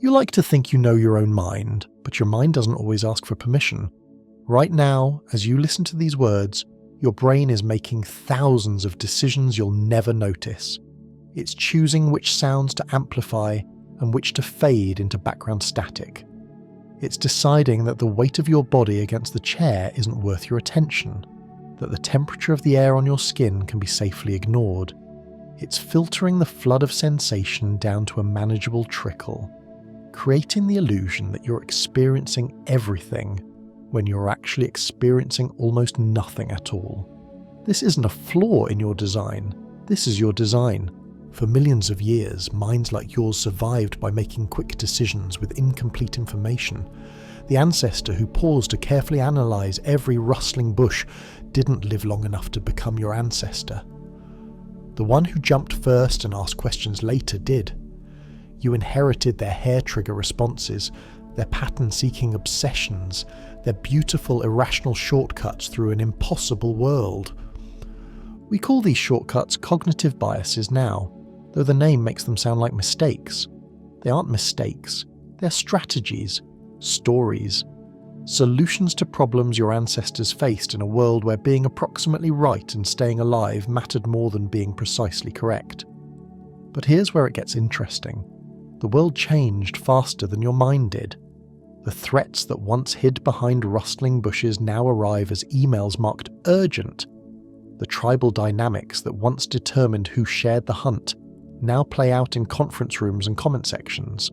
You like to think you know your own mind, but your mind doesn't always ask for permission. Right now, as you listen to these words, your brain is making thousands of decisions you'll never notice. It's choosing which sounds to amplify and which to fade into background static. It's deciding that the weight of your body against the chair isn't worth your attention, that the temperature of the air on your skin can be safely ignored. It's filtering the flood of sensation down to a manageable trickle, creating the illusion that you're experiencing everything when you're actually experiencing almost nothing at all. This isn't a flaw in your design, this is your design. For millions of years, minds like yours survived by making quick decisions with incomplete information. The ancestor who paused to carefully analyse every rustling bush didn't live long enough to become your ancestor. The one who jumped first and asked questions later did. You inherited their hair-trigger responses, their pattern-seeking obsessions, their beautiful, irrational shortcuts through an impossible world. We call these shortcuts cognitive biases now, though the name makes them sound like mistakes. They aren't mistakes, they're strategies, stories, solutions to problems your ancestors faced in a world where being approximately right and staying alive mattered more than being precisely correct. But here's where it gets interesting. The world changed faster than your mind did. The threats that once hid behind rustling bushes now arrive as emails marked urgent. The tribal dynamics that once determined who shared the hunt now play out in conference rooms and comment sections.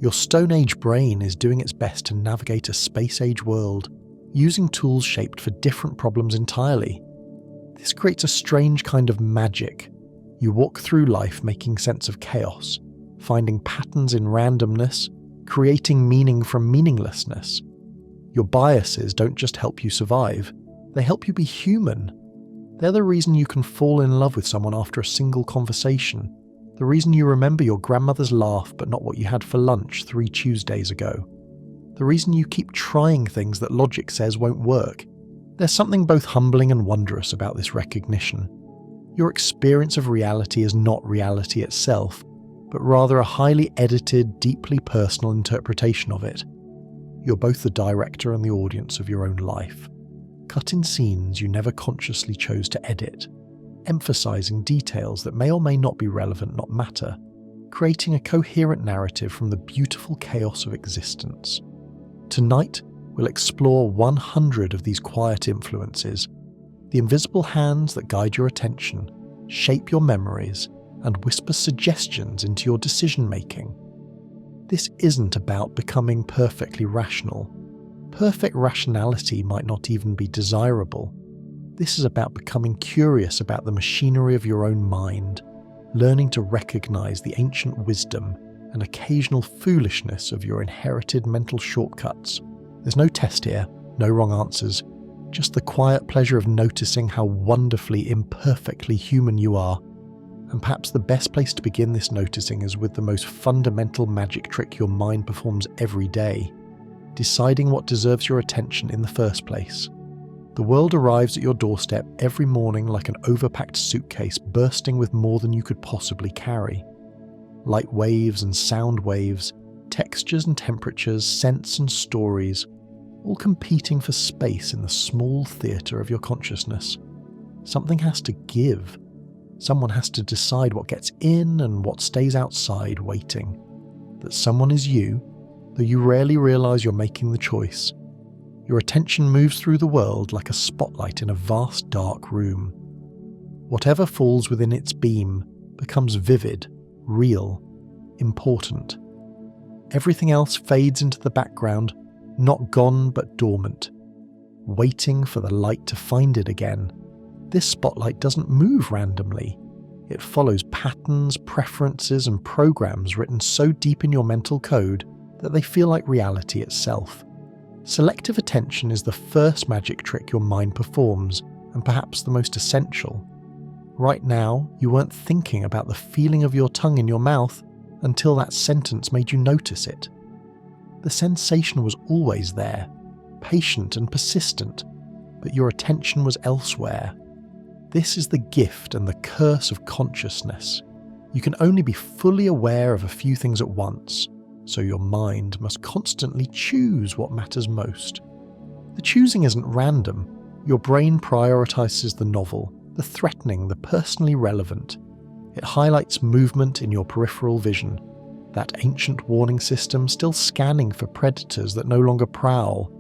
Your Stone Age brain is doing its best to navigate a space-age world, using tools shaped for different problems entirely. This creates a strange kind of magic. You walk through life making sense of chaos, finding patterns in randomness, creating meaning from meaninglessness. Your biases don't just help you survive, they help you be human. They're the reason you can fall in love with someone after a single conversation, the reason you remember your grandmother's laugh but not what you had for lunch 3 Tuesdays ago, the reason you keep trying things that logic says won't work. There's something both humbling and wondrous about this recognition. Your experience of reality is not reality itself, but rather a highly edited, deeply personal interpretation of it. You're both the director and the audience of your own life. Cut in scenes you never consciously chose to edit, emphasizing details that may or may not be relevant, not matter, creating a coherent narrative from the beautiful chaos of existence. Tonight, we'll explore 100 of these quiet influences, the invisible hands that guide your attention, shape your memories, and whisper suggestions into your decision-making. This isn't about becoming perfectly rational. Perfect rationality might not even be desirable. This is about becoming curious about the machinery of your own mind, learning to recognize the ancient wisdom and occasional foolishness of your inherited mental shortcuts. There's no test here, no wrong answers, just the quiet pleasure of noticing how wonderfully imperfectly human you are. And perhaps the best place to begin this noticing is with the most fundamental magic trick your mind performs every day, deciding what deserves your attention in the first place. The world arrives at your doorstep every morning like an overpacked suitcase bursting with more than you could possibly carry. Light waves and sound waves, textures and temperatures, scents and stories, all competing for space in the small theatre of your consciousness. Something has to give. Someone has to decide what gets in and what stays outside waiting. That someone is you, though you rarely realise you're making the choice. Your attention moves through the world like a spotlight in a vast dark room. Whatever falls within its beam becomes vivid, real, important. Everything else fades into the background, not gone but dormant, waiting for the light to find it again. This spotlight doesn't move randomly. It follows patterns, preferences, and programs written so deep in your mental code that they feel like reality itself. Selective attention is the first magic trick your mind performs, and perhaps the most essential. Right now, you weren't thinking about the feeling of your tongue in your mouth until that sentence made you notice it. The sensation was always there, patient and persistent, but your attention was elsewhere. This is the gift and the curse of consciousness. You can only be fully aware of a few things at once, so your mind must constantly choose what matters most. The choosing isn't random. Your brain prioritizes the novel, the threatening, the personally relevant. It highlights movement in your peripheral vision, that ancient warning system still scanning for predators that no longer prowl.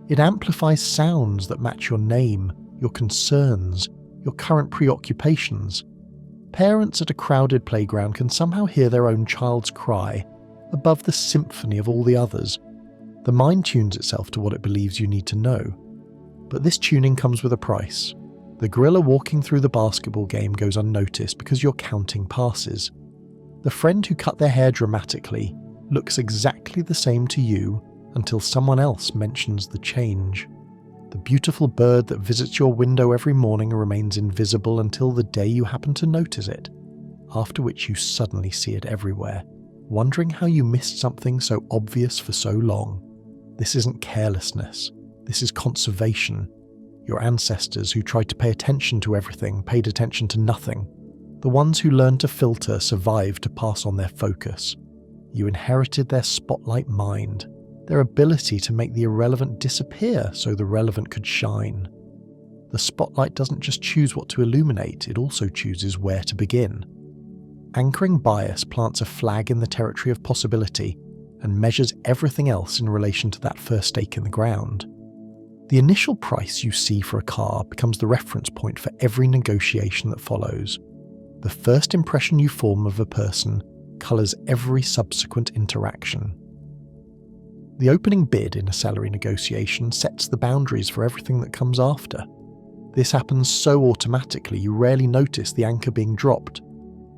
It amplifies sounds that match your name, your concerns, your current preoccupations. Parents at a crowded playground can somehow hear their own child's cry above the symphony of all the others. The mind tunes itself to what it believes you need to know. But this tuning comes with a price. The gorilla walking through the basketball game goes unnoticed because you're counting passes. The friend who cut their hair dramatically looks exactly the same to you until someone else mentions the change. The beautiful bird that visits your window every morning remains invisible until the day you happen to notice it, after which you suddenly see it everywhere, wondering how you missed something so obvious for so long. This isn't carelessness. This is conservation. Your ancestors who tried to pay attention to everything paid attention to nothing. The ones who learned to filter survived to pass on their focus. You inherited their spotlight mind, their ability to make the irrelevant disappear so the relevant could shine. The spotlight doesn't just choose what to illuminate, it also chooses where to begin. Anchoring bias plants a flag in the territory of possibility and measures everything else in relation to that first stake in the ground. The initial price you see for a car becomes the reference point for every negotiation that follows. The first impression you form of a person colours every subsequent interaction. The opening bid in a salary negotiation sets the boundaries for everything that comes after. This happens so automatically you rarely notice the anchor being dropped.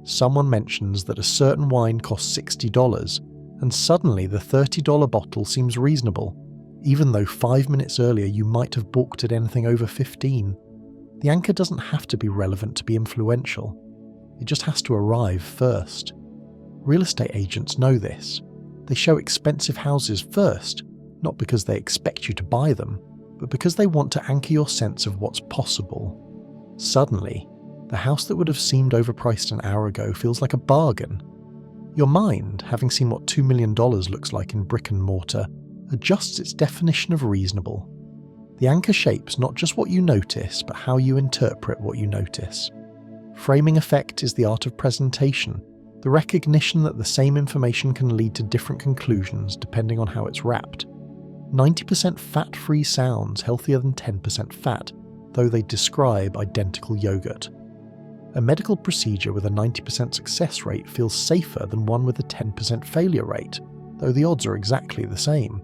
Someone mentions that a certain wine costs $60, and suddenly the $30 bottle seems reasonable, even though 5 minutes earlier you might have balked at anything over $15. The anchor doesn't have to be relevant to be influential. It just has to arrive first. Real estate agents know this. They show expensive houses first, not because they expect you to buy them, but because they want to anchor your sense of what's possible. Suddenly, the house that would have seemed overpriced an hour ago feels like a bargain. Your mind, having seen what $2 million looks like in brick and mortar, adjusts its definition of reasonable. The anchor shapes not just what you notice, but how you interpret what you notice. Framing effect is the art of presentation, the recognition that the same information can lead to different conclusions depending on how it's wrapped. 90% fat-free sounds healthier than 10% fat, though they describe identical yogurt. A medical procedure with a 90% success rate feels safer than one with a 10% failure rate, though the odds are exactly the same.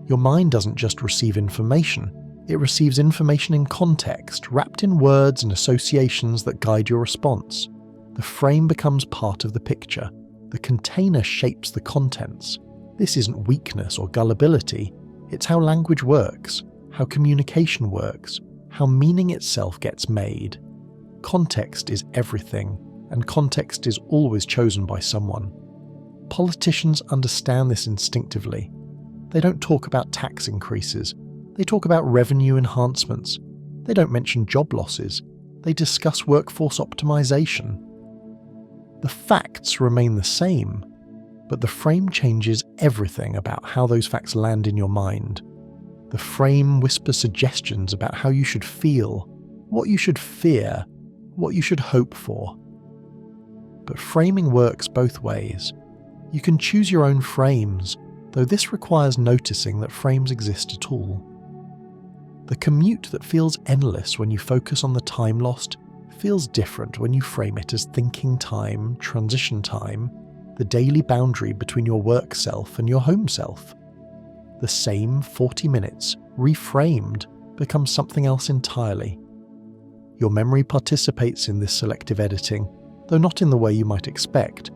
Your mind doesn't just receive information, it receives information in context, wrapped in words and associations that guide your response. The frame becomes part of the picture. The container shapes the contents. This isn't weakness or gullibility. It's how language works, how communication works, how meaning itself gets made. Context is everything, and context is always chosen by someone. Politicians understand this instinctively. They don't talk about tax increases. They talk about revenue enhancements. They don't mention job losses. They discuss workforce optimization. The facts remain the same, but the frame changes everything about how those facts land in your mind. The frame whispers suggestions about how you should feel, what you should fear, what you should hope for. But framing works both ways. You can choose your own frames, though this requires noticing that frames exist at all. The commute that feels endless when you focus on the time lost feels different when you frame it as thinking time, transition time, the daily boundary between your work self and your home self. The same 40 minutes, reframed, becomes something else entirely. Your memory participates in this selective editing, though not in the way you might expect.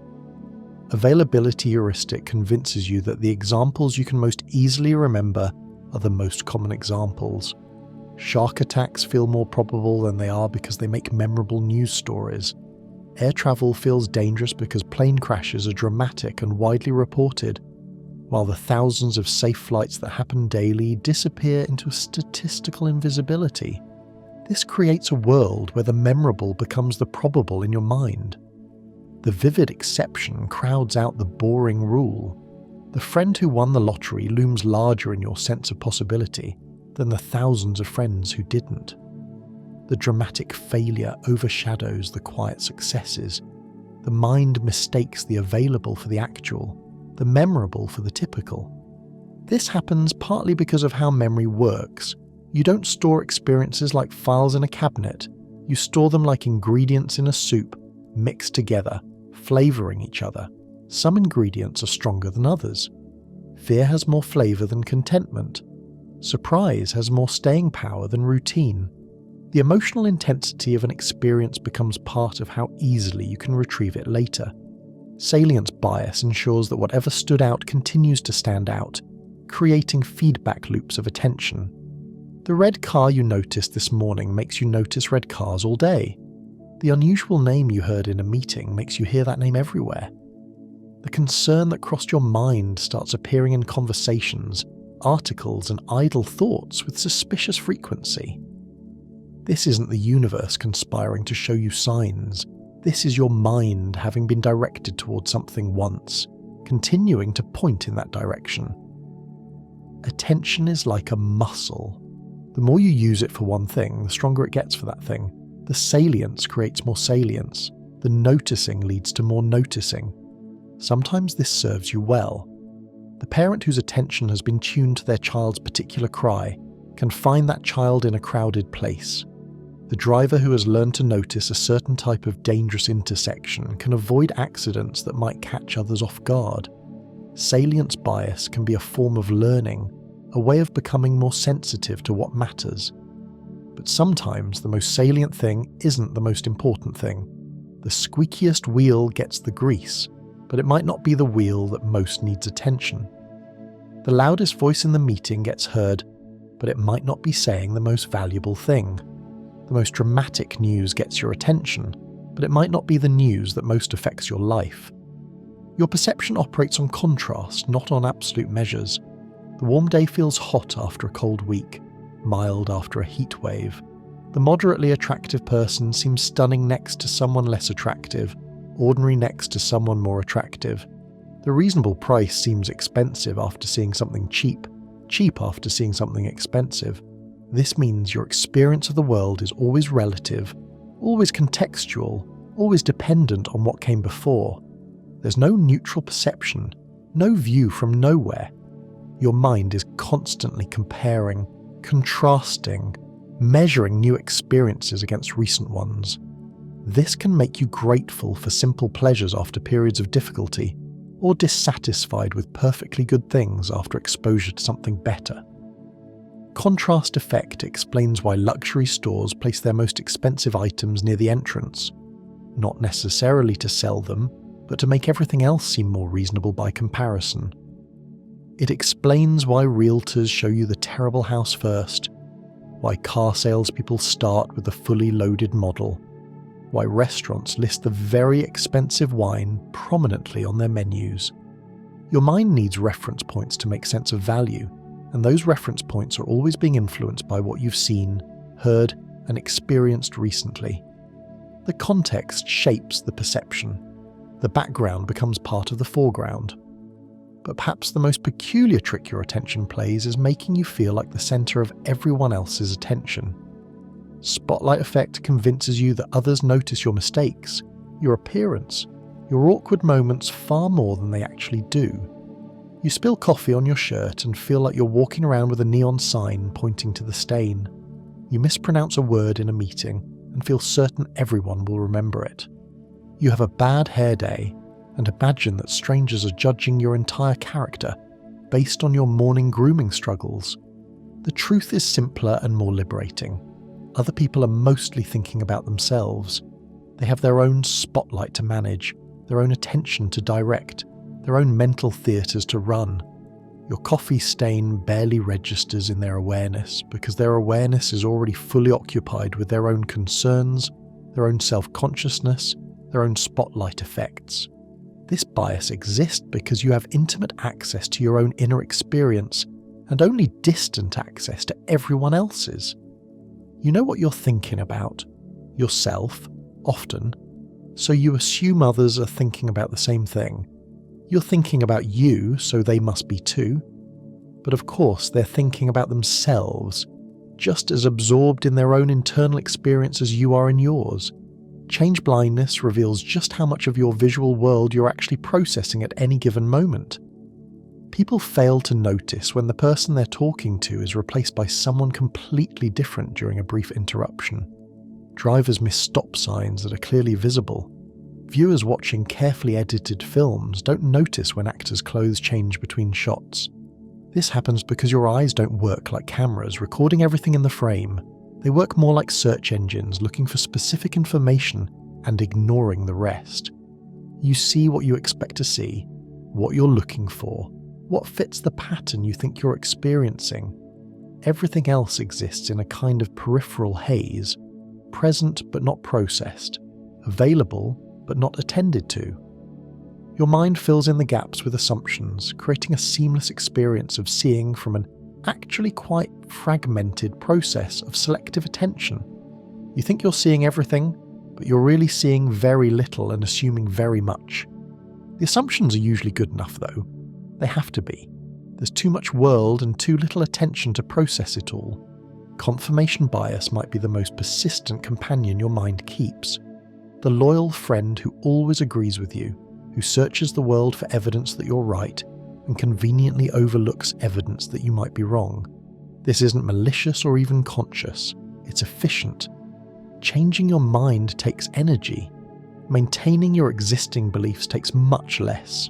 Availability heuristic convinces you that the examples you can most easily remember are the most common examples. Shark attacks feel more probable than they are because they make memorable news stories. Air travel feels dangerous because plane crashes are dramatic and widely reported, while the thousands of safe flights that happen daily disappear into statistical invisibility. This creates a world where the memorable becomes the probable in your mind. The vivid exception crowds out the boring rule. The friend who won the lottery looms larger in your sense of possibility than the thousands of friends who didn't. The dramatic failure overshadows the quiet successes. The mind mistakes the available for the actual, the memorable for the typical. This happens partly because of how memory works. You don't store experiences like files in a cabinet. You store them like ingredients in a soup, mixed together, flavouring each other. Some ingredients are stronger than others. Fear has more flavour than contentment. Surprise has more staying power than routine. The emotional intensity of an experience becomes part of how easily you can retrieve it later. Salience bias ensures that whatever stood out continues to stand out, creating feedback loops of attention. The red car you noticed this morning makes you notice red cars all day. The unusual name you heard in a meeting makes you hear that name everywhere. The concern that crossed your mind starts appearing in conversations, articles, and idle thoughts with suspicious frequency. This isn't the universe conspiring to show you signs. This is your mind having been directed towards something once, continuing to point in that direction. Attention is like a muscle. The more you use it for one thing, the stronger it gets for that thing. The salience creates more salience. The noticing leads to more noticing. Sometimes this serves you well. The parent whose attention has been tuned to their child's particular cry can find that child in a crowded place. The driver who has learned to notice a certain type of dangerous intersection can avoid accidents that might catch others off guard. Salience bias can be a form of learning, a way of becoming more sensitive to what matters. But sometimes the most salient thing isn't the most important thing. The squeakiest wheel gets the grease, but it might not be the wheel that most needs attention. The loudest voice in the meeting gets heard, but it might not be saying the most valuable thing. The most dramatic news gets your attention, but it might not be the news that most affects your life. Your perception operates on contrast, not on absolute measures. The warm day feels hot after a cold week, mild after a heat wave. The moderately attractive person seems stunning next to someone less attractive, ordinary next to someone more attractive. The reasonable price seems expensive after seeing something cheap, cheap after seeing something expensive. This means your experience of the world is always relative, always contextual, always dependent on what came before. There's no neutral perception, no view from nowhere. Your mind is constantly comparing, contrasting, measuring new experiences against recent ones. This can make you grateful for simple pleasures after periods of difficulty, or dissatisfied with perfectly good things after exposure to something better. Contrast effect explains why luxury stores place their most expensive items near the entrance, not necessarily to sell them, but to make everything else seem more reasonable by comparison. It explains why realtors show you the terrible house first, why car salespeople start with the fully loaded model, why restaurants list the very expensive wine prominently on their menus. Your mind needs reference points to make sense of value, and those reference points are always being influenced by what you've seen, heard, and experienced recently. The context shapes the perception. The background becomes part of the foreground. But perhaps the most peculiar trick your attention plays is making you feel like the center of everyone else's attention. Spotlight effect convinces you that others notice your mistakes, your appearance, your awkward moments far more than they actually do. You spill coffee on your shirt and feel like you're walking around with a neon sign pointing to the stain. You mispronounce a word in a meeting and feel certain everyone will remember it. You have a bad hair day and imagine that strangers are judging your entire character based on your morning grooming struggles. The truth is simpler and more liberating. Other people are mostly thinking about themselves. They have their own spotlight to manage, their own attention to direct, their own mental theatres to run. Your coffee stain barely registers in their awareness because their awareness is already fully occupied with their own concerns, their own self-consciousness, their own spotlight effects. This bias exists because you have intimate access to your own inner experience and only distant access to everyone else's. You know what you're thinking about, yourself, often, so you assume others are thinking about the same thing. You're thinking about you, so they must be too. But of course, they're thinking about themselves, just as absorbed in their own internal experience as you are in yours. Change blindness reveals just how much of your visual world you're actually processing at any given moment. People fail to notice when the person they're talking to is replaced by someone completely different during a brief interruption. Drivers miss stop signs that are clearly visible. Viewers watching carefully edited films don't notice when actors' clothes change between shots. This happens because your eyes don't work like cameras recording everything in the frame. They work more like search engines looking for specific information and ignoring the rest. You see what you expect to see, what you're looking for, what fits the pattern you think you're experiencing. Everything else exists in a kind of peripheral haze, present but not processed, available but not attended to. Your mind fills in the gaps with assumptions, creating a seamless experience of seeing from an actually quite fragmented process of selective attention. You think you're seeing everything, but you're really seeing very little and assuming very much. The assumptions are usually good enough though. They have to be. There's too much world and too little attention to process it all. Confirmation bias might be the most persistent companion your mind keeps. The loyal friend who always agrees with you, who searches the world for evidence that you're right and conveniently overlooks evidence that you might be wrong. This isn't malicious or even conscious. It's efficient. Changing your mind takes energy. Maintaining your existing beliefs takes much less.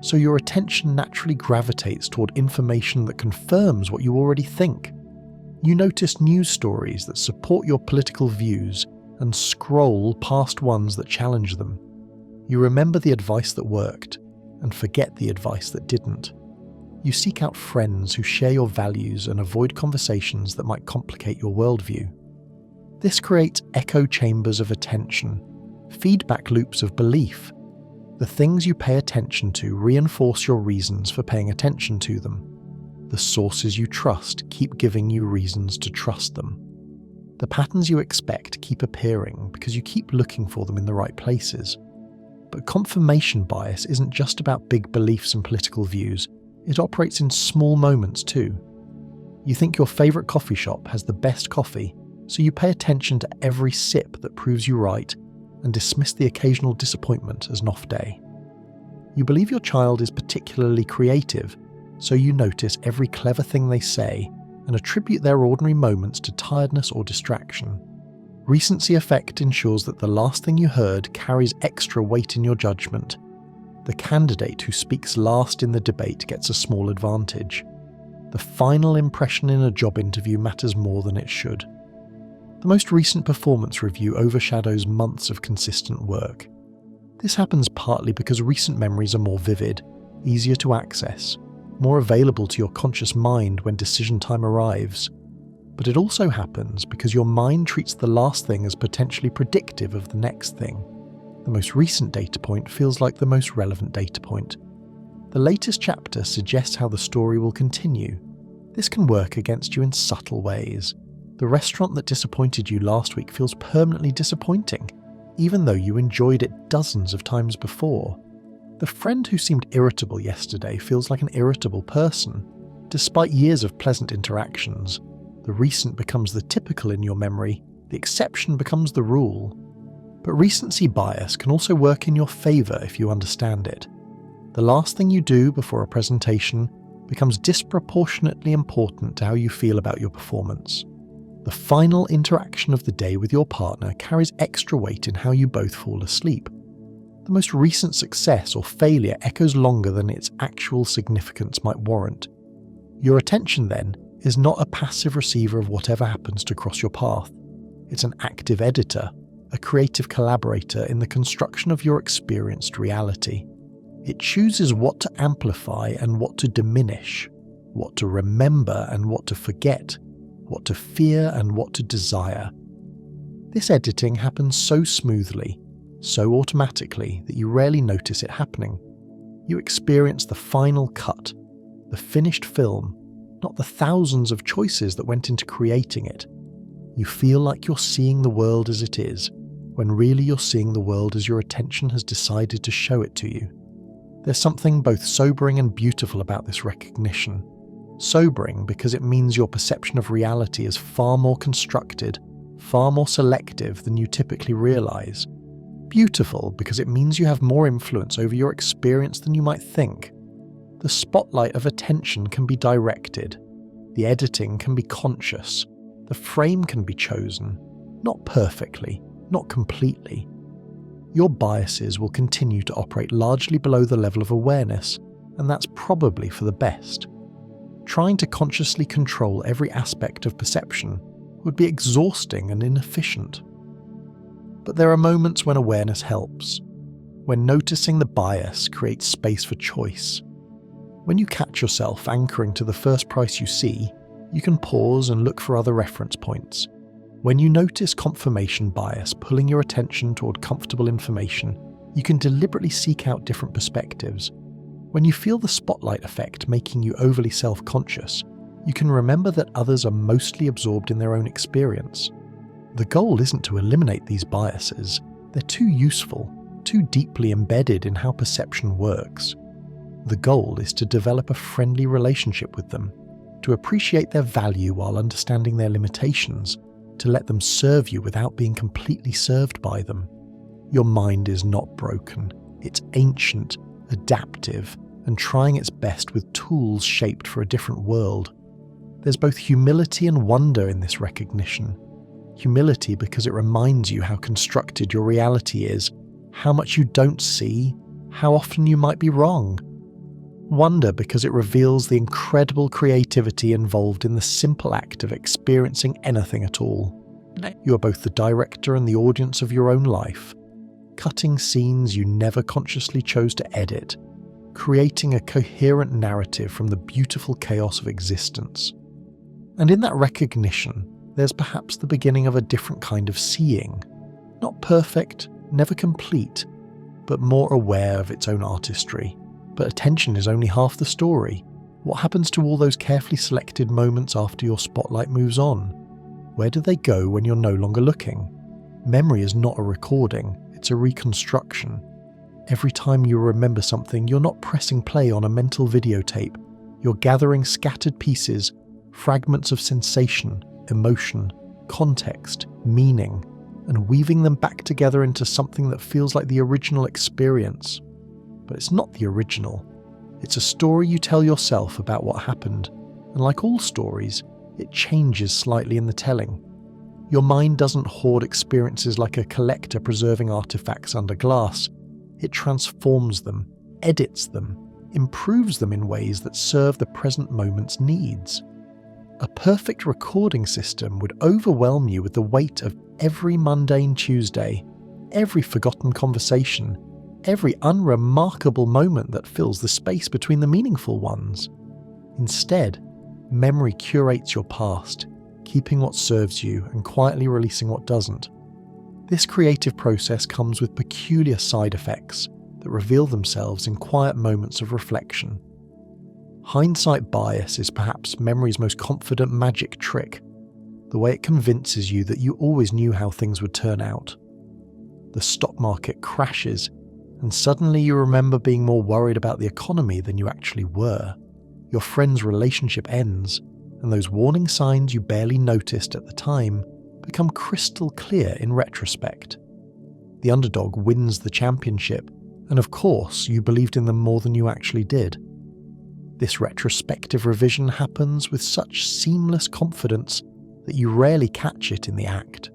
So your attention naturally gravitates toward information that confirms what you already think. You notice news stories that support your political views and scroll past ones that challenge them. You remember the advice that worked and forget the advice that didn't. You seek out friends who share your values and avoid conversations that might complicate your worldview. This creates echo chambers of attention, feedback loops of belief. The things you pay attention to reinforce your reasons for paying attention to them. The sources you trust keep giving you reasons to trust them. The patterns you expect keep appearing because you keep looking for them in the right places. But confirmation bias isn't just about big beliefs and political views, it operates in small moments too. You think your favourite coffee shop has the best coffee, so you pay attention to every sip that proves you right and dismiss the occasional disappointment as an off day. You believe your child is particularly creative, so you notice every clever thing they say and attribute their ordinary moments to tiredness or distraction. Recency effect ensures that the last thing you heard carries extra weight in your judgment. The candidate who speaks last in the debate gets a small advantage. The final impression in a job interview matters more than it should. The most recent performance review overshadows months of consistent work. This happens partly because recent memories are more vivid, easier to access, more available to your conscious mind when decision time arrives. But it also happens because your mind treats the last thing as potentially predictive of the next thing. The most recent data point feels like the most relevant data point. The latest chapter suggests how the story will continue. This can work against you in subtle ways. The restaurant that disappointed you last week feels permanently disappointing, even though you enjoyed it dozens of times before. The friend who seemed irritable yesterday feels like an irritable person. Despite years of pleasant interactions, the recent becomes the typical in your memory, the exception becomes the rule. But recency bias can also work in your favour if you understand it. The last thing you do before a presentation becomes disproportionately important to how you feel about your performance. The final interaction of the day with your partner carries extra weight in how you both fall asleep. The most recent success or failure echoes longer than its actual significance might warrant. Your attention, then, is not a passive receiver of whatever happens to cross your path. It's an active editor, a creative collaborator in the construction of your experienced reality. It chooses what to amplify and what to diminish, what to remember and what to forget, what to fear and what to desire. This editing happens so smoothly, so automatically that you rarely notice it happening. You experience the final cut, the finished film, not the thousands of choices that went into creating it. You feel like you're seeing the world as it is, when really you're seeing the world as your attention has decided to show it to you. There's something both sobering and beautiful about this recognition. Sobering because it means your perception of reality is far more constructed, far more selective than you typically realise. Beautiful because it means you have more influence over your experience than you might think. The spotlight of attention can be directed. The editing can be conscious. The frame can be chosen. Not perfectly, not completely. Your biases will continue to operate largely below the level of awareness, and that's probably for the best. Trying to consciously control every aspect of perception would be exhausting and inefficient. But there are moments when awareness helps, when noticing the bias creates space for choice. When you catch yourself anchoring to the first price you see, you can pause and look for other reference points. When you notice confirmation bias pulling your attention toward comfortable information, you can deliberately seek out different perspectives. When you feel the spotlight effect making you overly self-conscious, you can remember that others are mostly absorbed in their own experience. The goal isn't to eliminate these biases. They're too useful, too deeply embedded in how perception works. The goal is to develop a friendly relationship with them, to appreciate their value while understanding their limitations, to let them serve you without being completely served by them. Your mind is not broken. It's ancient, adaptive, and trying its best with tools shaped for a different world. There's both humility and wonder in this recognition. Humility because it reminds you how constructed your reality is, how much you don't see, how often you might be wrong. Wonder because it reveals the incredible creativity involved in the simple act of experiencing anything at all. You are both the director and the audience of your own life, cutting scenes you never consciously chose to edit, creating a coherent narrative from the beautiful chaos of existence. And in that recognition, there's perhaps the beginning of a different kind of seeing. Not perfect, never complete, but more aware of its own artistry. But attention is only half the story. What happens to all those carefully selected moments after your spotlight moves on? Where do they go when you're no longer looking? Memory is not a recording, it's a reconstruction. Every time you remember something, you're not pressing play on a mental videotape. You're gathering scattered pieces, fragments of sensation, emotion, context, meaning, and weaving them back together into something that feels like the original experience. But it's not the original. It's a story you tell yourself about what happened, and like all stories, it changes slightly in the telling. Your mind doesn't hoard experiences like a collector preserving artifacts under glass. It transforms them, edits them, improves them in ways that serve the present moment's needs. A perfect recording system would overwhelm you with the weight of every mundane Tuesday, every forgotten conversation, every unremarkable moment that fills the space between the meaningful ones. Instead, memory curates your past, keeping what serves you and quietly releasing what doesn't. This creative process comes with peculiar side effects that reveal themselves in quiet moments of reflection. Hindsight bias is perhaps memory's most confident magic trick, the way it convinces you that you always knew how things would turn out. The stock market crashes, and suddenly you remember being more worried about the economy than you actually were. Your friend's relationship ends, and those warning signs you barely noticed at the time become crystal clear in retrospect. The underdog wins the championship, and of course you believed in them more than you actually did. This retrospective revision happens with such seamless confidence that you rarely catch it in the act.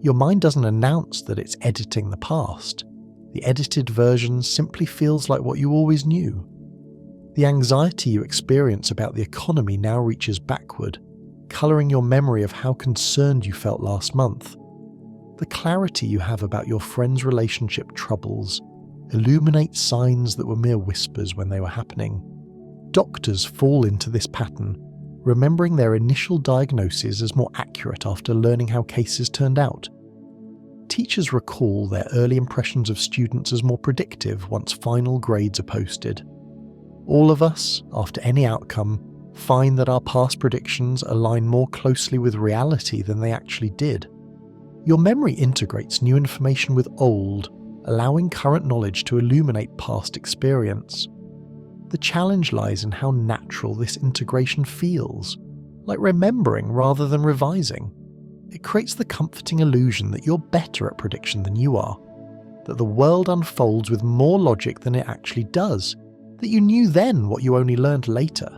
Your mind doesn't announce that it's editing the past. The edited version simply feels like what you always knew. The anxiety you experience about the economy now reaches backward, colouring your memory of how concerned you felt last month. The clarity you have about your friend's relationship troubles illuminates signs that were mere whispers when they were happening. Doctors fall into this pattern, remembering their initial diagnoses as more accurate after learning how cases turned out. Teachers recall their early impressions of students as more predictive once final grades are posted. All of us, after any outcome, find that our past predictions align more closely with reality than they actually did. Your memory integrates new information with old, allowing current knowledge to illuminate past experience. The challenge lies in how natural this integration feels, like remembering rather than revising. It creates the comforting illusion that you're better at prediction than you are, that the world unfolds with more logic than it actually does, that you knew then what you only learned later.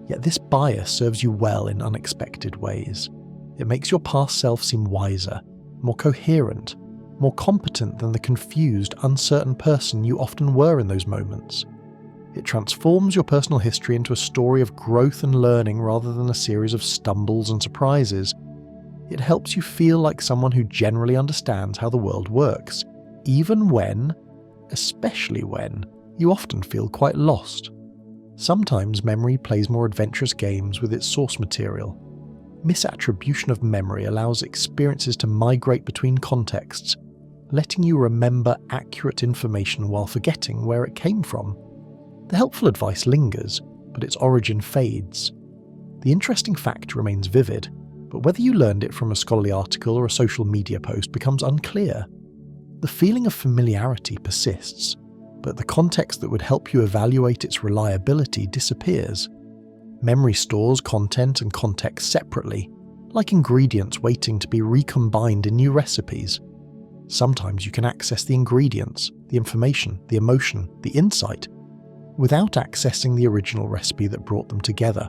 Yet this bias serves you well in unexpected ways. It makes your past self seem wiser, more coherent, more competent than the confused, uncertain person you often were in those moments. It transforms your personal history into a story of growth and learning rather than a series of stumbles and surprises. It helps you feel like someone who generally understands how the world works, even when, especially when, you often feel quite lost. Sometimes memory plays more adventurous games with its source material. Misattribution of memory allows experiences to migrate between contexts, letting you remember accurate information while forgetting where it came from. The helpful advice lingers, but its origin fades. The interesting fact remains vivid, but whether you learned it from a scholarly article or a social media post becomes unclear. The feeling of familiarity persists, but the context that would help you evaluate its reliability disappears. Memory stores content and context separately, like ingredients waiting to be recombined in new recipes. Sometimes you can access the ingredients, the information, the emotion, the insight, without accessing the original recipe that brought them together.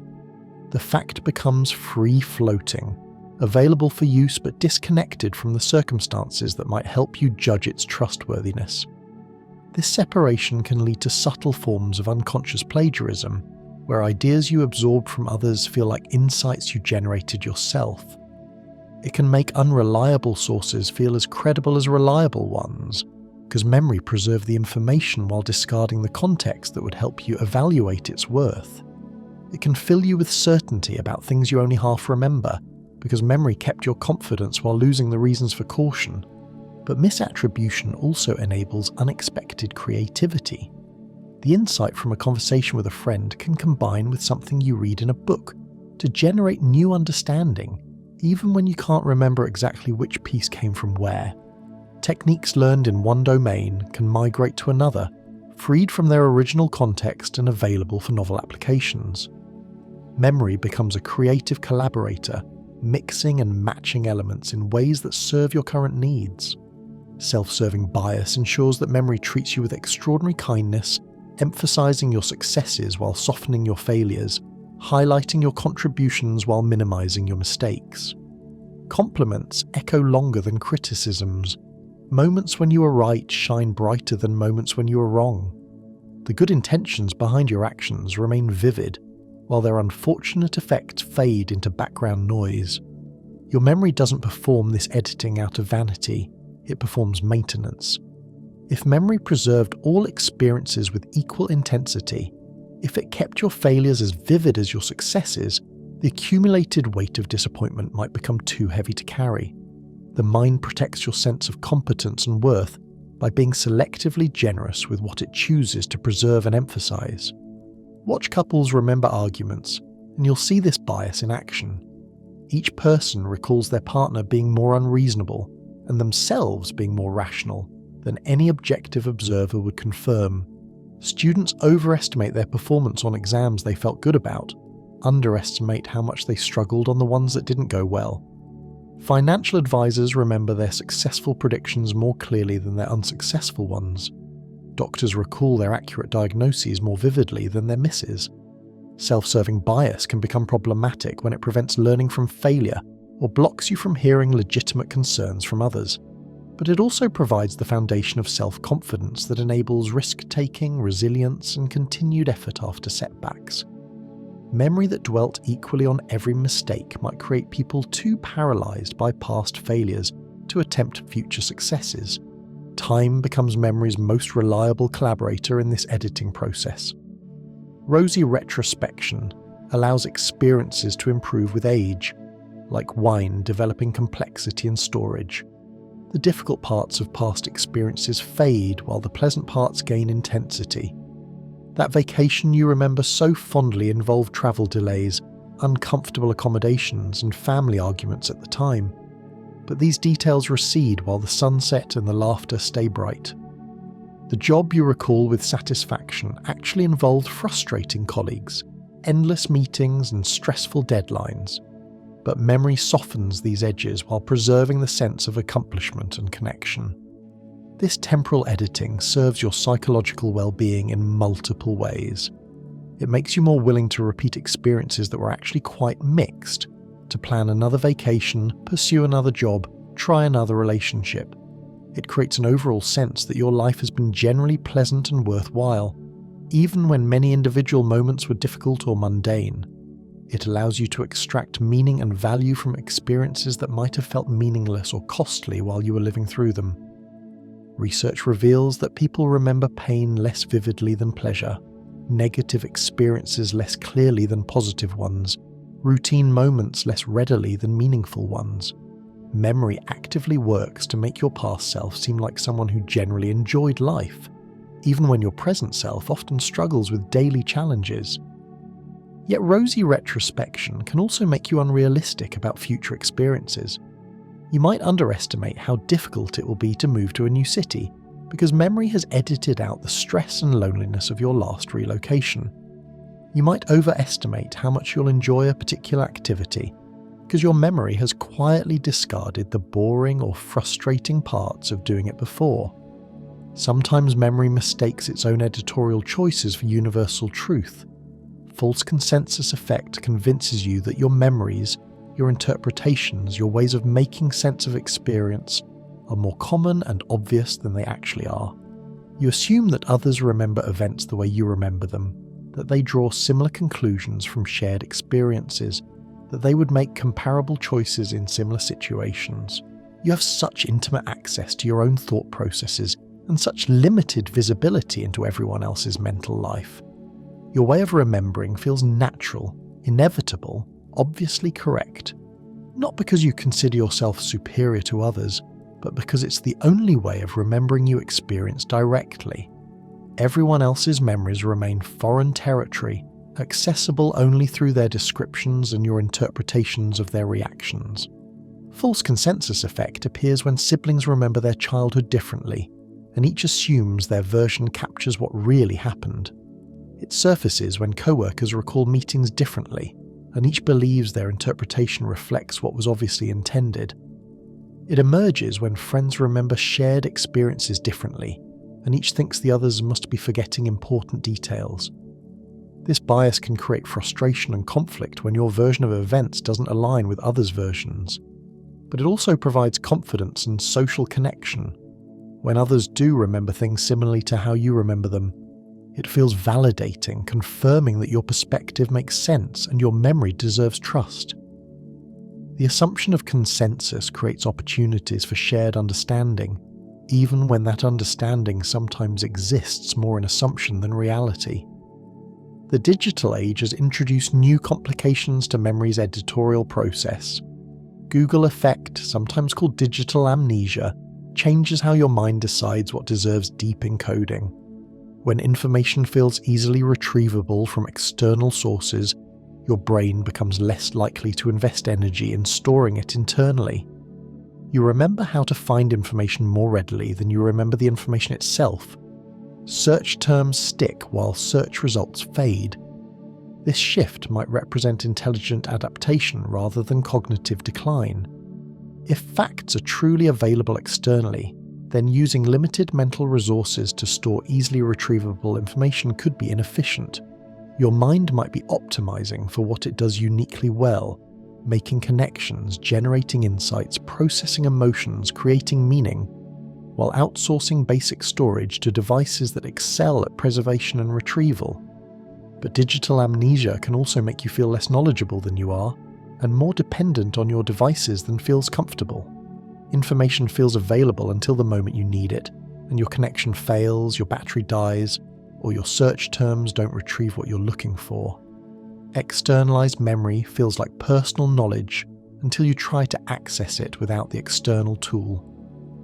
The fact becomes free-floating, available for use but disconnected from the circumstances that might help you judge its trustworthiness. This separation can lead to subtle forms of unconscious plagiarism, where ideas you absorb from others feel like insights you generated yourself. It can make unreliable sources feel as credible as reliable ones, because memory preserved the information while discarding the context that would help you evaluate its worth. It can fill you with certainty about things you only half remember, because memory kept your confidence while losing the reasons for caution. But misattribution also enables unexpected creativity. The insight from a conversation with a friend can combine with something you read in a book to generate new understanding, even when you can't remember exactly which piece came from where. Techniques learned in one domain can migrate to another, freed from their original context and available for novel applications. Memory becomes a creative collaborator, mixing and matching elements in ways that serve your current needs. Self-serving bias ensures that memory treats you with extraordinary kindness, emphasizing your successes while softening your failures, highlighting your contributions while minimizing your mistakes. Compliments echo longer than criticisms. Moments when you are right shine brighter than moments when you are wrong. The good intentions behind your actions remain vivid, while their unfortunate effects fade into background noise. Your memory doesn't perform this editing out of vanity, it performs maintenance. If memory preserved all experiences with equal intensity, if it kept your failures as vivid as your successes, the accumulated weight of disappointment might become too heavy to carry. The mind protects your sense of competence and worth by being selectively generous with what it chooses to preserve and emphasize. Watch couples remember arguments, and you'll see this bias in action. Each person recalls their partner being more unreasonable and themselves being more rational than any objective observer would confirm. Students overestimate their performance on exams they felt good about, underestimate how much they struggled on the ones that didn't go well. Financial advisors remember their successful predictions more clearly than their unsuccessful ones. Doctors recall their accurate diagnoses more vividly than their misses. Self-serving bias can become problematic when it prevents learning from failure or blocks you from hearing legitimate concerns from others. But it also provides the foundation of self-confidence that enables risk-taking, resilience, and continued effort after setbacks. Memory that dwelt equally on every mistake might create people too paralyzed by past failures to attempt future successes. Time becomes memory's most reliable collaborator in this editing process. Rosy retrospection allows experiences to improve with age, like wine developing complexity and storage. The difficult parts of past experiences fade while the pleasant parts gain intensity. That vacation you remember so fondly involved travel delays, uncomfortable accommodations, and family arguments at the time. but these details recede while the sunset and the laughter stay bright. The job you recall with satisfaction actually involved frustrating colleagues, endless meetings and stressful deadlines, but memory softens these edges while preserving the sense of accomplishment and connection. This temporal editing serves your psychological well-being in multiple ways. It makes you more willing to repeat experiences that were actually quite mixed, to plan another vacation, pursue another job, try another relationship. It creates an overall sense that your life has been generally pleasant and worthwhile, even when many individual moments were difficult or mundane. It allows you to extract meaning and value from experiences that might have felt meaningless or costly while you were living through them. Research reveals that people remember pain less vividly than pleasure, negative experiences less clearly than positive ones, routine moments less readily than meaningful ones. Memory actively works to make your past self seem like someone who generally enjoyed life, even when your present self often struggles with daily challenges. Yet rosy retrospection can also make you unrealistic about future experiences. You might underestimate how difficult it will be to move to a new city, because memory has edited out the stress and loneliness of your last relocation. You might overestimate how much you'll enjoy a particular activity, because your memory has quietly discarded the boring or frustrating parts of doing it before. Sometimes memory mistakes its own editorial choices for universal truth. False consensus effect convinces you that your memories, your interpretations, your ways of making sense of experience are more common and obvious than they actually are. You assume that others remember events the way you remember them, that they draw similar conclusions from shared experiences, that they would make comparable choices in similar situations. You have such intimate access to your own thought processes and such limited visibility into everyone else's mental life. Your way of remembering feels natural, inevitable, obviously correct, not because you consider yourself superior to others, but because it's the only way of remembering you experience directly. Everyone else's memories remain foreign territory, accessible only through their descriptions and your interpretations of their reactions. False consensus effect appears when siblings remember their childhood differently, and each assumes their version captures what really happened. It surfaces when co-workers recall meetings differently, and each believes their interpretation reflects what was obviously intended. It emerges when friends remember shared experiences differently, and each thinks the others must be forgetting important details. This bias can create frustration and conflict when your version of events doesn't align with others' versions. But it also provides confidence and social connection. When others do remember things similarly to how you remember them, it feels validating, confirming that your perspective makes sense and your memory deserves trust. The assumption of consensus creates opportunities for shared understanding, even when that understanding sometimes exists more in assumption than reality. The digital age has introduced new complications to memory's editorial process. Google effect, sometimes called digital amnesia, changes how your mind decides what deserves deep encoding. When information feels easily retrievable from external sources, your brain becomes less likely to invest energy in storing it internally. You remember how to find information more readily than you remember the information itself. Search terms stick while search results fade. This shift might represent intelligent adaptation rather than cognitive decline. If facts are truly available externally, then using limited mental resources to store easily retrievable information could be inefficient. Your mind might be optimizing for what it does uniquely well, making connections, generating insights, processing emotions, creating meaning, while outsourcing basic storage to devices that excel at preservation and retrieval. But digital amnesia can also make you feel less knowledgeable than you are, and more dependent on your devices than feels comfortable. Information feels available until the moment you need it, and your connection fails, your battery dies, or your search terms don't retrieve what you're looking for. Externalized memory feels like personal knowledge until you try to access it without the external tool.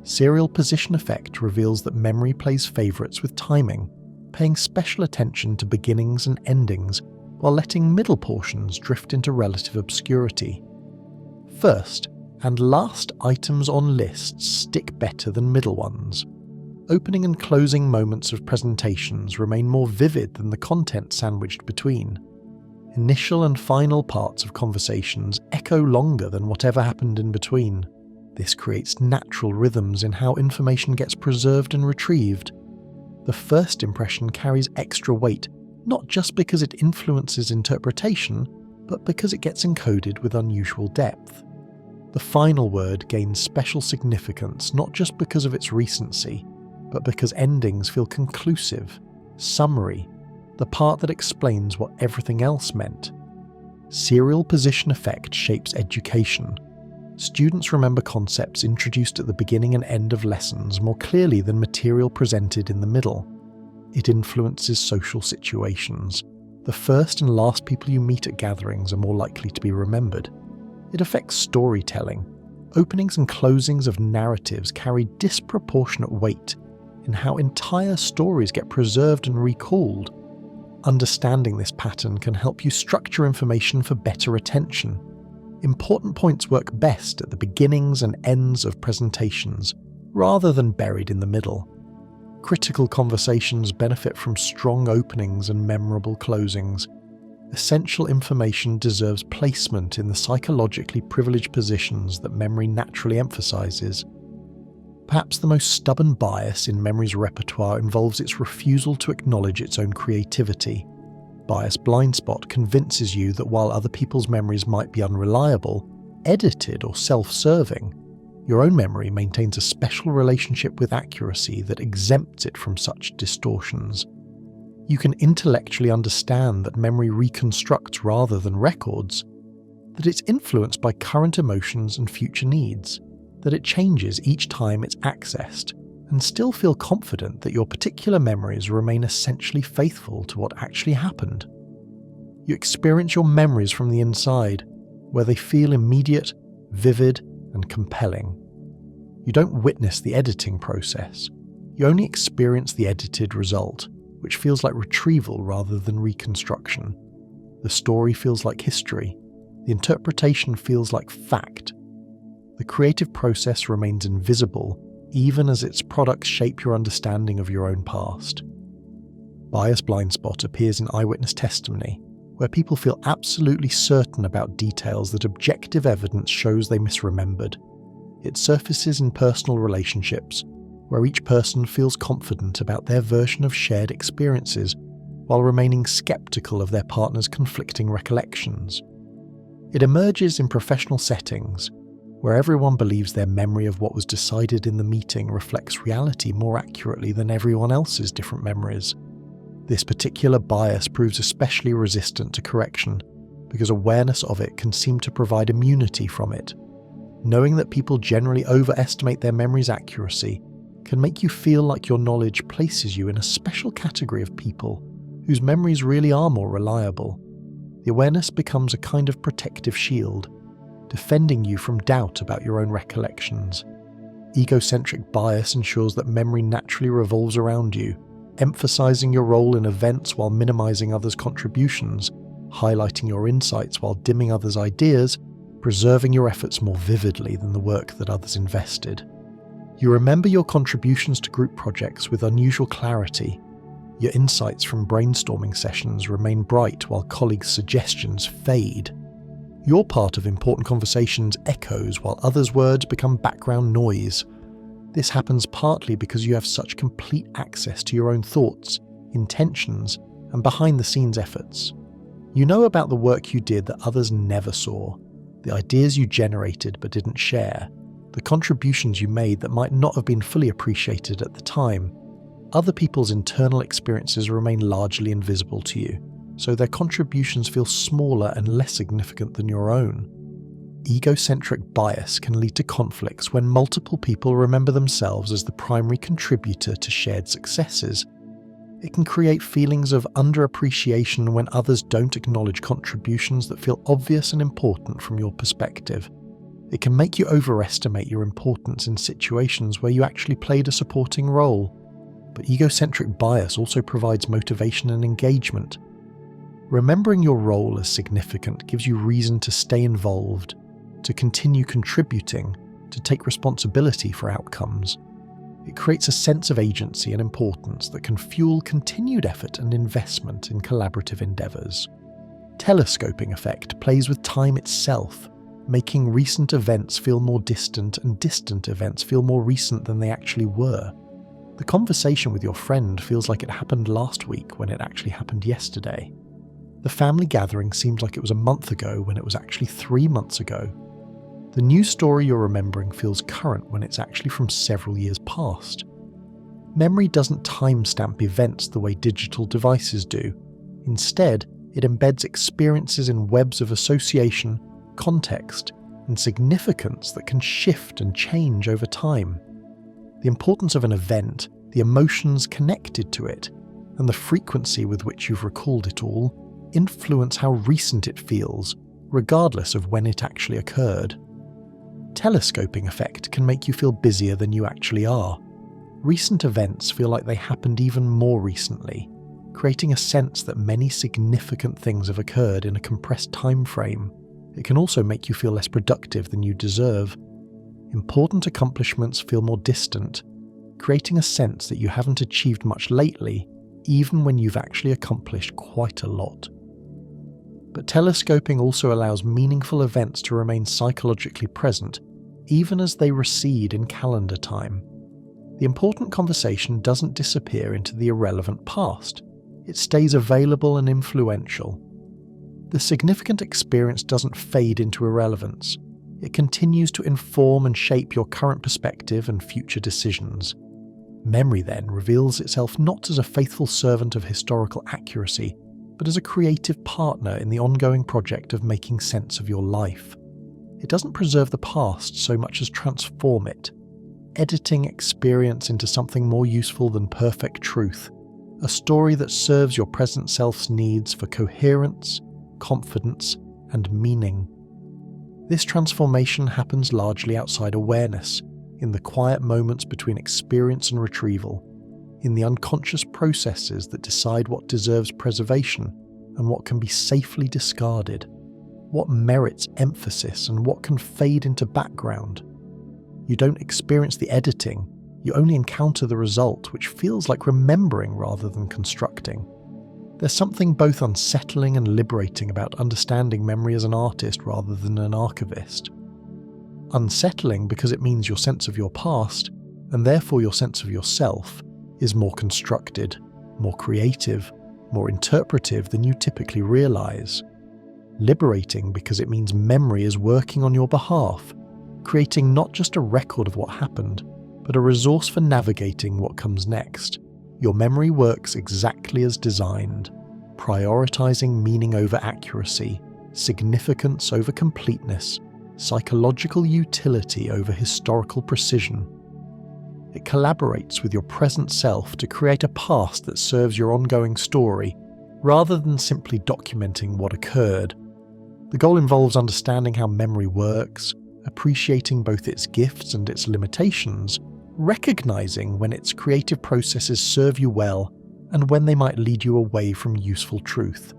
Serial position effect reveals that memory plays favorites with timing, paying special attention to beginnings and endings while letting middle portions drift into relative obscurity. First, And last items on lists stick better than middle ones. Opening and closing moments of presentations remain more vivid than the content sandwiched between. Initial and final parts of conversations echo longer than whatever happened in between. This creates natural rhythms in how information gets preserved and retrieved. The first impression carries extra weight, not just because it influences interpretation, but because it gets encoded with unusual depth. The final word gains special significance not just because of its recency, but because endings feel conclusive, summary, the part that explains what everything else meant. Serial position effect shapes education. Students remember concepts introduced at the beginning and end of lessons more clearly than material presented in the middle. It influences social situations. The first and last people you meet at gatherings are more likely to be remembered. It affects storytelling. Openings and closings of narratives carry disproportionate weight in how entire stories get preserved and recalled. Understanding this pattern can help you structure information for better retention. Important points work best at the beginnings and ends of presentations, rather than buried in the middle. Critical conversations benefit from strong openings and memorable closings. Essential information deserves placement in the psychologically privileged positions that memory naturally emphasizes. Perhaps the most stubborn bias in memory's repertoire involves its refusal to acknowledge its own creativity. Bias blind spot convinces you that while other people's memories might be unreliable, edited or self-serving, your own memory maintains a special relationship with accuracy that exempts it from such distortions. You can intellectually understand that memory reconstructs rather than records, that it's influenced by current emotions and future needs, that it changes each time it's accessed, and still feel confident that your particular memories remain essentially faithful to what actually happened. You experience your memories from the inside, where they feel immediate, vivid, and compelling. You don't witness the editing process. You only experience the edited result, which feels like retrieval rather than reconstruction. The story feels like history. The interpretation feels like fact. The creative process remains invisible, even as its products shape your understanding of your own past. Bias blind spot appears in eyewitness testimony, where people feel absolutely certain about details that objective evidence shows they misremembered. It surfaces in personal relationships, where each person feels confident about their version of shared experiences, while remaining skeptical of their partner's conflicting recollections. It emerges in professional settings, where everyone believes their memory of what was decided in the meeting reflects reality more accurately than everyone else's different memories. This particular bias proves especially resistant to correction, because awareness of it can seem to provide immunity from it. Knowing that people generally overestimate their memory's accuracy can make you feel like your knowledge places you in a special category of people whose memories really are more reliable. The awareness becomes a kind of protective shield, defending you from doubt about your own recollections. Egocentric bias ensures that memory naturally revolves around you, emphasizing your role in events while minimizing others' contributions, highlighting your insights while dimming others' ideas, preserving your efforts more vividly than the work that others invested. You remember your contributions to group projects with unusual clarity. Your insights from brainstorming sessions remain bright while colleagues' suggestions fade. Your part of important conversations echoes while others' words become background noise. This happens partly because you have such complete access to your own thoughts, intentions, and behind-the-scenes efforts. You know about the work you did that others never saw, the ideas you generated but didn't share, the contributions you made that might not have been fully appreciated at the time. Other people's internal experiences remain largely invisible to you, so their contributions feel smaller and less significant than your own. Egocentric bias can lead to conflicts when multiple people remember themselves as the primary contributor to shared successes. It can create feelings of underappreciation when others don't acknowledge contributions that feel obvious and important from your perspective. It can make you overestimate your importance in situations where you actually played a supporting role. But egocentric bias also provides motivation and engagement. Remembering your role as significant gives you reason to stay involved, to to continue contributing, to take responsibility for outcomes. It creates a sense of agency and importance that can fuel continued effort and investment in collaborative endeavours. Telescoping effect plays with time itself, making recent events feel more distant and distant events feel more recent than they actually were. The conversation with your friend feels like it happened last week when it actually happened yesterday. The family gathering seems like it was a month ago when it was actually 3 months ago. The new story you're remembering feels current when it's actually from several years past. Memory doesn't timestamp events the way digital devices do. Instead, it embeds experiences in webs of association, context, and significance that can shift and change over time. The importance of an event, the emotions connected to it, and the frequency with which you've recalled it all influence how recent it feels, regardless of when it actually occurred. Telescoping effect can make you feel busier than you actually are. Recent events feel like they happened even more recently, creating a sense that many significant things have occurred in a compressed time frame. It can also make you feel less productive than you deserve. Important accomplishments feel more distant, creating a sense that you haven't achieved much lately, even when you've actually accomplished quite a lot. But telescoping also allows meaningful events to remain psychologically present, even as they recede in calendar time. The important conversation doesn't disappear into the irrelevant past. It stays available and influential. The significant experience doesn't fade into irrelevance. It continues to inform and shape your current perspective and future decisions. Memory then reveals itself not as a faithful servant of historical accuracy, but as a creative partner in the ongoing project of making sense of your life. It doesn't preserve the past so much as transform it, editing experience into something more useful than perfect truth, a story that serves your present self's needs for coherence, confidence, and meaning. This transformation happens largely outside awareness, in the quiet moments between experience and retrieval, in the unconscious processes that decide what deserves preservation and what can be safely discarded, what merits emphasis and what can fade into background. You don't experience the editing, you only encounter the result, which feels like remembering rather than constructing. There's something both unsettling and liberating about understanding memory as an artist rather than an archivist. Unsettling because it means your sense of your past, and therefore your sense of yourself, is more constructed, more creative, more interpretive than you typically realize. Liberating because it means memory is working on your behalf, creating not just a record of what happened, but a resource for navigating what comes next. Your memory works exactly as designed, prioritizing meaning over accuracy, significance over completeness, psychological utility over historical precision. It collaborates with your present self to create a past that serves your ongoing story, rather than simply documenting what occurred. The goal involves understanding how memory works, appreciating both its gifts and its limitations, recognizing when its creative processes serve you well and when they might lead you away from useful truth.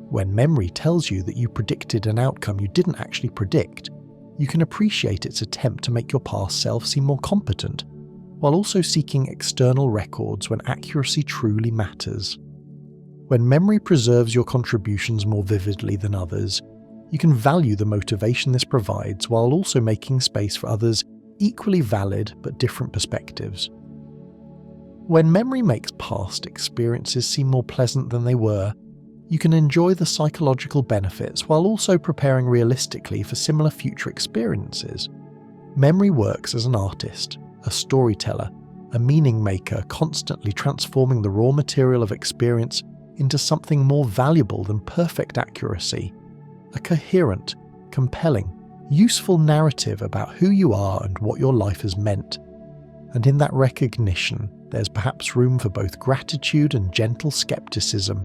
When memory tells you that you predicted an outcome you didn't actually predict, you can appreciate its attempt to make your past self seem more competent, while also seeking external records when accuracy truly matters. When memory preserves your contributions more vividly than others, you can value the motivation this provides while also making space for others' equally valid but different perspectives. When memory makes past experiences seem more pleasant than they were, you can enjoy the psychological benefits while also preparing realistically for similar future experiences. Memory works as an artist, a storyteller, a meaning maker, constantly transforming the raw material of experience into something more valuable than perfect accuracy, a coherent, compelling, useful narrative about who you are and what your life has meant. And in that recognition, there's perhaps room for both gratitude and gentle skepticism.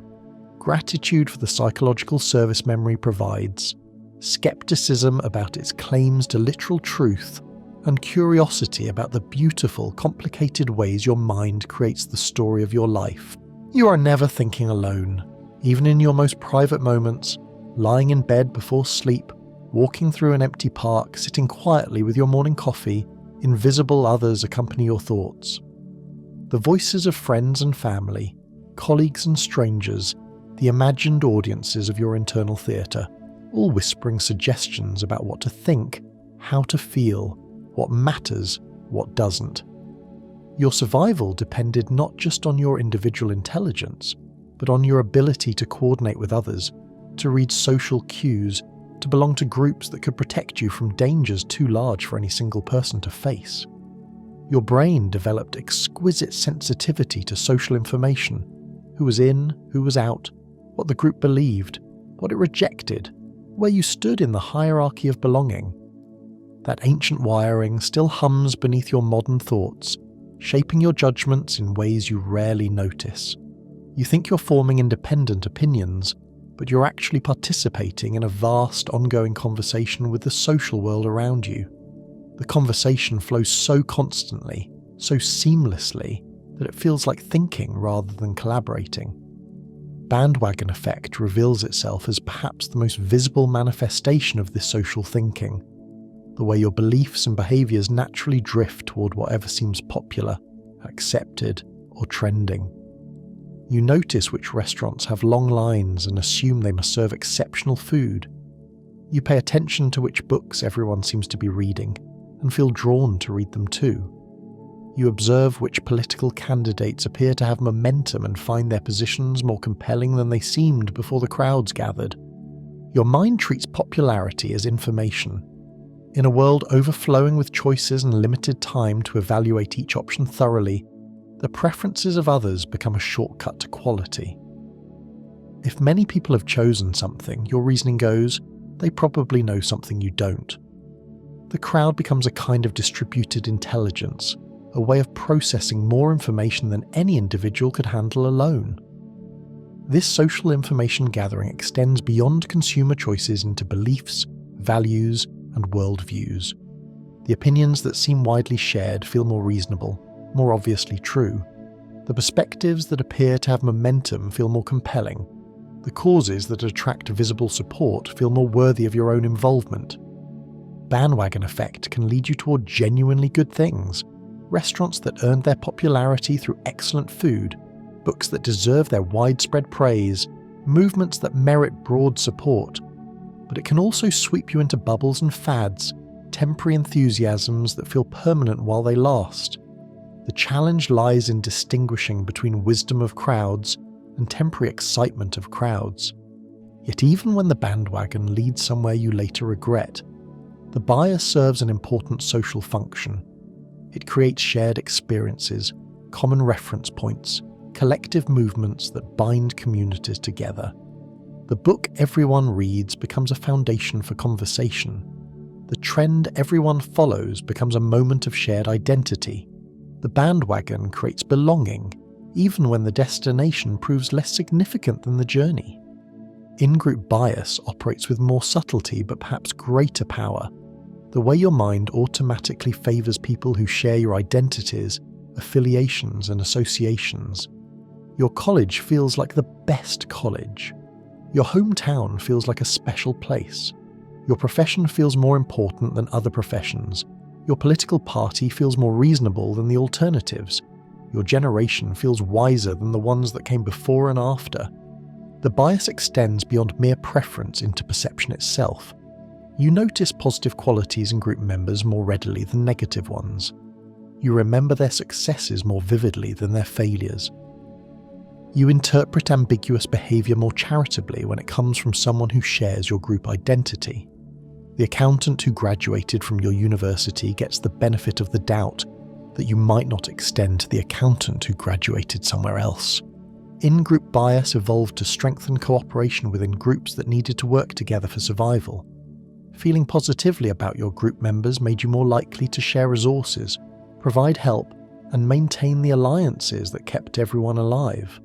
Gratitude for the psychological service memory provides, skepticism about its claims to literal truth, and curiosity about the beautiful, complicated ways your mind creates the story of your life. You are never thinking alone, even in your most private moments, lying in bed before sleep, walking through an empty park, sitting quietly with your morning coffee, invisible others accompany your thoughts. The voices of friends and family, colleagues and strangers, the imagined audiences of your internal theatre, all whispering suggestions about what to think, how to feel, what matters, what doesn't. Your survival depended not just on your individual intelligence, but on your ability to coordinate with others, to read social cues, to belong to groups that could protect you from dangers too large for any single person to face. Your brain developed exquisite sensitivity to social information: who was in, who was out, what the group believed, what it rejected, where you stood in the hierarchy of belonging. That ancient wiring still hums beneath your modern thoughts, shaping your judgments in ways you rarely notice. You think you're forming independent opinions, but you're actually participating in a vast, ongoing conversation with the social world around you. The conversation flows so constantly, so seamlessly, that it feels like thinking rather than collaborating. Bandwagon effect reveals itself as perhaps the most visible manifestation of this social thinking, the way your beliefs and behaviours naturally drift toward whatever seems popular, accepted, or trending. You notice which restaurants have long lines and assume they must serve exceptional food. You pay attention to which books everyone seems to be reading and feel drawn to read them too. You observe which political candidates appear to have momentum and find their positions more compelling than they seemed before the crowds gathered. Your mind treats popularity as information. In a world overflowing with choices and limited time to evaluate each option thoroughly, the preferences of others become a shortcut to quality. If many people have chosen something, your reasoning goes, they probably know something you don't. The crowd becomes a kind of distributed intelligence, a way of processing more information than any individual could handle alone. This social information gathering extends beyond consumer choices into beliefs, values, and worldviews. The opinions that seem widely shared feel more reasonable, more obviously true. The perspectives that appear to have momentum feel more compelling. The causes that attract visible support feel more worthy of your own involvement. Bandwagon effect can lead you toward genuinely good things: restaurants that earned their popularity through excellent food, books that deserve their widespread praise, movements that merit broad support. But it can also sweep you into bubbles and fads, temporary enthusiasms that feel permanent while they last. The challenge lies in distinguishing between wisdom of crowds and temporary excitement of crowds. Yet even when the bandwagon leads somewhere you later regret, the bias serves an important social function. It creates shared experiences, common reference points, collective movements that bind communities together. The book everyone reads becomes a foundation for conversation. The trend everyone follows becomes a moment of shared identity. The bandwagon creates belonging, even when the destination proves less significant than the journey. In-group bias operates with more subtlety but perhaps greater power. The way your mind automatically favours people who share your identities, affiliations, and associations. Your college feels like the best college. Your hometown feels like a special place. Your profession feels more important than other professions. Your political party feels more reasonable than the alternatives. Your generation feels wiser than the ones that came before and after. The bias extends beyond mere preference into perception itself. You notice positive qualities in group members more readily than negative ones. You remember their successes more vividly than their failures. You interpret ambiguous behaviour more charitably when it comes from someone who shares your group identity. The accountant who graduated from your university gets the benefit of the doubt that you might not extend to the accountant who graduated somewhere else. In-group bias evolved to strengthen cooperation within groups that needed to work together for survival. Feeling positively about your group members made you more likely to share resources, provide help, and maintain the alliances that kept everyone alive.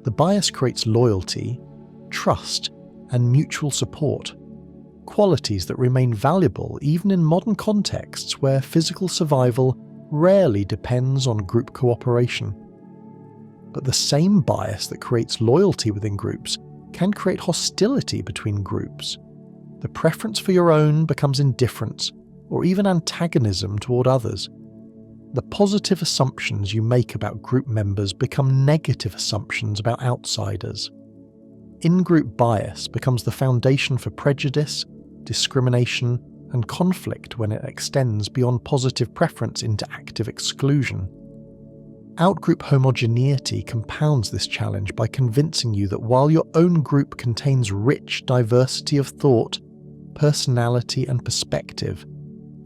The bias creates loyalty, trust, and mutual support, qualities that remain valuable even in modern contexts where physical survival rarely depends on group cooperation. But the same bias that creates loyalty within groups can create hostility between groups. The preference for your own becomes indifference or even antagonism toward others. The positive assumptions you make about group members become negative assumptions about outsiders. In-group bias becomes the foundation for prejudice, discrimination, and conflict when it extends beyond positive preference into active exclusion. Out-group homogeneity compounds this challenge by convincing you that while your own group contains rich diversity of thought, personality, and perspective,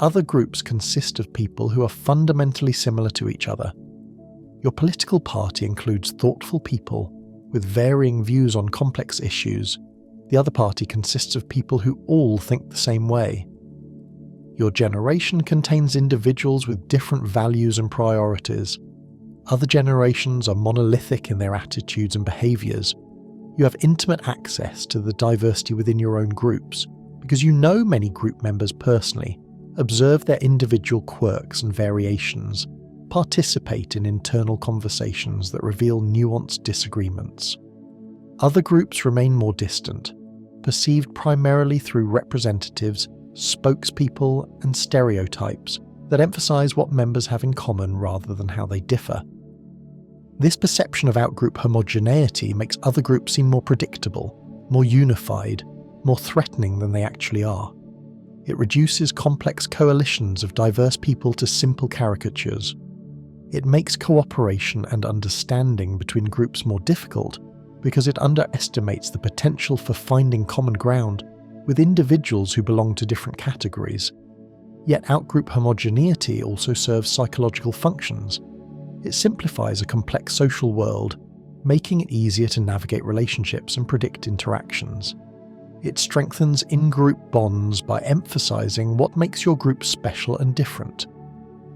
other groups consist of people who are fundamentally similar to each other. Your political party includes thoughtful people with varying views on complex issues. The other party consists of people who all think the same way. Your generation contains individuals with different values and priorities. Other generations are monolithic in their attitudes and behaviours. You have intimate access to the diversity within your own groups because you know many group members personally, observe their individual quirks and variations, participate in internal conversations that reveal nuanced disagreements. Other groups remain more distant, perceived primarily through representatives, spokespeople, and stereotypes that emphasize what members have in common rather than how they differ. This perception of outgroup homogeneity makes other groups seem more predictable, more unified, more threatening than they actually are. It reduces complex coalitions of diverse people to simple caricatures. It makes cooperation and understanding between groups more difficult because it underestimates the potential for finding common ground with individuals who belong to different categories. Yet outgroup homogeneity also serves psychological functions. It simplifies a complex social world, making it easier to navigate relationships and predict interactions. It strengthens in-group bonds by emphasizing what makes your group special and different.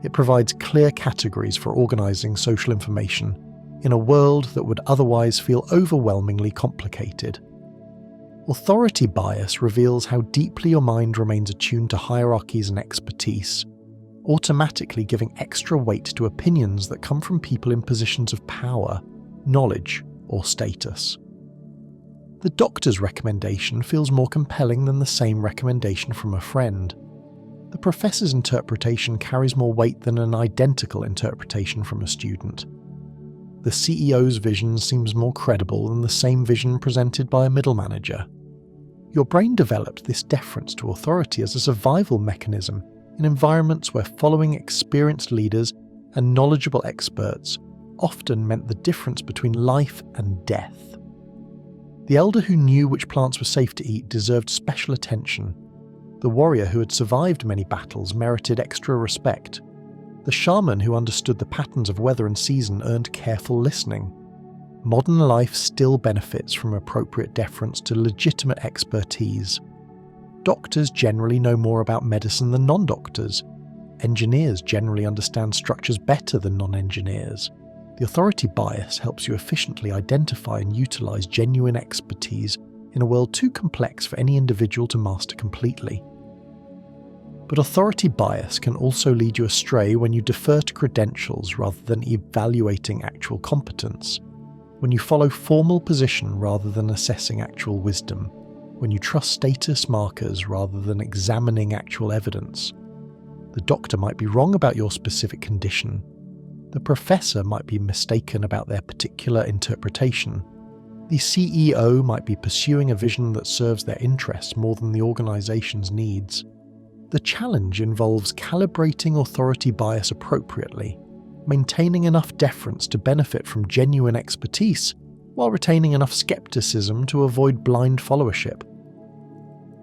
It provides clear categories for organizing social information in a world that would otherwise feel overwhelmingly complicated. Authority bias reveals how deeply your mind remains attuned to hierarchies and expertise, automatically giving extra weight to opinions that come from people in positions of power, knowledge, or status. The doctor's recommendation feels more compelling than the same recommendation from a friend. The professor's interpretation carries more weight than an identical interpretation from a student. The CEO's vision seems more credible than the same vision presented by a middle manager. Your brain developed this deference to authority as a survival mechanism in environments where following experienced leaders and knowledgeable experts often meant the difference between life and death. The elder who knew which plants were safe to eat deserved special attention. The warrior who had survived many battles merited extra respect. The shaman who understood the patterns of weather and season earned careful listening. Modern life still benefits from appropriate deference to legitimate expertise. Doctors generally know more about medicine than non-doctors. Engineers generally understand structures better than non-engineers. The authority bias helps you efficiently identify and utilize genuine expertise in a world too complex for any individual to master completely. But authority bias can also lead you astray when you defer to credentials rather than evaluating actual competence, when you follow formal position rather than assessing actual wisdom, when you trust status markers rather than examining actual evidence. The doctor might be wrong about your specific condition. The professor might be mistaken about their particular interpretation. The CEO might be pursuing a vision that serves their interests more than the organization's needs. The challenge involves calibrating authority bias appropriately, maintaining enough deference to benefit from genuine expertise, while retaining enough skepticism to avoid blind followership.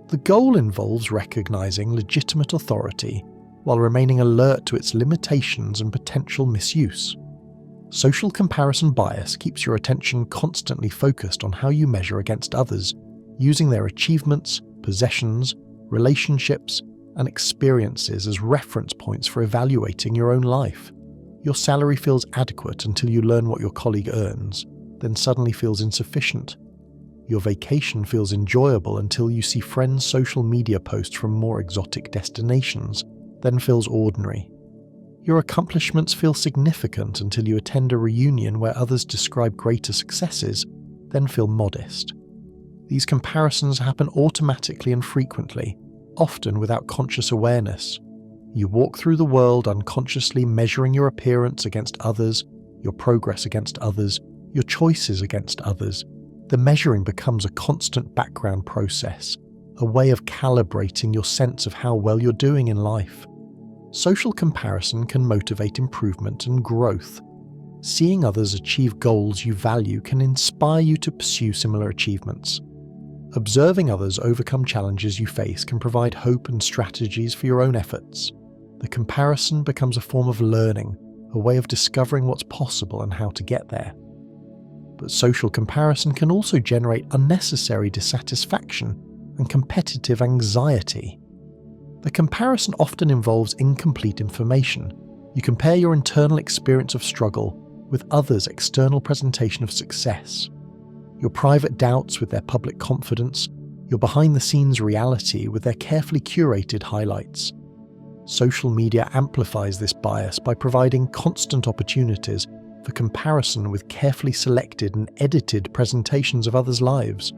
The goal involves recognizing legitimate authority while remaining alert to its limitations and potential misuse. Social comparison bias keeps your attention constantly focused on how you measure against others, using their achievements, possessions, relationships, and experiences as reference points for evaluating your own life. Your salary feels adequate until you learn what your colleague earns, then suddenly feels insufficient. Your vacation feels enjoyable until you see friends' social media posts from more exotic destinations, then feels ordinary. Your accomplishments feel significant until you attend a reunion where others describe greater successes, then feel modest. These comparisons happen automatically and frequently, often without conscious awareness. You walk through the world unconsciously measuring your appearance against others, your progress against others, your choices against others. The measuring becomes a constant background process, a way of calibrating your sense of how well you're doing in life. Social comparison can motivate improvement and growth. Seeing others achieve goals you value can inspire you to pursue similar achievements. Observing others overcome challenges you face can provide hope and strategies for your own efforts. The comparison becomes a form of learning, a way of discovering what's possible and how to get there. But social comparison can also generate unnecessary dissatisfaction and competitive anxiety. The comparison often involves incomplete information. You compare your internal experience of struggle with others' external presentation of success. Your private doubts with their public confidence, your behind-the-scenes reality with their carefully curated highlights. Social media amplifies this bias by providing constant opportunities for comparison with carefully selected and edited presentations of others' lives.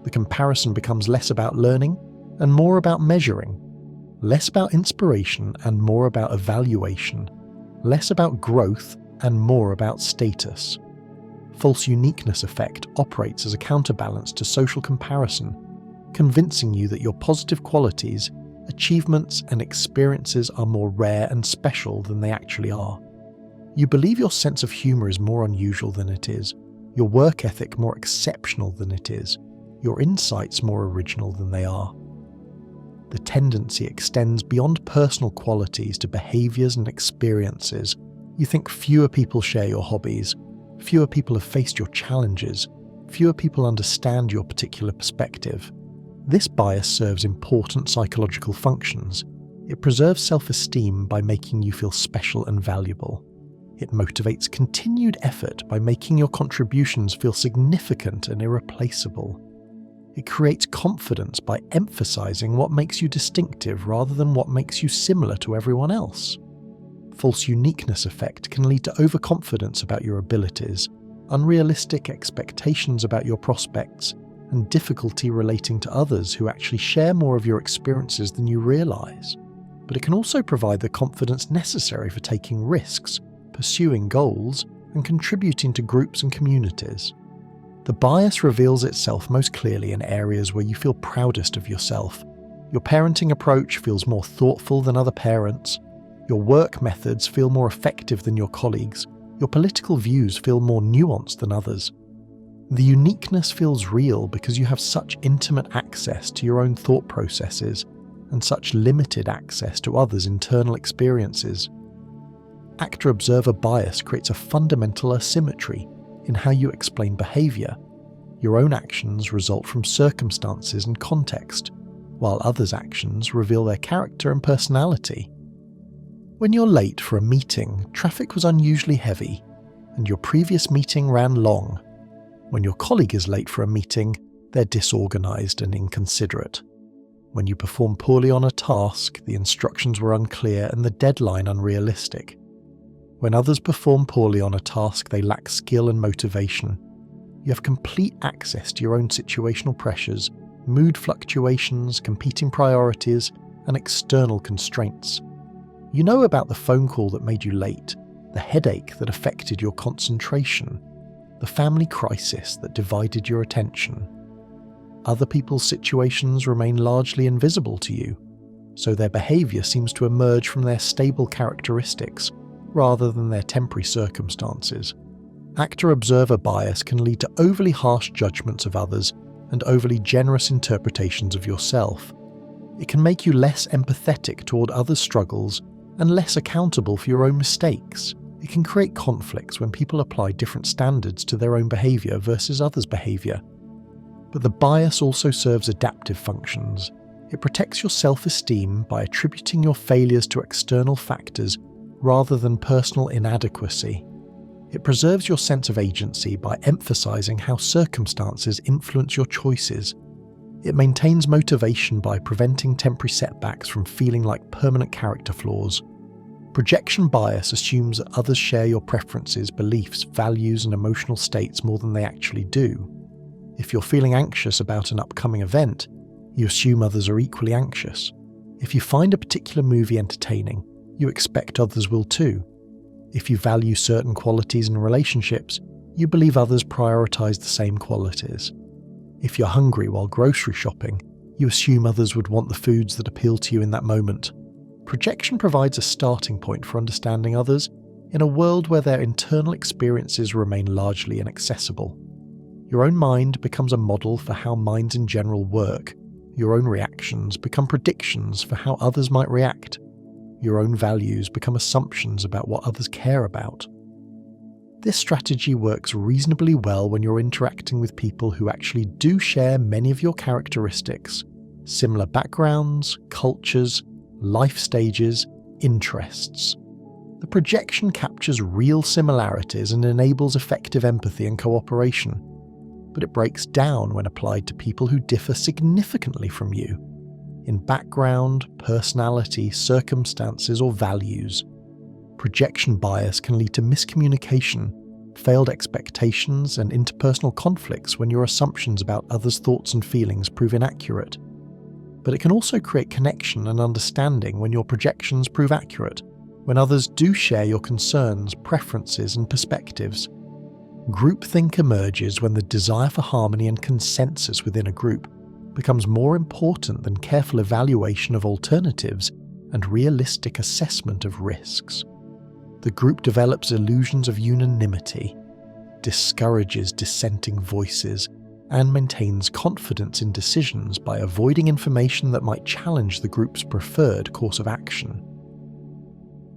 The comparison becomes less about learning and more about measuring, less about inspiration and more about evaluation, less about growth and more about status. False uniqueness effect operates as a counterbalance to social comparison, convincing you that your positive qualities, achievements and experiences are more rare and special than they actually are. You believe your sense of humour is more unusual than it is, your work ethic more exceptional than it is, your insights more original than they are. The tendency extends beyond personal qualities to behaviours and experiences. You think fewer people share your hobbies, fewer people have faced your challenges, fewer people understand your particular perspective. This bias serves important psychological functions. It preserves self-esteem by making you feel special and valuable. It motivates continued effort by making your contributions feel significant and irreplaceable. It creates confidence by emphasizing what makes you distinctive rather than what makes you similar to everyone else. False uniqueness effect can lead to overconfidence about your abilities, unrealistic expectations about your prospects, and difficulty relating to others who actually share more of your experiences than you realize. But it can also provide the confidence necessary for taking risks, pursuing goals, and contributing to groups and communities. The bias reveals itself most clearly in areas where you feel proudest of yourself. Your parenting approach feels more thoughtful than other parents. Your work methods feel more effective than your colleagues. Your political views feel more nuanced than others. The uniqueness feels real because you have such intimate access to your own thought processes and such limited access to others' internal experiences. Actor-observer bias creates a fundamental asymmetry in how you explain behaviour. Your own actions result from circumstances and context, while others' actions reveal their character and personality. When you're late for a meeting, traffic was unusually heavy, and your previous meeting ran long. When your colleague is late for a meeting, they're disorganised and inconsiderate. When you perform poorly on a task, the instructions were unclear and the deadline unrealistic. When others perform poorly on a task, they lack skill and motivation. You have complete access to your own situational pressures, mood fluctuations, competing priorities, and external constraints. You know about the phone call that made you late, the headache that affected your concentration, the family crisis that divided your attention. Other people's situations remain largely invisible to you, so their behaviour seems to emerge from their stable characteristics rather than their temporary circumstances. Actor-observer bias can lead to overly harsh judgments of others and overly generous interpretations of yourself. It can make you less empathetic toward others' struggles and less accountable for your own mistakes. It can create conflicts when people apply different standards to their own behaviour versus others' behaviour. But the bias also serves adaptive functions. It protects your self-esteem by attributing your failures to external factors rather than personal inadequacy. It preserves your sense of agency by emphasizing how circumstances influence your choices. It maintains motivation by preventing temporary setbacks from feeling like permanent character flaws. Projection bias assumes that others share your preferences, beliefs, values, and emotional states more than they actually do. If you're feeling anxious about an upcoming event, you assume others are equally anxious. If you find a particular movie entertaining, you expect others will too. If you value certain qualities in relationships, you believe others prioritize the same qualities. If you're hungry while grocery shopping, you assume others would want the foods that appeal to you in that moment. Projection provides a starting point for understanding others in a world where their internal experiences remain largely inaccessible. Your own mind becomes a model for how minds in general work. Your own reactions become predictions for how others might react. Your own values become assumptions about what others care about. This strategy works reasonably well when you're interacting with people who actually do share many of your characteristics, similar backgrounds, cultures, life stages, interests. The projection captures real similarities and enables effective empathy and cooperation, but it breaks down when applied to people who differ significantly from you in background, personality, circumstances, or values. Projection bias can lead to miscommunication, failed expectations, and interpersonal conflicts when your assumptions about others' thoughts and feelings prove inaccurate. But it can also create connection and understanding when your projections prove accurate, when others do share your concerns, preferences, and perspectives. Groupthink emerges when the desire for harmony and consensus within a group becomes more important than careful evaluation of alternatives and realistic assessment of risks. The group develops illusions of unanimity, discourages dissenting voices, and maintains confidence in decisions by avoiding information that might challenge the group's preferred course of action.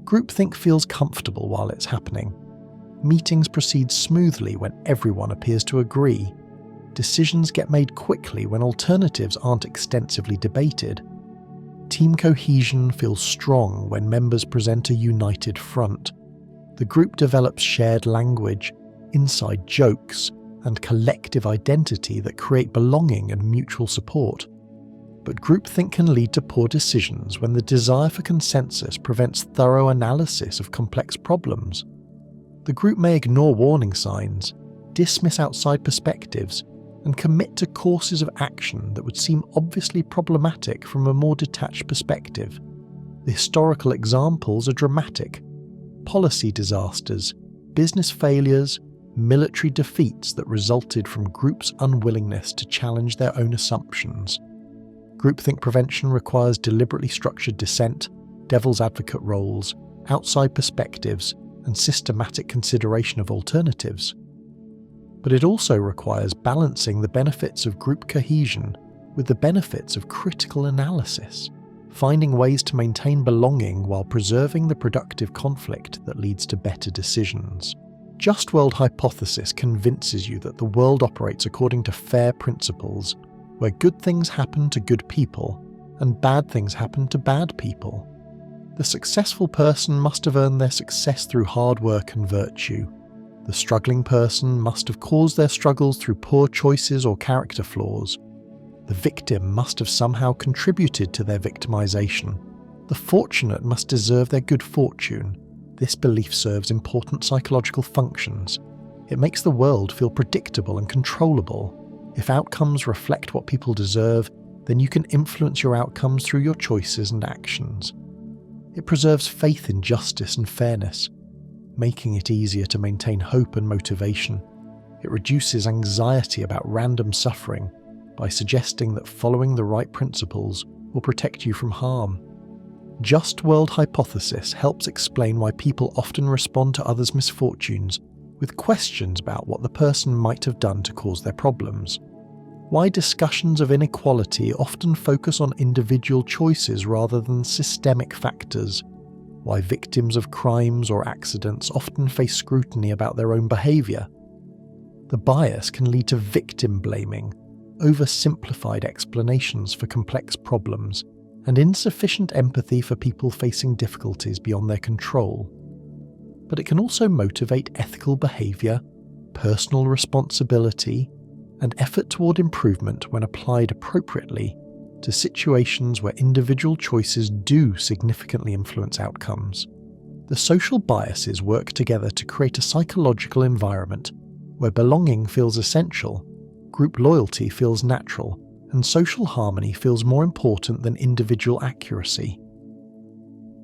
Groupthink feels comfortable while it's happening. Meetings proceed smoothly when everyone appears to agree. Decisions get made quickly when alternatives aren't extensively debated. Team cohesion feels strong when members present a united front. The group develops shared language, inside jokes, and collective identity that create belonging and mutual support. But groupthink can lead to poor decisions when the desire for consensus prevents thorough analysis of complex problems. The group may ignore warning signs, dismiss outside perspectives, and commit to courses of action that would seem obviously problematic from a more detached perspective. The historical examples are dramatic: policy disasters, business failures, military defeats that resulted from groups' unwillingness to challenge their own assumptions. Groupthink prevention requires deliberately structured dissent, devil's advocate roles, outside perspectives, and systematic consideration of alternatives. But it also requires balancing the benefits of group cohesion with the benefits of critical analysis, finding ways to maintain belonging while preserving the productive conflict that leads to better decisions. Just World Hypothesis convinces you that the world operates according to fair principles, where good things happen to good people and bad things happen to bad people. The successful person must have earned their success through hard work and virtue. The struggling person must have caused their struggles through poor choices or character flaws. The victim must have somehow contributed to their victimization. The fortunate must deserve their good fortune. This belief serves important psychological functions. It makes the world feel predictable and controllable. If outcomes reflect what people deserve, then you can influence your outcomes through your choices and actions. It preserves faith in justice and fairness, making it easier to maintain hope and motivation. It reduces anxiety about random suffering by suggesting that following the right principles will protect you from harm. Just World Hypothesis helps explain why people often respond to others' misfortunes with questions about what the person might have done to cause their problems. Why discussions of inequality often focus on individual choices rather than systemic factors. Why victims of crimes or accidents often face scrutiny about their own behaviour. The bias can lead to victim blaming, oversimplified explanations for complex problems, and insufficient empathy for people facing difficulties beyond their control. But it can also motivate ethical behaviour, personal responsibility, and effort toward improvement when applied appropriately to situations where individual choices do significantly influence outcomes. The social biases work together to create a psychological environment where belonging feels essential, Group loyalty feels natural, and social harmony feels more important than individual accuracy.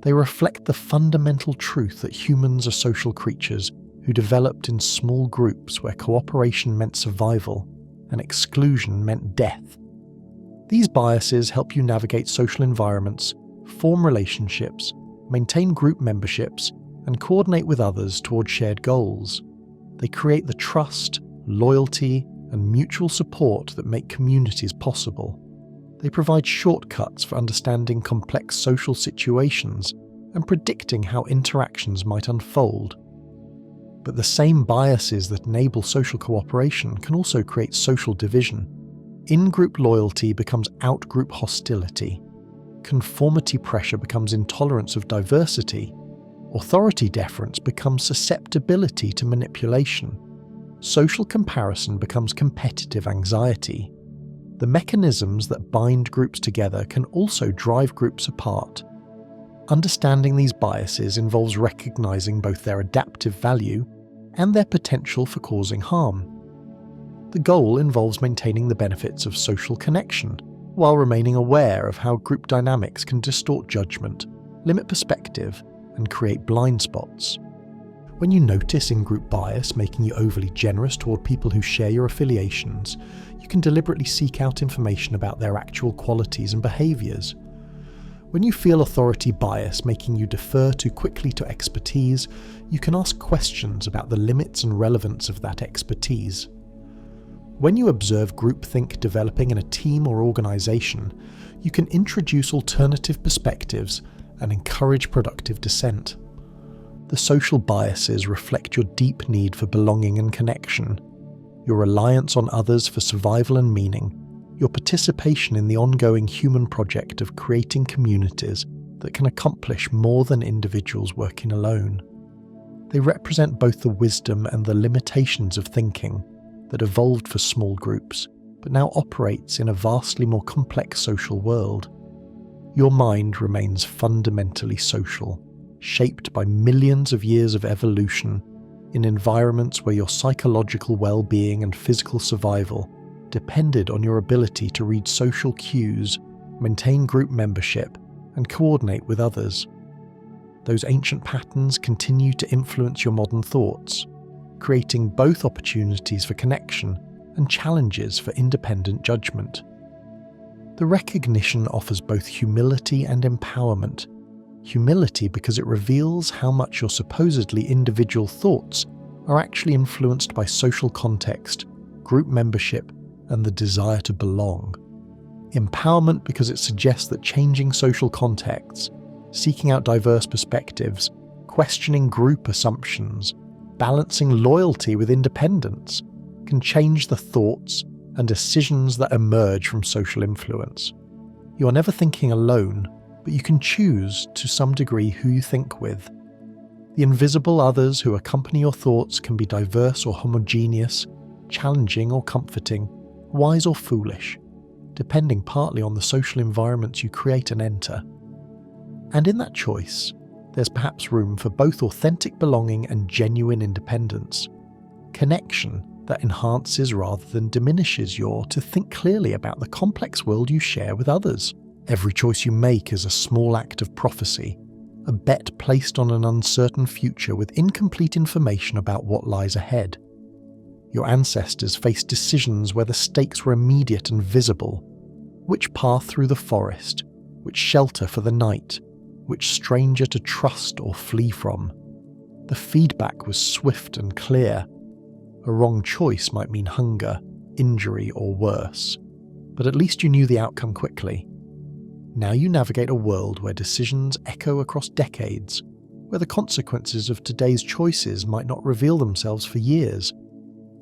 They reflect the fundamental truth that humans are social creatures who developed in small groups where cooperation meant survival and exclusion meant death. These biases help you navigate social environments, form relationships, maintain group memberships, and coordinate with others toward shared goals. They create the trust, loyalty, and mutual support that make communities possible. They provide shortcuts for understanding complex social situations and predicting how interactions might unfold. But the same biases that enable social cooperation can also create social division. In-group loyalty becomes out-group hostility. Conformity pressure becomes intolerance of diversity. Authority deference becomes susceptibility to manipulation. Social comparison becomes competitive anxiety. The mechanisms that bind groups together can also drive groups apart. Understanding these biases involves recognizing both their adaptive value and their potential for causing harm. The goal involves maintaining the benefits of social connection, while remaining aware of how group dynamics can distort judgment, limit perspective, and create blind spots. When you notice in-group bias making you overly generous toward people who share your affiliations, you can deliberately seek out information about their actual qualities and behaviours. When you feel authority bias making you defer too quickly to expertise, you can ask questions about the limits and relevance of that expertise. When you observe groupthink developing in a team or organisation, you can introduce alternative perspectives and encourage productive dissent. The social biases reflect your deep need for belonging and connection, your reliance on others for survival and meaning, your participation in the ongoing human project of creating communities that can accomplish more than individuals working alone. They represent both the wisdom and the limitations of thinking that evolved for small groups, but now operates in a vastly more complex social world. Your mind remains fundamentally social, shaped by millions of years of evolution in environments where your psychological well-being and physical survival depended on your ability to read social cues, maintain group membership, and coordinate with others. Those ancient patterns continue to influence your modern thoughts, creating both opportunities for connection and challenges for independent judgment. The recognition offers both humility and empowerment. Humility because it reveals how much your supposedly individual thoughts are actually influenced by social context, group membership, and the desire to belong. Empowerment because it suggests that changing social contexts, seeking out diverse perspectives, questioning group assumptions, balancing loyalty with independence, can change the thoughts and decisions that emerge from social influence. You are never thinking alone, but you can choose to some degree who you think with. The invisible others who accompany your thoughts can be diverse or homogeneous, challenging or comforting, wise or foolish, depending partly on the social environments you create and enter. And in that choice, there's perhaps room for both authentic belonging and genuine independence. Connection that enhances rather than diminishes your to think clearly about the complex world you share with others. Every choice you make is a small act of prophecy, a bet placed on an uncertain future with incomplete information about what lies ahead. Your ancestors faced decisions where the stakes were immediate and visible. Which path through the forest, which shelter for the night, which stranger to trust or flee from. The feedback was swift and clear. A wrong choice might mean hunger, injury, or worse, but at least you knew the outcome quickly. Now you navigate a world where decisions echo across decades, where the consequences of today's choices might not reveal themselves for years,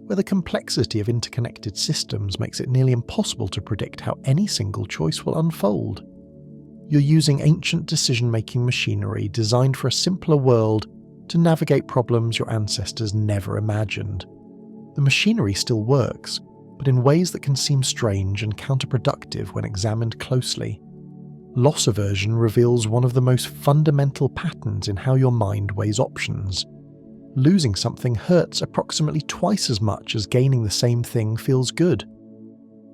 where the complexity of interconnected systems makes it nearly impossible to predict how any single choice will unfold. You're using ancient decision-making machinery designed for a simpler world to navigate problems your ancestors never imagined. The machinery still works, but in ways that can seem strange and counterproductive when examined closely. Loss aversion reveals one of the most fundamental patterns in how your mind weighs options. Losing something hurts approximately twice as much as gaining the same thing feels good.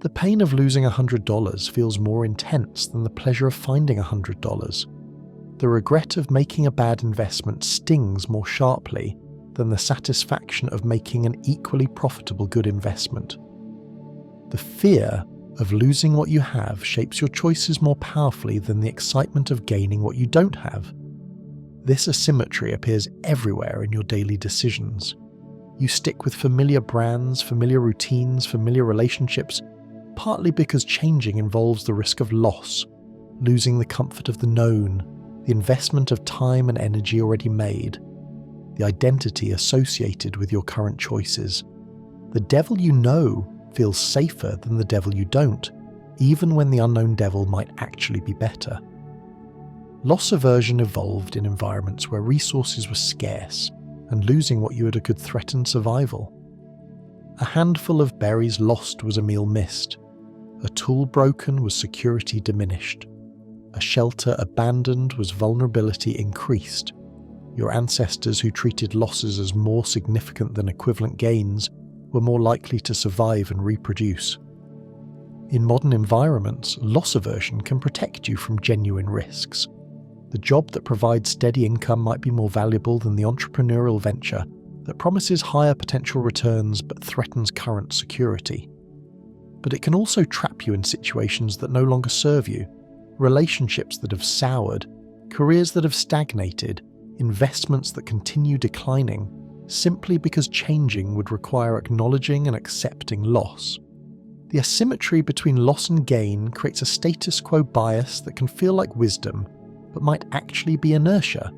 The pain of losing $100 feels more intense than the pleasure of finding $100. The regret of making a bad investment stings more sharply than the satisfaction of making an equally profitable good investment. The fear of losing what you have shapes your choices more powerfully than the excitement of gaining what you don't have. This asymmetry appears everywhere in your daily decisions. You stick with familiar brands, familiar routines, familiar relationships, partly because changing involves the risk of loss, losing the comfort of the known, the investment of time and energy already made, the identity associated with your current choices. The devil you know feels safer than the devil you don't, even when the unknown devil might actually be better. Loss aversion evolved in environments where resources were scarce, and losing what you had could threaten survival. A handful of berries lost was a meal missed. A tool broken was security diminished. A shelter abandoned was vulnerability increased. Your ancestors who treated losses as more significant than equivalent gains were more likely to survive and reproduce. In modern environments, loss aversion can protect you from genuine risks. The job that provides steady income might be more valuable than the entrepreneurial venture that promises higher potential returns but threatens current security. But it can also trap you in situations that no longer serve you, relationships that have soured, careers that have stagnated, investments that continue declining, simply because changing would require acknowledging and accepting loss. The asymmetry between loss and gain creates a status quo bias that can feel like wisdom, but might actually be inertia.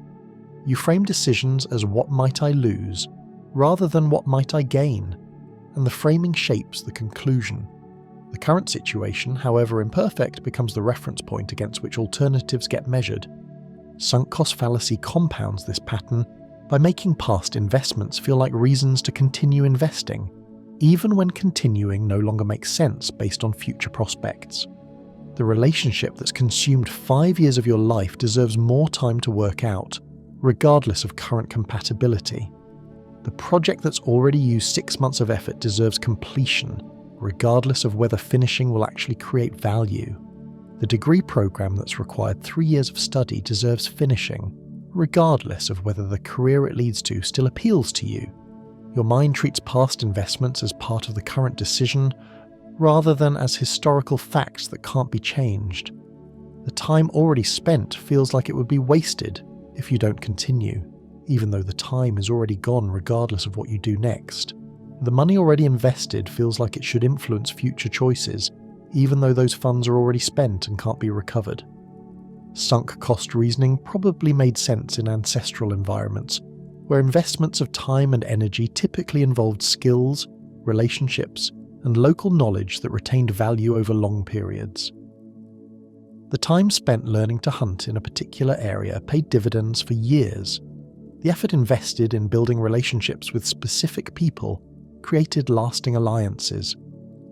You frame decisions as what might I lose, rather than what might I gain, and the framing shapes the conclusion. The current situation, however imperfect, becomes the reference point against which alternatives get measured. Sunk cost fallacy compounds this pattern by making past investments feel like reasons to continue investing, even when continuing no longer makes sense based on future prospects. The relationship that's consumed 5 years of your life deserves more time to work out, regardless of current compatibility. The project that's already used 6 months of effort deserves completion, regardless of whether finishing will actually create value. The degree program that's required 3 years of study deserves finishing, regardless of whether the career it leads to still appeals to you. Your mind treats past investments as part of the current decision, rather than as historical facts that can't be changed. The time already spent feels like it would be wasted if you don't continue, even though the time is already gone regardless of what you do next. The money already invested feels like it should influence future choices, even though those funds are already spent and can't be recovered. Sunk cost reasoning probably made sense in ancestral environments, where investments of time and energy typically involved skills, relationships, and local knowledge that retained value over long periods. The time spent learning to hunt in a particular area paid dividends for years. The effort invested in building relationships with specific people created lasting alliances.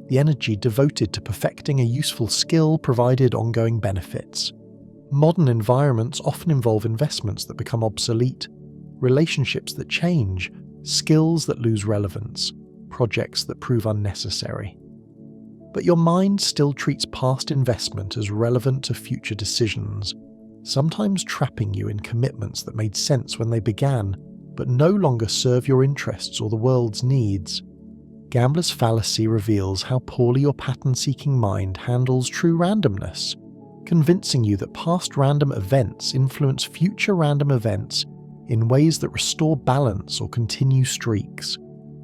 The energy devoted to perfecting a useful skill provided ongoing benefits. Modern environments often involve investments that become obsolete, relationships that change, skills that lose relevance, projects that prove unnecessary. But your mind still treats past investment as relevant to future decisions, sometimes trapping you in commitments that made sense when they began, but no longer serve your interests or the world's needs. Gambler's fallacy reveals how poorly your pattern-seeking mind handles true randomness, convincing you that past random events influence future random events in ways that restore balance or continue streaks.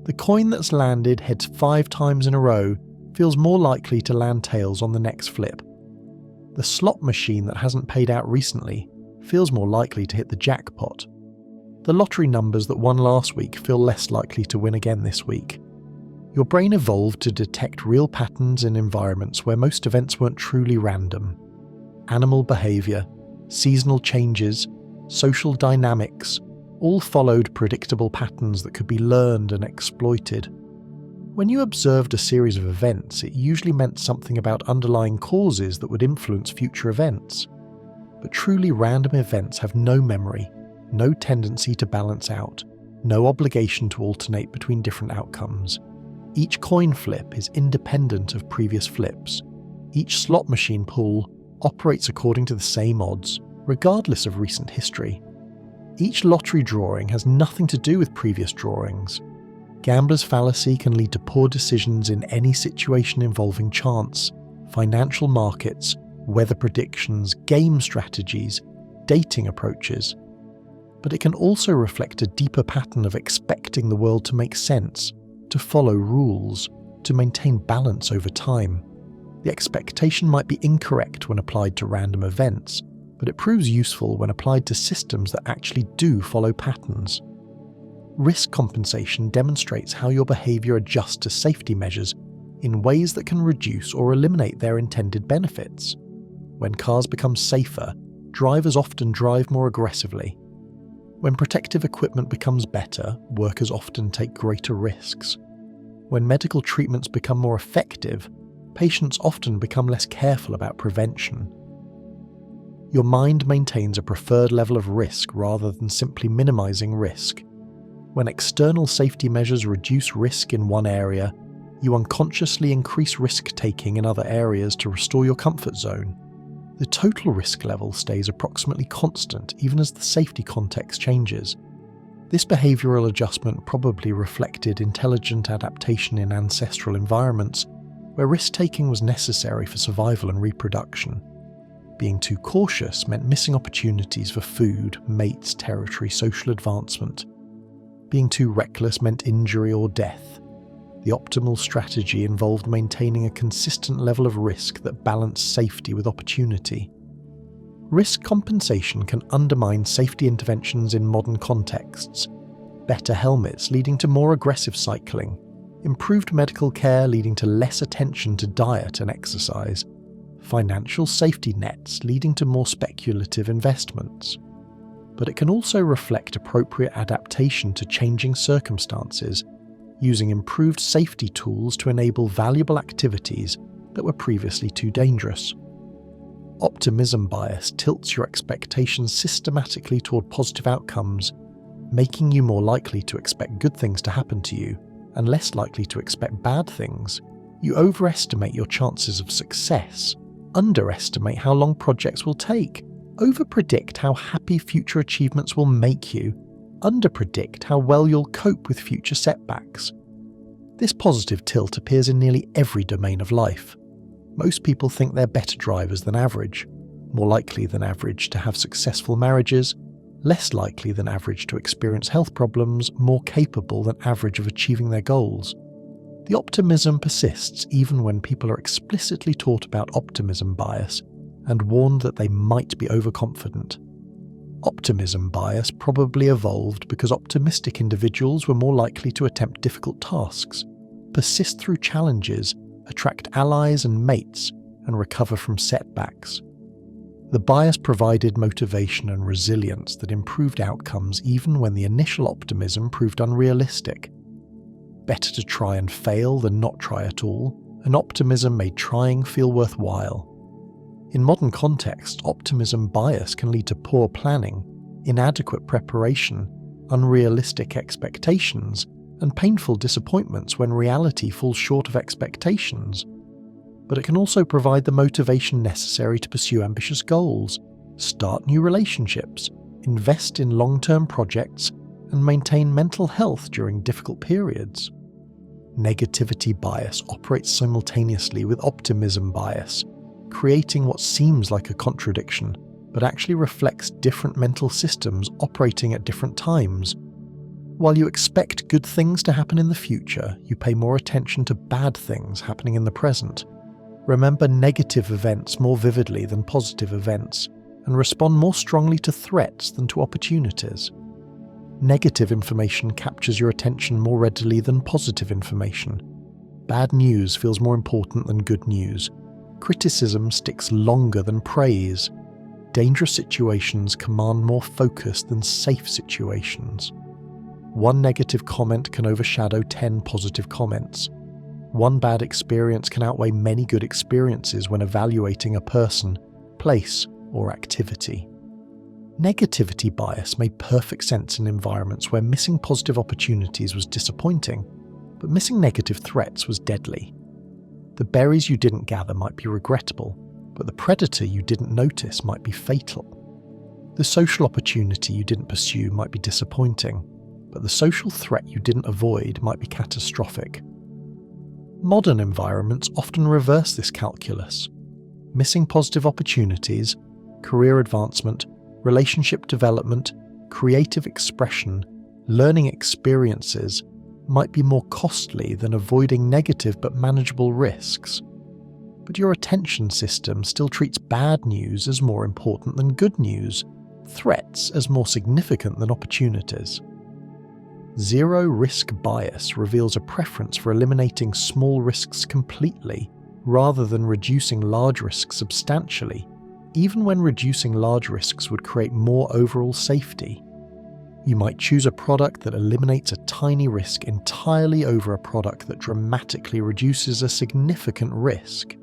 The coin that's landed heads 5 times in a row feels more likely to land tails on the next flip. The slot machine that hasn't paid out recently feels more likely to hit the jackpot. The lottery numbers that won last week feel less likely to win again this week. Your brain evolved to detect real patterns in environments where most events weren't truly random. Animal behavior, seasonal changes, social dynamics, all followed predictable patterns that could be learned and exploited. When you observed a series of events, it usually meant something about underlying causes that would influence future events. But truly random events have no memory, no tendency to balance out, no obligation to alternate between different outcomes. Each coin flip is independent of previous flips. Each slot machine pool operates according to the same odds, regardless of recent history. Each lottery drawing has nothing to do with previous drawings. Gambler's fallacy can lead to poor decisions in any situation involving chance, financial markets, weather predictions, game strategies, dating approaches. But it can also reflect a deeper pattern of expecting the world to make sense, to follow rules, to maintain balance over time. The expectation might be incorrect when applied to random events, but it proves useful when applied to systems that actually do follow patterns. Risk compensation demonstrates how your behaviour adjusts to safety measures in ways that can reduce or eliminate their intended benefits. When cars become safer, drivers often drive more aggressively. When protective equipment becomes better, workers often take greater risks. When medical treatments become more effective, patients often become less careful about prevention. Your mind maintains a preferred level of risk rather than simply minimizing risk. When external safety measures reduce risk in one area, you unconsciously increase risk-taking in other areas to restore your comfort zone. The total risk level stays approximately constant even as the safety context changes. This behavioral adjustment probably reflected intelligent adaptation in ancestral environments where risk-taking was necessary for survival and reproduction. Being too cautious meant missing opportunities for food, mates, territory, social advancement. Being too reckless meant injury or death. The optimal strategy involved maintaining a consistent level of risk that balanced safety with opportunity. Risk compensation can undermine safety interventions in modern contexts. Better helmets leading to more aggressive cycling, improved medical care leading to less attention to diet and exercise, financial safety nets leading to more speculative investments. But it can also reflect appropriate adaptation to changing circumstances, using improved safety tools to enable valuable activities that were previously too dangerous. Optimism bias tilts your expectations systematically toward positive outcomes, making you more likely to expect good things to happen to you and less likely to expect bad things. You overestimate your chances of success, underestimate how long projects will take, overpredict how happy future achievements will make you, underpredict how well you'll cope with future setbacks. This positive tilt appears in nearly every domain of life. Most people think they're better drivers than average, more likely than average to have successful marriages, less likely than average to experience health problems, more capable than average of achieving their goals. The optimism persists even when people are explicitly taught about optimism bias and warned that they might be overconfident. Optimism bias probably evolved because optimistic individuals were more likely to attempt difficult tasks, persist through challenges, attract allies and mates, and recover from setbacks. The bias provided motivation and resilience that improved outcomes even when the initial optimism proved unrealistic. Better to try and fail than not try at all, and optimism made trying feel worthwhile. In modern contexts, optimism bias can lead to poor planning, inadequate preparation, unrealistic expectations, and painful disappointments when reality falls short of expectations. But it can also provide the motivation necessary to pursue ambitious goals, start new relationships, invest in long-term projects, and maintain mental health during difficult periods. Negativity bias operates simultaneously with optimism bias, creating what seems like a contradiction, but actually reflects different mental systems operating at different times. While you expect good things to happen in the future, you pay more attention to bad things happening in the present. Remember negative events more vividly than positive events, and respond more strongly to threats than to opportunities. Negative information captures your attention more readily than positive information. Bad news feels more important than good news. Criticism sticks longer than praise. Dangerous situations command more focus than safe situations. One negative comment can overshadow 10 positive comments. One bad experience can outweigh many good experiences when evaluating a person, place, or activity. Negativity bias made perfect sense in environments where missing positive opportunities was disappointing. but missing negative threats was deadly. The berries you didn't gather might be regrettable, but the predator you didn't notice might be fatal. The social opportunity you didn't pursue might be disappointing, but the social threat you didn't avoid might be catastrophic. Modern environments often reverse this calculus. Missing positive opportunities, career advancement, relationship development, creative expression, learning experiences might be more costly than avoiding negative but manageable risks. But your attention system still treats bad news as more important than good news, threats as more significant than opportunities. Zero-risk bias reveals a preference for eliminating small risks completely rather than reducing large risks substantially, even when reducing large risks would create more overall safety. You might choose a product that eliminates a tiny risk entirely over a product that dramatically reduces a significant risk.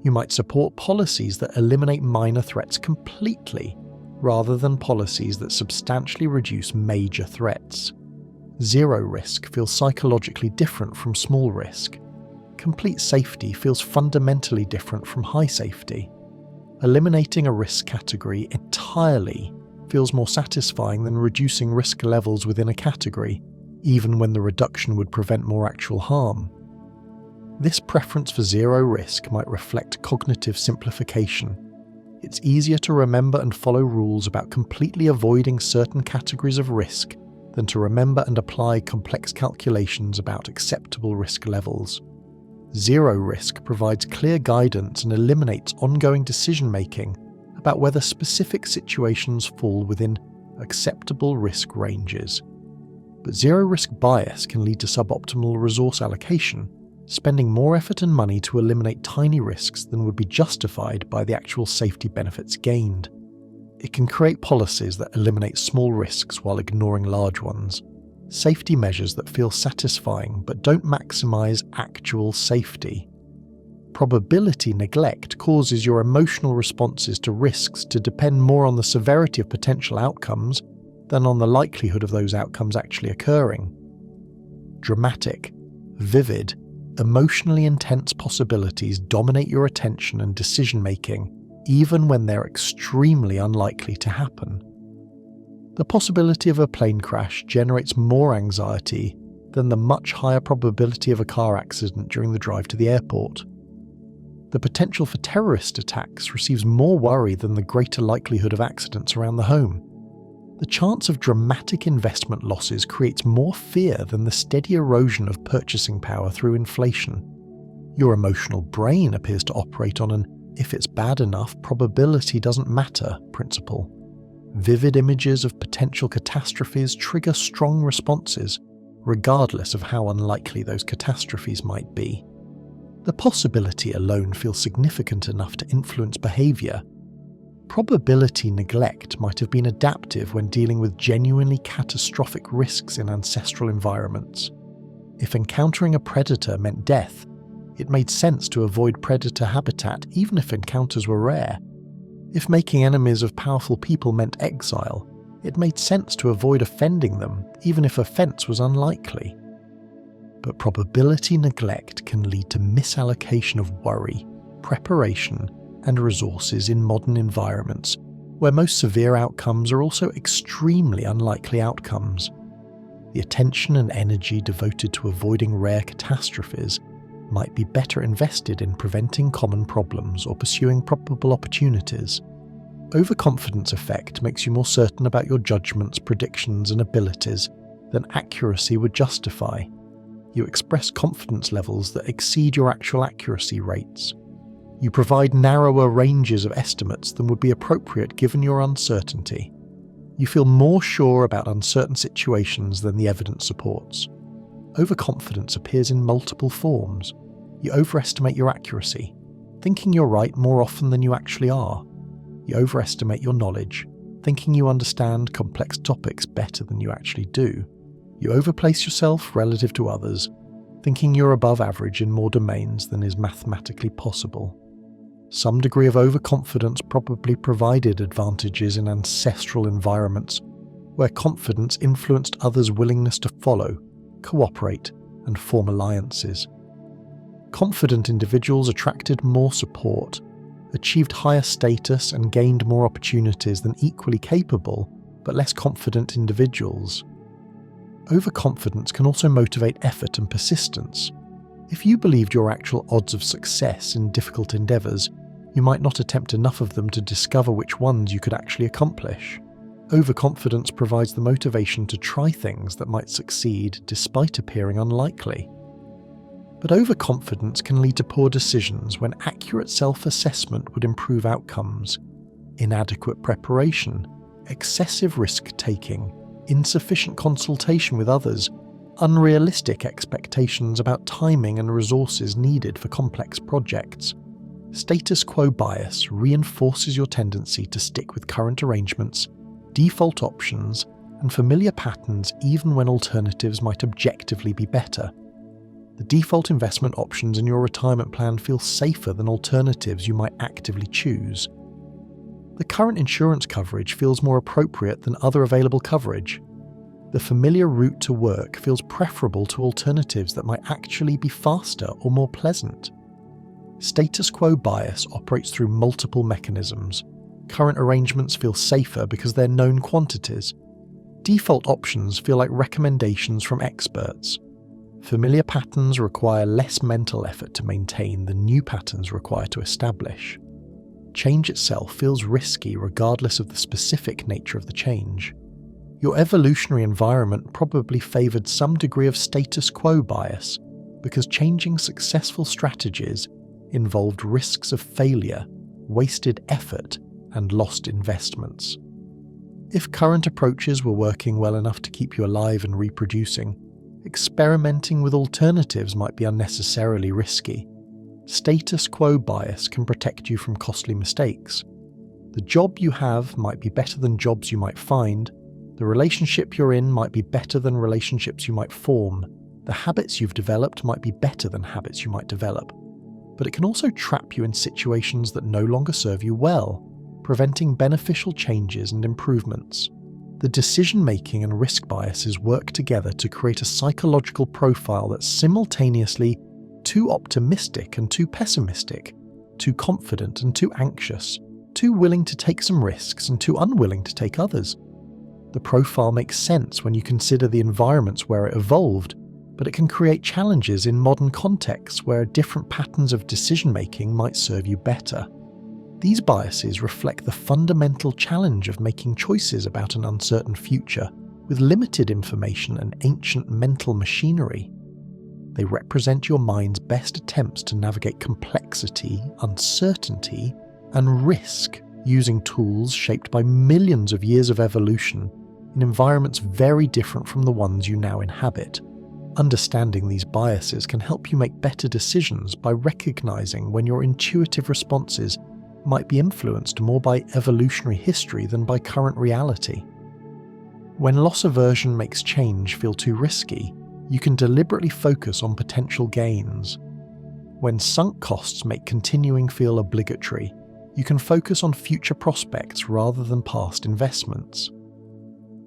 You might support policies that eliminate minor threats completely, rather than policies that substantially reduce major threats. Zero risk feels psychologically different from small risk. Complete safety feels fundamentally different from high safety. Eliminating a risk category entirely feels more satisfying than reducing risk levels within a category, even when the reduction would prevent more actual harm. This preference for zero risk might reflect cognitive simplification. It's easier to remember and follow rules about completely avoiding certain categories of risk than to remember and apply complex calculations about acceptable risk levels. Zero risk provides clear guidance and eliminates ongoing decision-making about whether specific situations fall within acceptable risk ranges. But zero-risk bias can lead to suboptimal resource allocation, spending more effort and money to eliminate tiny risks than would be justified by the actual safety benefits gained. It can create policies that eliminate small risks while ignoring large ones, safety measures that feel satisfying but don't maximize actual safety. Probability neglect causes your emotional responses to risks to depend more on the severity of potential outcomes than on the likelihood of those outcomes actually occurring. Dramatic, vivid, emotionally intense possibilities dominate your attention and decision-making, even when they're extremely unlikely to happen. The possibility of a plane crash generates more anxiety than the much higher probability of a car accident during the drive to the airport. The potential for terrorist attacks receives more worry than the greater likelihood of accidents around the home. The chance of dramatic investment losses creates more fear than the steady erosion of purchasing power through inflation. Your emotional brain appears to operate on an "if it's bad enough, probability doesn't matter" principle. Vivid images of potential catastrophes trigger strong responses, regardless of how unlikely those catastrophes might be. The possibility alone feels significant enough to influence behavior. Probability neglect might have been adaptive when dealing with genuinely catastrophic risks in ancestral environments. If encountering a predator meant death, it made sense to avoid predator habitat even if encounters were rare. If making enemies of powerful people meant exile, it made sense to avoid offending them even if offense was unlikely. But probability neglect can lead to misallocation of worry, preparation, and resources in modern environments, where most severe outcomes are also extremely unlikely outcomes. The attention and energy devoted to avoiding rare catastrophes might be better invested in preventing common problems or pursuing probable opportunities. Overconfidence effect makes you more certain about your judgments, predictions, and abilities than accuracy would justify. You express confidence levels that exceed your actual accuracy rates. You provide narrower ranges of estimates than would be appropriate given your uncertainty. You feel more sure about uncertain situations than the evidence supports. Overconfidence appears in multiple forms. You overestimate your accuracy, thinking you're right more often than you actually are. You overestimate your knowledge, thinking you understand complex topics better than you actually do. You overplace yourself relative to others, thinking you're above average in more domains than is mathematically possible. Some degree of overconfidence probably provided advantages in ancestral environments, where confidence influenced others' willingness to follow, cooperate, and form alliances. Confident individuals attracted more support, achieved higher status and gained more opportunities than equally capable but less confident individuals. Overconfidence can also motivate effort and persistence. If you believed your actual odds of success in difficult endeavours, you might not attempt enough of them to discover which ones you could actually accomplish. Overconfidence provides the motivation to try things that might succeed despite appearing unlikely. But overconfidence can lead to poor decisions when accurate self-assessment would improve outcomes. Inadequate preparation, excessive risk-taking, insufficient consultation with others, unrealistic expectations about timing and resources needed for complex projects. Status quo bias reinforces your tendency to stick with current arrangements, default options, and familiar patterns even when alternatives might objectively be better. The default investment options in your retirement plan feel safer than alternatives you might actively choose. The current insurance coverage feels more appropriate than other available coverage. The familiar route to work feels preferable to alternatives that might actually be faster or more pleasant. Status quo bias operates through multiple mechanisms. Current arrangements feel safer because they're known quantities. Default options feel like recommendations from experts. Familiar patterns require less mental effort to maintain than new patterns require to establish. Change itself feels risky regardless of the specific nature of the change. Your evolutionary environment probably favoured some degree of status quo bias because changing successful strategies involved risks of failure, wasted effort, and lost investments. If current approaches were working well enough to keep you alive and reproducing, experimenting with alternatives might be unnecessarily risky. Status quo bias can protect you from costly mistakes. The job you have might be better than jobs you might find. The relationship you're in might be better than relationships you might form. The habits you've developed might be better than habits you might develop. But it can also trap you in situations that no longer serve you well, preventing beneficial changes and improvements. The decision-making and risk biases work together to create a psychological profile that's simultaneously too optimistic and too pessimistic, too confident and too anxious, too willing to take some risks and too unwilling to take others. The profile makes sense when you consider the environments where it evolved, but it can create challenges in modern contexts where different patterns of decision-making might serve you better. These biases reflect the fundamental challenge of making choices about an uncertain future with limited information and ancient mental machinery. They represent your mind's best attempts to navigate complexity, uncertainty, and risk using tools shaped by millions of years of evolution in environments very different from the ones you now inhabit. Understanding these biases can help you make better decisions by recognizing when your intuitive responses might be influenced more by evolutionary history than by current reality. When loss aversion makes change feel too risky, you can deliberately focus on potential gains. When sunk costs make continuing feel obligatory, you can focus on future prospects rather than past investments.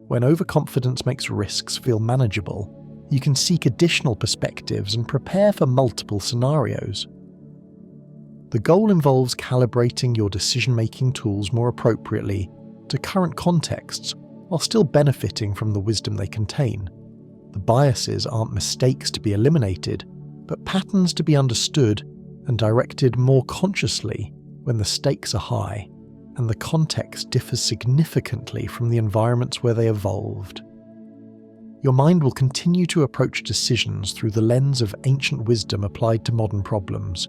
When overconfidence makes risks feel manageable, you can seek additional perspectives and prepare for multiple scenarios. The goal involves calibrating your decision-making tools more appropriately to current contexts while still benefiting from the wisdom they contain. The biases aren't mistakes to be eliminated, but patterns to be understood and directed more consciously when the stakes are high and the context differs significantly from the environments where they evolved. Your mind will continue to approach decisions through the lens of ancient wisdom applied to modern problems,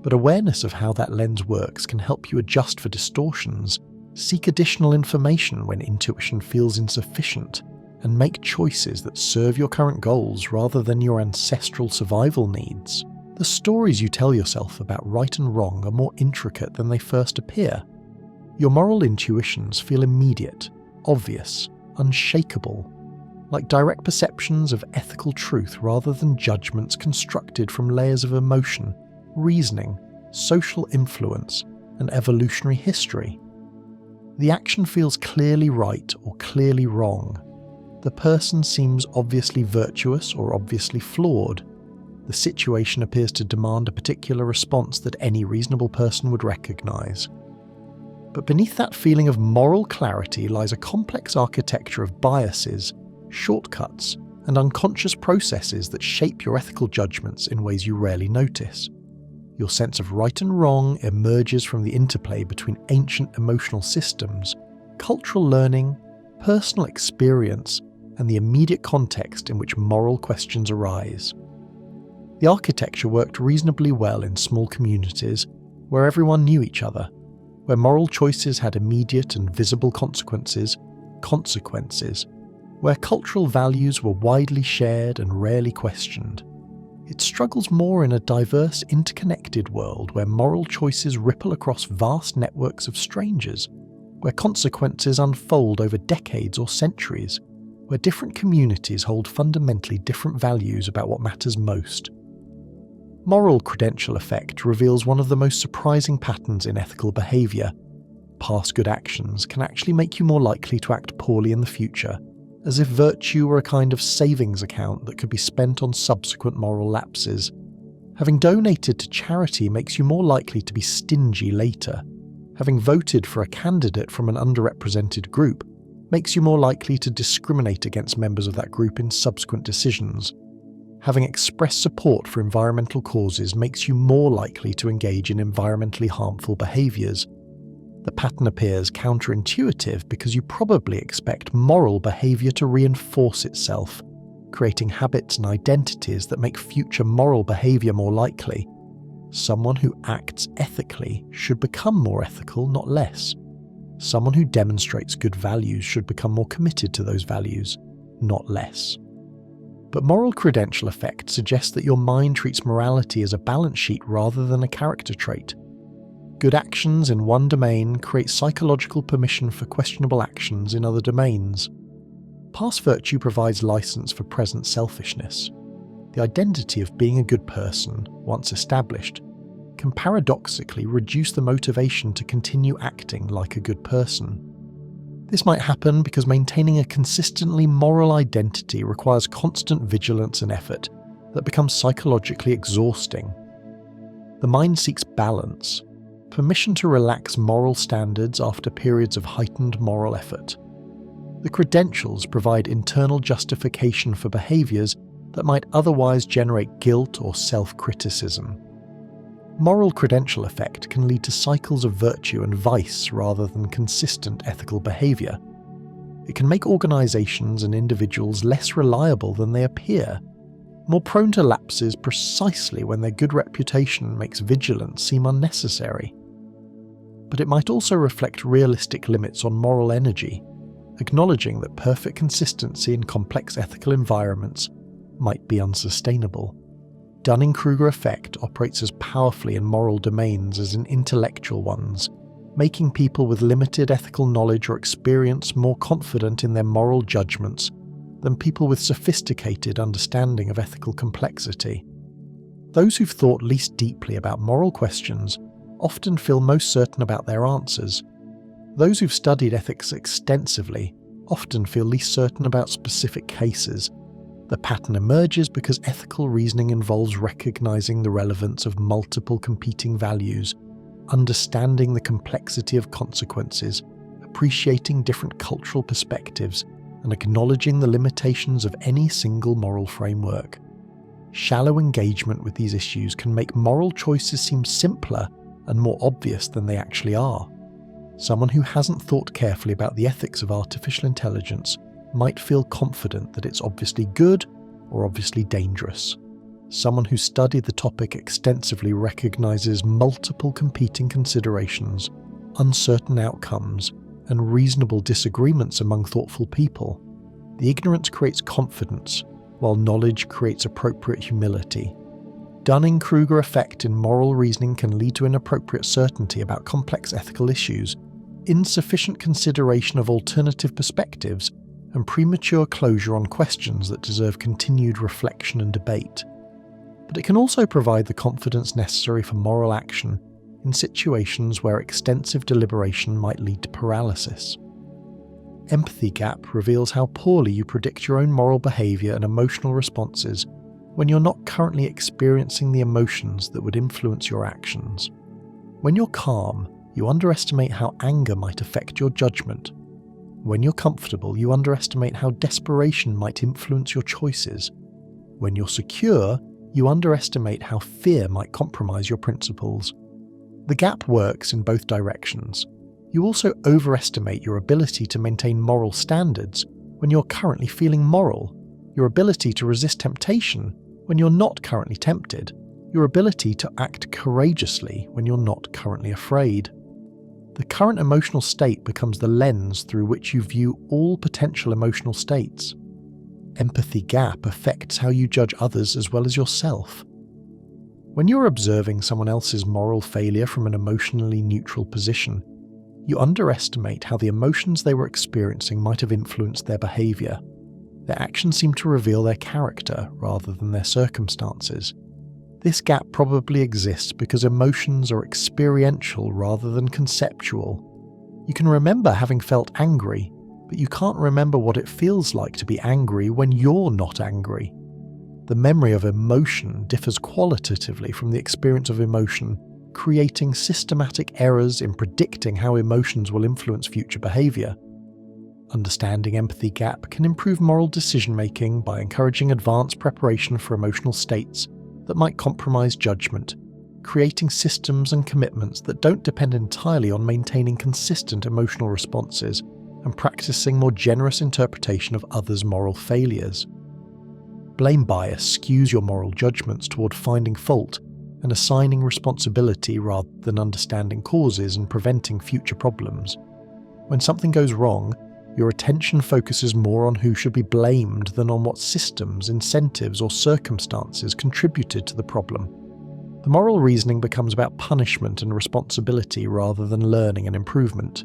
but awareness of how that lens works can help you adjust for distortions, seek additional information when intuition feels insufficient, and make choices that serve your current goals rather than your ancestral survival needs. The stories you tell yourself about right and wrong are more intricate than they first appear. Your moral intuitions feel immediate, obvious, unshakable, like direct perceptions of ethical truth rather than judgments constructed from layers of emotion, reasoning, social influence, and evolutionary history. The action feels clearly right or clearly wrong. The person seems obviously virtuous or obviously flawed. The situation appears to demand a particular response that any reasonable person would recognize. But beneath that feeling of moral clarity lies a complex architecture of biases, shortcuts, and unconscious processes that shape your ethical judgments in ways you rarely notice. Your sense of right and wrong emerges from the interplay between ancient emotional systems, cultural learning, personal experience, and the immediate context in which moral questions arise. The architecture worked reasonably well in small communities where everyone knew each other, where moral choices had immediate and visible consequences, where cultural values were widely shared and rarely questioned. It struggles more in a diverse, interconnected world where moral choices ripple across vast networks of strangers, where consequences unfold over decades or centuries, where different communities hold fundamentally different values about what matters most. Moral credential effect reveals one of the most surprising patterns in ethical behaviour. Past good actions can actually make you more likely to act poorly in the future, as if virtue were a kind of savings account that could be spent on subsequent moral lapses. Having donated to charity makes you more likely to be stingy later. Having voted for a candidate from an underrepresented group makes you more likely to discriminate against members of that group in subsequent decisions. Having expressed support for environmental causes makes you more likely to engage in environmentally harmful behaviours. The pattern appears counterintuitive because you probably expect moral behaviour to reinforce itself, creating habits and identities that make future moral behaviour more likely. Someone who acts ethically should become more ethical, not less. Someone who demonstrates good values should become more committed to those values, not less. But moral credential effect suggests that your mind treats morality as a balance sheet rather than a character trait. Good actions in one domain create psychological permission for questionable actions in other domains. Past virtue provides license for present selfishness. The identity of being a good person, once established, can paradoxically reduce the motivation to continue acting like a good person. This might happen because maintaining a consistently moral identity requires constant vigilance and effort that becomes psychologically exhausting. The mind seeks balance, permission to relax moral standards after periods of heightened moral effort. The credentials provide internal justification for behaviours that might otherwise generate guilt or self-criticism. Moral credential effect can lead to cycles of virtue and vice rather than consistent ethical behaviour. It can make organisations and individuals less reliable than they appear, more prone to lapses precisely when their good reputation makes vigilance seem unnecessary. But it might also reflect realistic limits on moral energy, acknowledging that perfect consistency in complex ethical environments might be unsustainable. Dunning-Kruger effect operates as powerfully in moral domains as in intellectual ones, making people with limited ethical knowledge or experience more confident in their moral judgments than people with sophisticated understanding of ethical complexity. Those who've thought least deeply about moral questions often feel most certain about their answers. Those who've studied ethics extensively often feel least certain about specific cases. The pattern emerges because ethical reasoning involves recognizing the relevance of multiple competing values, understanding the complexity of consequences, appreciating different cultural perspectives, and acknowledging the limitations of any single moral framework. Shallow engagement with these issues can make moral choices seem simpler and more obvious than they actually are. Someone who hasn't thought carefully about the ethics of artificial intelligence might feel confident that it's obviously good or obviously dangerous. Someone who studied the topic extensively recognizes multiple competing considerations, uncertain outcomes, and reasonable disagreements among thoughtful people. The ignorance creates confidence, while knowledge creates appropriate humility. Dunning-Kruger effect in moral reasoning can lead to inappropriate certainty about complex ethical issues, insufficient consideration of alternative perspectives, and premature closure on questions that deserve continued reflection and debate. But it can also provide the confidence necessary for moral action in situations where extensive deliberation might lead to paralysis. Empathy gap reveals how poorly you predict your own moral behavior and emotional responses when you're not currently experiencing the emotions that would influence your actions. When you're calm, you underestimate how anger might affect your judgment. When you're comfortable, you underestimate how desperation might influence your choices. When you're secure, you underestimate how fear might compromise your principles. The gap works in both directions. You also overestimate your ability to maintain moral standards when you're currently feeling moral, your ability to resist temptation when you're not currently tempted, your ability to act courageously when you're not currently afraid. The current emotional state becomes the lens through which you view all potential emotional states. Empathy gap affects how you judge others as well as yourself. When you're observing someone else's moral failure from an emotionally neutral position, you underestimate how the emotions they were experiencing might have influenced their behavior. Their actions seem to reveal their character rather than their circumstances. This gap probably exists because emotions are experiential rather than conceptual. You can remember having felt angry, but you can't remember what it feels like to be angry when you're not angry. The memory of emotion differs qualitatively from the experience of emotion, creating systematic errors in predicting how emotions will influence future behavior. Understanding empathy gap can improve moral decision-making by encouraging advanced preparation for emotional states that might compromise judgment, creating systems and commitments that don't depend entirely on maintaining consistent emotional responses, and practicing more generous interpretation of others' moral failures. Blame bias skews your moral judgments toward finding fault and assigning responsibility rather than understanding causes and preventing future problems. When something goes wrong, your attention focuses more on who should be blamed than on what systems, incentives, or circumstances contributed to the problem. The moral reasoning becomes about punishment and responsibility rather than learning and improvement.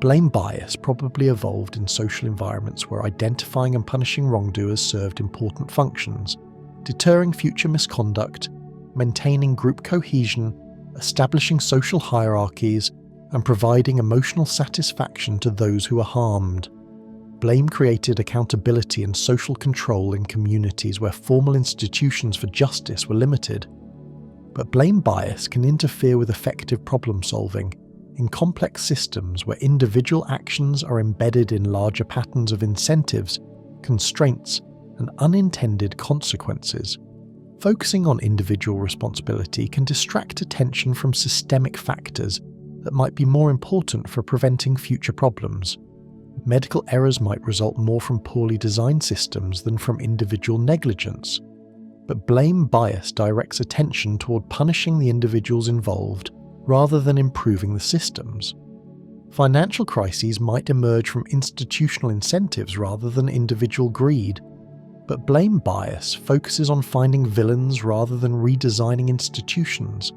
Blame bias probably evolved in social environments where identifying and punishing wrongdoers served important functions, deterring future misconduct, maintaining group cohesion, establishing social hierarchies, and providing emotional satisfaction to those who are harmed. Blame created accountability and social control in communities where formal institutions for justice were limited. But blame bias can interfere with effective problem solving in complex systems where individual actions are embedded in larger patterns of incentives, constraints, and unintended consequences. Focusing on individual responsibility can distract attention from systemic factors that might be more important for preventing future problems. Medical errors might result more from poorly designed systems than from individual negligence. But blame bias directs attention toward punishing the individuals involved rather than improving the systems. Financial crises might emerge from institutional incentives rather than individual greed. But blame bias focuses on finding villains rather than redesigning institutions.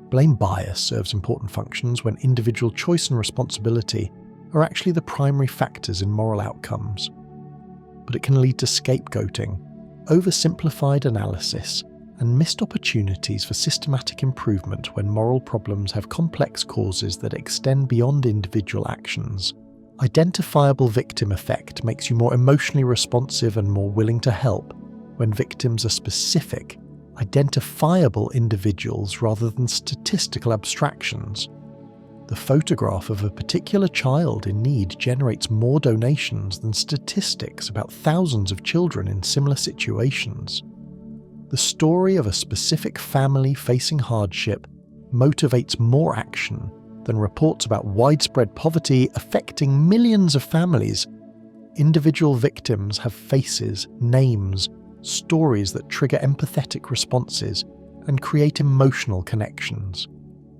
Blame bias serves important functions when individual choice and responsibility are actually the primary factors in moral outcomes. But it can lead to scapegoating, oversimplified analysis, and missed opportunities for systematic improvement when moral problems have complex causes that extend beyond individual actions. Identifiable victim effect makes you more emotionally responsive and more willing to help when victims are specific, identifiable individuals rather than statistical abstractions. The photograph of a particular child in need generates more donations than statistics about thousands of children in similar situations. The story of a specific family facing hardship motivates more action than reports about widespread poverty affecting millions of families. Individual victims have faces, names, stories that trigger empathetic responses and create emotional connections.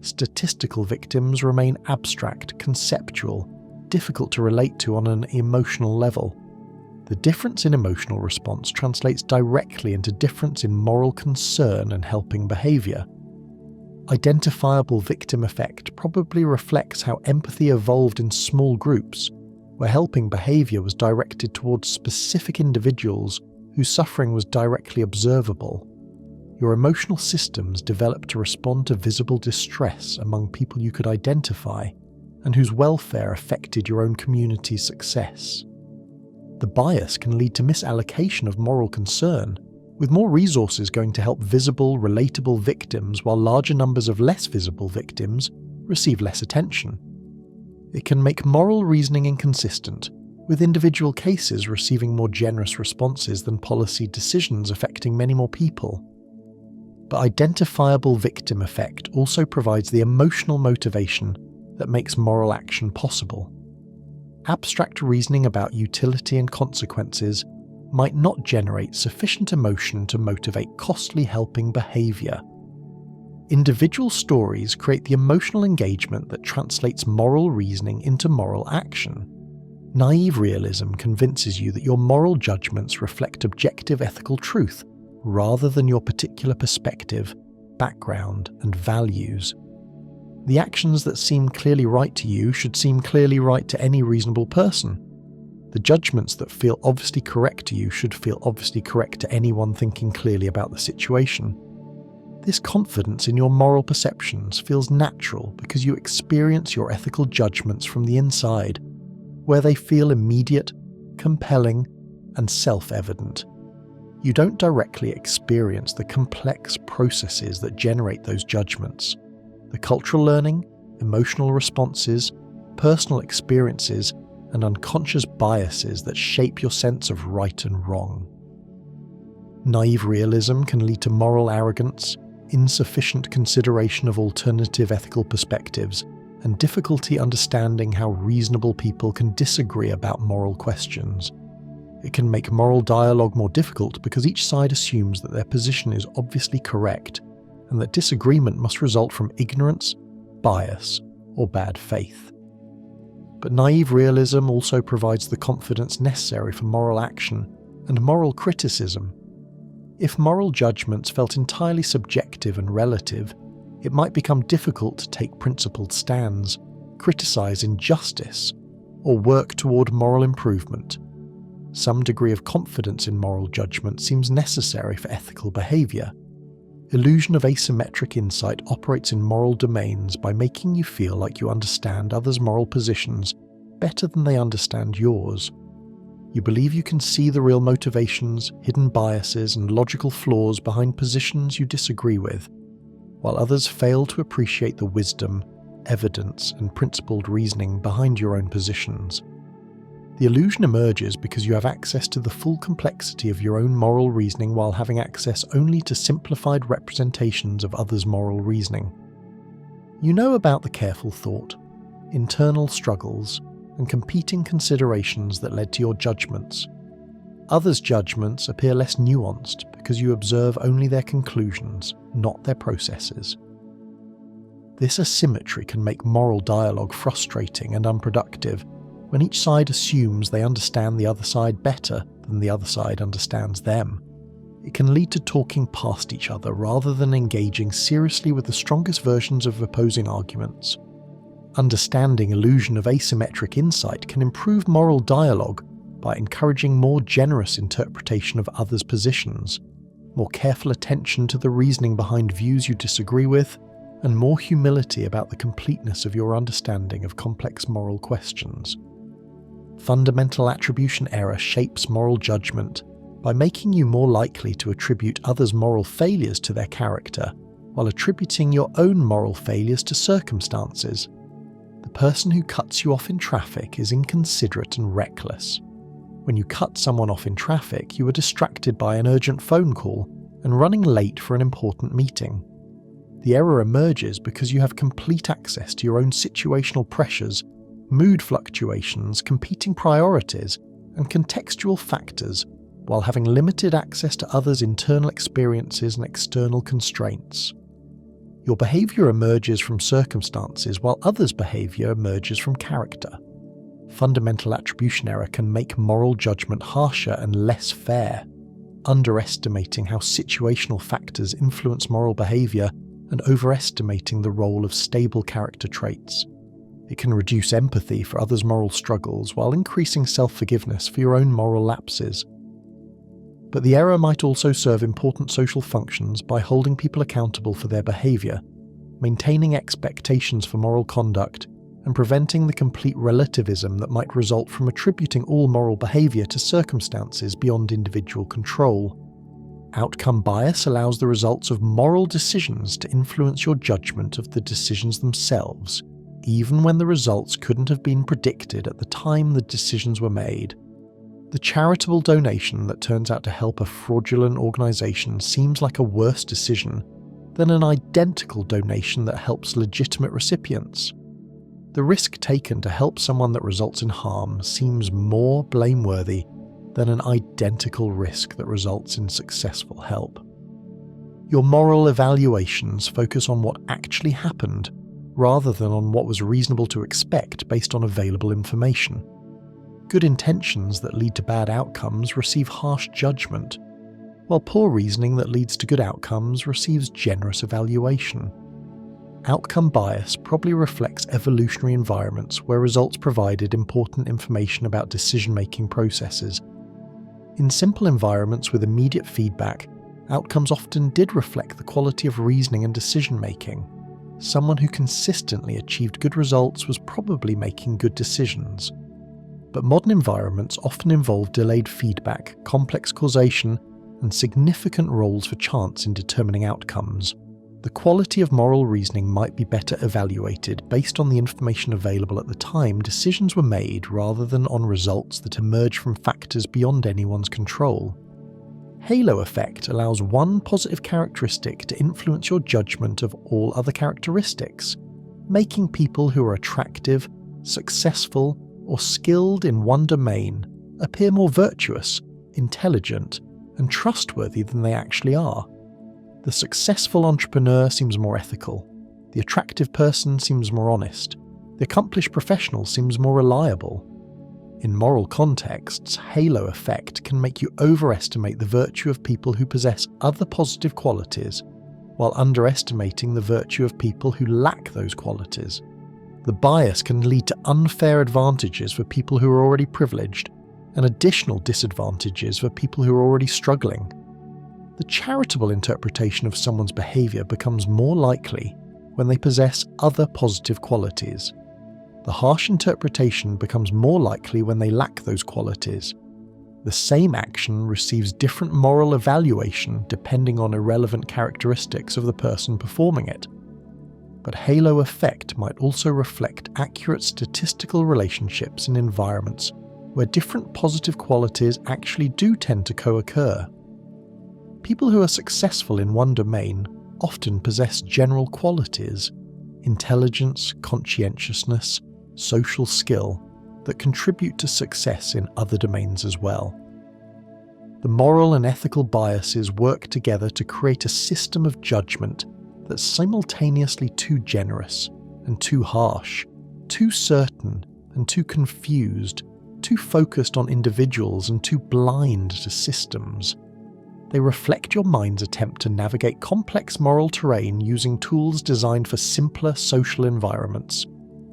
Statistical victims remain abstract, conceptual, difficult to relate to on an emotional level. The difference in emotional response translates directly into difference in moral concern and helping behaviour. Identifiable victim effect probably reflects how empathy evolved in small groups, where helping behaviour was directed towards specific individuals whose suffering was directly observable. Your emotional systems developed to respond to visible distress among people you could identify, and whose welfare affected your own community's success. The bias can lead to misallocation of moral concern, with more resources going to help visible, relatable victims while larger numbers of less visible victims receive less attention. It can make moral reasoning inconsistent, with individual cases receiving more generous responses than policy decisions affecting many more people. But identifiable victim effect also provides the emotional motivation that makes moral action possible. Abstract reasoning about utility and consequences might not generate sufficient emotion to motivate costly helping behaviour. Individual stories create the emotional engagement that translates moral reasoning into moral action. Naive realism convinces you that your moral judgments reflect objective ethical truth rather than your particular perspective, background, and values. The actions that seem clearly right to you should seem clearly right to any reasonable person. The judgments that feel obviously correct to you should feel obviously correct to anyone thinking clearly about the situation. This confidence in your moral perceptions feels natural because you experience your ethical judgments from the inside, where they feel immediate, compelling, and self-evident. You don't directly experience the complex processes that generate those judgments. The cultural learning, emotional responses, personal experiences, and unconscious biases that shape your sense of right and wrong. Naive realism can lead to moral arrogance, insufficient consideration of alternative ethical perspectives, and difficulty understanding how reasonable people can disagree about moral questions. It can make moral dialogue more difficult because each side assumes that their position is obviously correct, and that disagreement must result from ignorance, bias, or bad faith. But naive realism also provides the confidence necessary for moral action and moral criticism. If moral judgments felt entirely subjective and relative, it might become difficult to take principled stands, criticize injustice, or work toward moral improvement. Some degree of confidence in moral judgment seems necessary for ethical behavior. Illusion of asymmetric insight operates in moral domains by making you feel like you understand others' moral positions better than they understand yours. You believe you can see the real motivations, hidden biases, and logical flaws behind positions you disagree with, while others fail to appreciate the wisdom, evidence, and principled reasoning behind your own positions. The illusion emerges because you have access to the full complexity of your own moral reasoning while having access only to simplified representations of others' moral reasoning. You know about the careful thought, internal struggles, and competing considerations that led to your judgments. Others' judgments appear less nuanced because you observe only their conclusions, not their processes. This asymmetry can make moral dialogue frustrating and unproductive when each side assumes they understand the other side better than the other side understands them. It can lead to talking past each other rather than engaging seriously with the strongest versions of opposing arguments. Understanding illusion of asymmetric insight can improve moral dialogue by encouraging more generous interpretation of others' positions, more careful attention to the reasoning behind views you disagree with, and more humility about the completeness of your understanding of complex moral questions. Fundamental attribution error shapes moral judgment by making you more likely to attribute others' moral failures to their character, while attributing your own moral failures to circumstances. The person who cuts you off in traffic is inconsiderate and reckless. When you cut someone off in traffic, you are distracted by an urgent phone call and running late for an important meeting. The error emerges because you have complete access to your own situational pressures, mood fluctuations, competing priorities, and contextual factors, while having limited access to others' internal experiences and external constraints. Your behaviour emerges from circumstances while others' behaviour emerges from character. Fundamental attribution error can make moral judgment harsher and less fair, underestimating how situational factors influence moral behaviour and overestimating the role of stable character traits. It can reduce empathy for others' moral struggles while increasing self-forgiveness for your own moral lapses. But the error might also serve important social functions by holding people accountable for their behaviour, maintaining expectations for moral conduct, and preventing the complete relativism that might result from attributing all moral behaviour to circumstances beyond individual control. Outcome bias allows the results of moral decisions to influence your judgment of the decisions themselves, even when the results couldn't have been predicted at the time the decisions were made. The charitable donation that turns out to help a fraudulent organisation seems like a worse decision than an identical donation that helps legitimate recipients. The risk taken to help someone that results in harm seems more blameworthy than an identical risk that results in successful help. Your moral evaluations focus on what actually happened rather than on what was reasonable to expect based on available information. Good intentions that lead to bad outcomes receive harsh judgment, while poor reasoning that leads to good outcomes receives generous evaluation. Outcome bias probably reflects evolutionary environments where results provided important information about decision-making processes. In simple environments with immediate feedback, outcomes often did reflect the quality of reasoning and decision-making. Someone who consistently achieved good results was probably making good decisions. But modern environments often involve delayed feedback, complex causation, and significant roles for chance in determining outcomes. The quality of moral reasoning might be better evaluated based on the information available at the time decisions were made rather than on results that emerge from factors beyond anyone's control. Halo effect allows one positive characteristic to influence your judgment of all other characteristics, making people who are attractive, successful, or skilled in one domain appear more virtuous, intelligent, and trustworthy than they actually are. The successful entrepreneur seems more ethical. The attractive person seems more honest. The accomplished professional seems more reliable. In moral contexts, halo effect can make you overestimate the virtue of people who possess other positive qualities, while underestimating the virtue of people who lack those qualities. The bias can lead to unfair advantages for people who are already privileged, and additional disadvantages for people who are already struggling. The charitable interpretation of someone's behaviour becomes more likely when they possess other positive qualities. The harsh interpretation becomes more likely when they lack those qualities. The same action receives different moral evaluation depending on irrelevant characteristics of the person performing it. But halo effect might also reflect accurate statistical relationships in environments where different positive qualities actually do tend to co-occur. People who are successful in one domain often possess general qualities, intelligence, conscientiousness, social skill, that contribute to success in other domains as well. The moral and ethical biases work together to create a system of judgment that's simultaneously too generous and too harsh, too certain and too confused, too focused on individuals and too blind to systems. They reflect your mind's attempt to navigate complex moral terrain using tools designed for simpler social environments,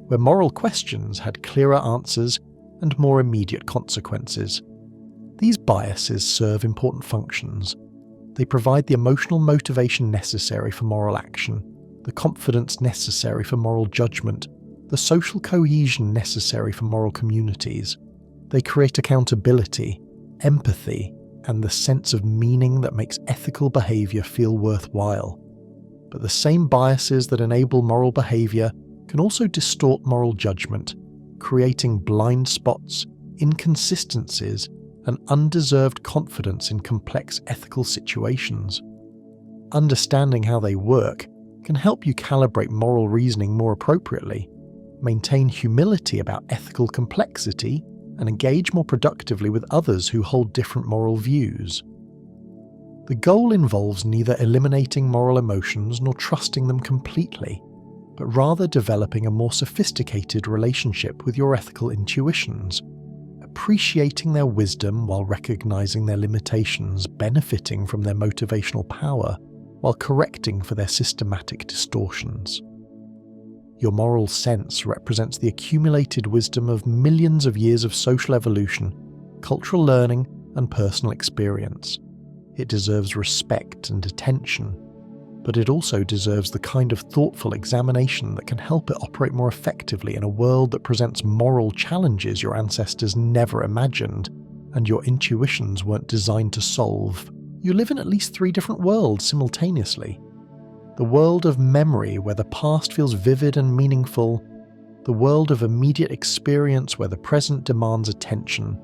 where moral questions had clearer answers and more immediate consequences. These biases serve important functions. They provide the emotional motivation necessary for moral action, the confidence necessary for moral judgment, the social cohesion necessary for moral communities. They create accountability, empathy, and the sense of meaning that makes ethical behaviour feel worthwhile. But the same biases that enable moral behaviour can also distort moral judgment, creating blind spots, inconsistencies, and undeserved confidence in complex ethical situations. Understanding how they work can help you calibrate moral reasoning more appropriately, maintain humility about ethical complexity, and engage more productively with others who hold different moral views. The goal involves neither eliminating moral emotions nor trusting them completely, but rather developing a more sophisticated relationship with your ethical intuitions, appreciating their wisdom while recognizing their limitations, benefiting from their motivational power, while correcting for their systematic distortions. Your moral sense represents the accumulated wisdom of millions of years of social evolution, cultural learning, and personal experience. It deserves respect and attention. but it also deserves the kind of thoughtful examination that can help it operate more effectively in a world that presents moral challenges your ancestors never imagined and your intuitions weren't designed to solve. You live in at least 3 different worlds simultaneously. The world of memory, where the past feels vivid and meaningful, the world of immediate experience, where the present demands attention,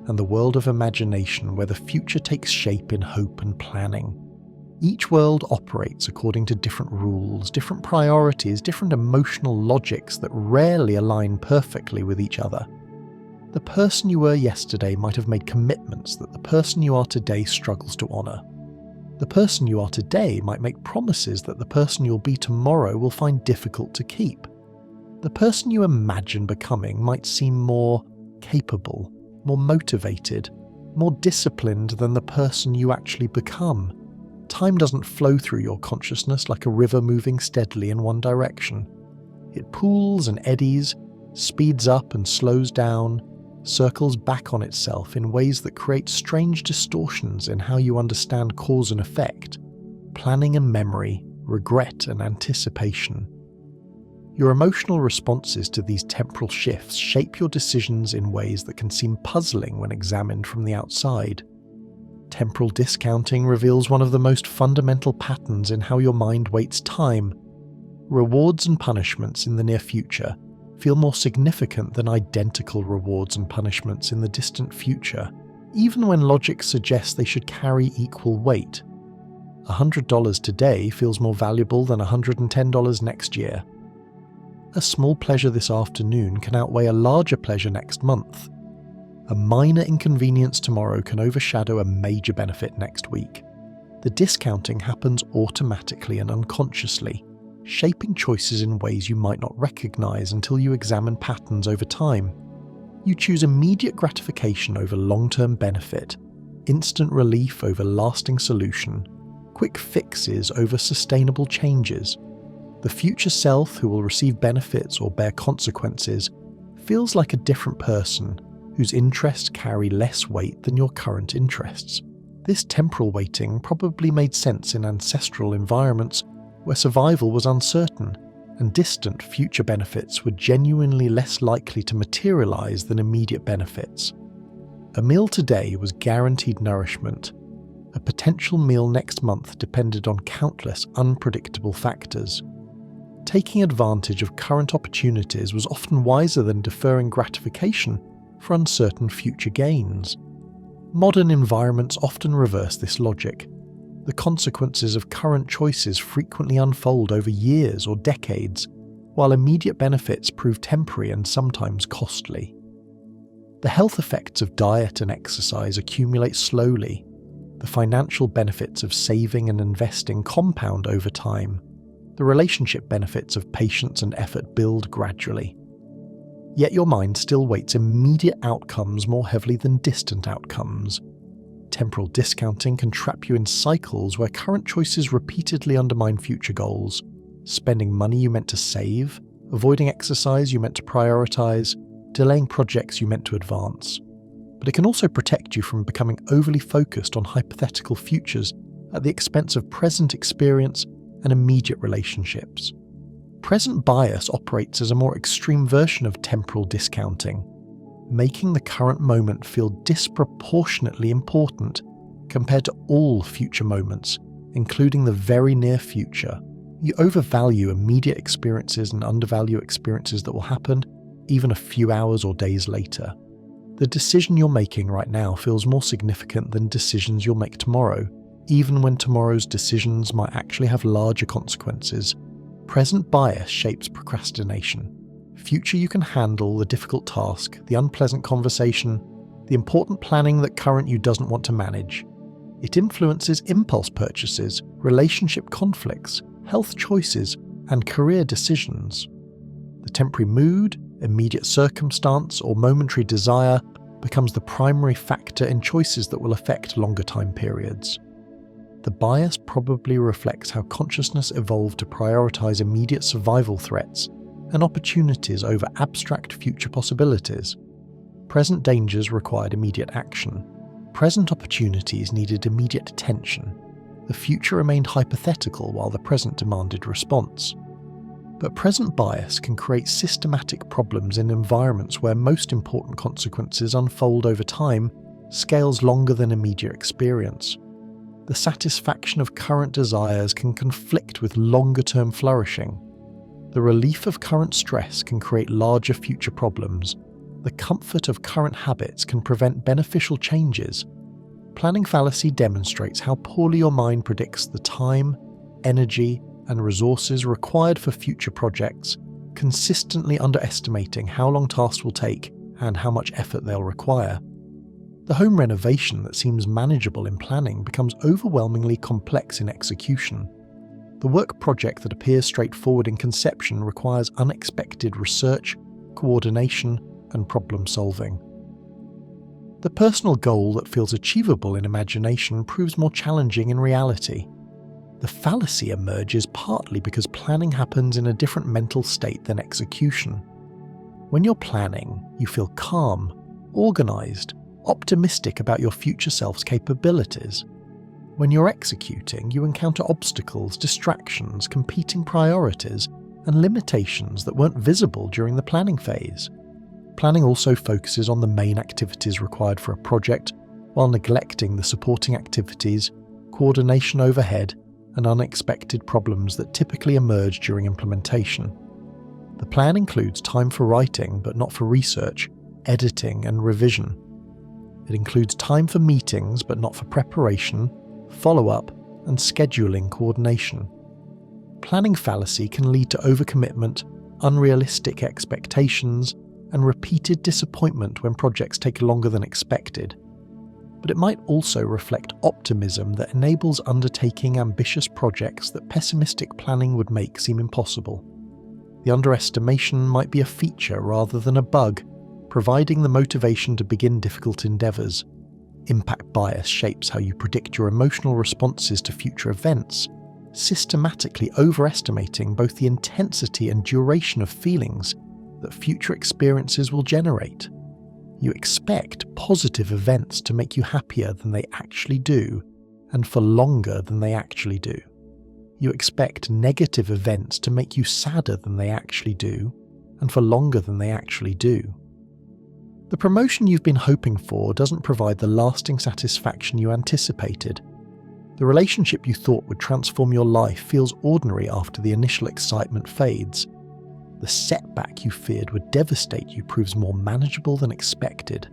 and the world of imagination, where the future takes shape in hope and planning. Each world operates according to different rules, different priorities, different emotional logics that rarely align perfectly with each other. The person you were yesterday might have made commitments that the person you are today struggles to honour. The person you are today might make promises that the person you'll be tomorrow will find difficult to keep. The person you imagine becoming might seem more capable, more motivated, more disciplined than the person you actually become. Time doesn't flow through your consciousness like a river moving steadily in one direction. It pools and eddies, speeds up and slows down, circles back on itself in ways that create strange distortions in how you understand cause and effect, planning and memory, regret and anticipation. Your emotional responses to these temporal shifts shape your decisions in ways that can seem puzzling when examined from the outside. Temporal discounting reveals one of the most fundamental patterns in how your mind weights time. Rewards and punishments in the near future feel more significant than identical rewards and punishments in the distant future, even when logic suggests they should carry equal weight. $100 today feels more valuable than $110 next year. A small pleasure this afternoon can outweigh a larger pleasure next month. A minor inconvenience tomorrow can overshadow a major benefit next week. The discounting happens automatically and unconsciously, shaping choices in ways you might not recognize until you examine patterns over time. You choose immediate gratification over long-term benefit, instant relief over lasting solution, quick fixes over sustainable changes. The future self who will receive benefits or bear consequences feels like a different person whose interests carry less weight than your current interests. This temporal weighting probably made sense in ancestral environments where survival was uncertain and distant future benefits were genuinely less likely to materialize than immediate benefits. A meal today was guaranteed nourishment. A potential meal next month depended on countless unpredictable factors. Taking advantage of current opportunities was often wiser than deferring gratification for uncertain future gains. Modern environments often reverse this logic. The consequences of current choices frequently unfold over years or decades, while immediate benefits prove temporary and sometimes costly. The health effects of diet and exercise accumulate slowly. The financial benefits of saving and investing compound over time. The relationship benefits of patience and effort build gradually. Yet your mind still weights immediate outcomes more heavily than distant outcomes. Temporal discounting can trap you in cycles where current choices repeatedly undermine future goals, spending money you meant to save, avoiding exercise you meant to prioritize, delaying projects you meant to advance. But it can also protect you from becoming overly focused on hypothetical futures at the expense of present experience and immediate relationships. Present bias operates as a more extreme version of temporal discounting, making the current moment feel disproportionately important compared to all future moments, including the very near future. You overvalue immediate experiences and undervalue experiences that will happen even a few hours or days later. The decision you're making right now feels more significant than decisions you'll make tomorrow, even when tomorrow's decisions might actually have larger consequences. Present bias shapes procrastination. Future you can handle the difficult task, the unpleasant conversation, the important planning that current you doesn't want to manage. It influences impulse purchases, relationship conflicts, health choices, and career decisions. The temporary mood, immediate circumstance, or momentary desire becomes the primary factor in choices that will affect longer time periods. The bias probably reflects how consciousness evolved to prioritize immediate survival threats and opportunities over abstract future possibilities. Present dangers required immediate action. Present opportunities needed immediate attention. the future remained hypothetical while the present demanded response. But present bias can create systematic problems in environments where most important consequences unfold over time, scales longer than immediate experience. The satisfaction of current desires can conflict with longer-term flourishing. The relief of current stress can create larger future problems. The comfort of current habits can prevent beneficial changes. Planning fallacy demonstrates how poorly your mind predicts the time, energy, and resources required for future projects, consistently underestimating how long tasks will take and how much effort they'll require. The home renovation that seems manageable in planning becomes overwhelmingly complex in execution. The work project that appears straightforward in conception requires unexpected research, coordination, and problem solving. The personal goal that feels achievable in imagination proves more challenging in reality. The fallacy emerges partly because planning happens in a different mental state than execution. When you're planning, you feel calm, organised, optimistic about your future self's capabilities. When you're executing, you encounter obstacles, distractions, competing priorities, and limitations that weren't visible during the planning phase. Planning also focuses on the main activities required for a project, while neglecting the supporting activities, coordination overhead, and unexpected problems that typically emerge during implementation. The plan includes time for writing, but not for research, editing, and revision. It includes time for meetings, but not for preparation, follow-up, and scheduling coordination. Planning fallacy can lead to overcommitment, unrealistic expectations, and repeated disappointment when projects take longer than expected. But it might also reflect optimism that enables undertaking ambitious projects that pessimistic planning would make seem impossible. The underestimation might be a feature rather than a bug, providing the motivation to begin difficult endeavours. Impact bias shapes how you predict your emotional responses to future events, systematically overestimating both the intensity and duration of feelings that future experiences will generate. You expect positive events to make you happier than they actually do, and for longer than they actually do. You expect negative events to make you sadder than they actually do, and for longer than they actually do. The promotion you've been hoping for doesn't provide the lasting satisfaction you anticipated. The relationship you thought would transform your life feels ordinary after the initial excitement fades. The setback you feared would devastate you proves more manageable than expected.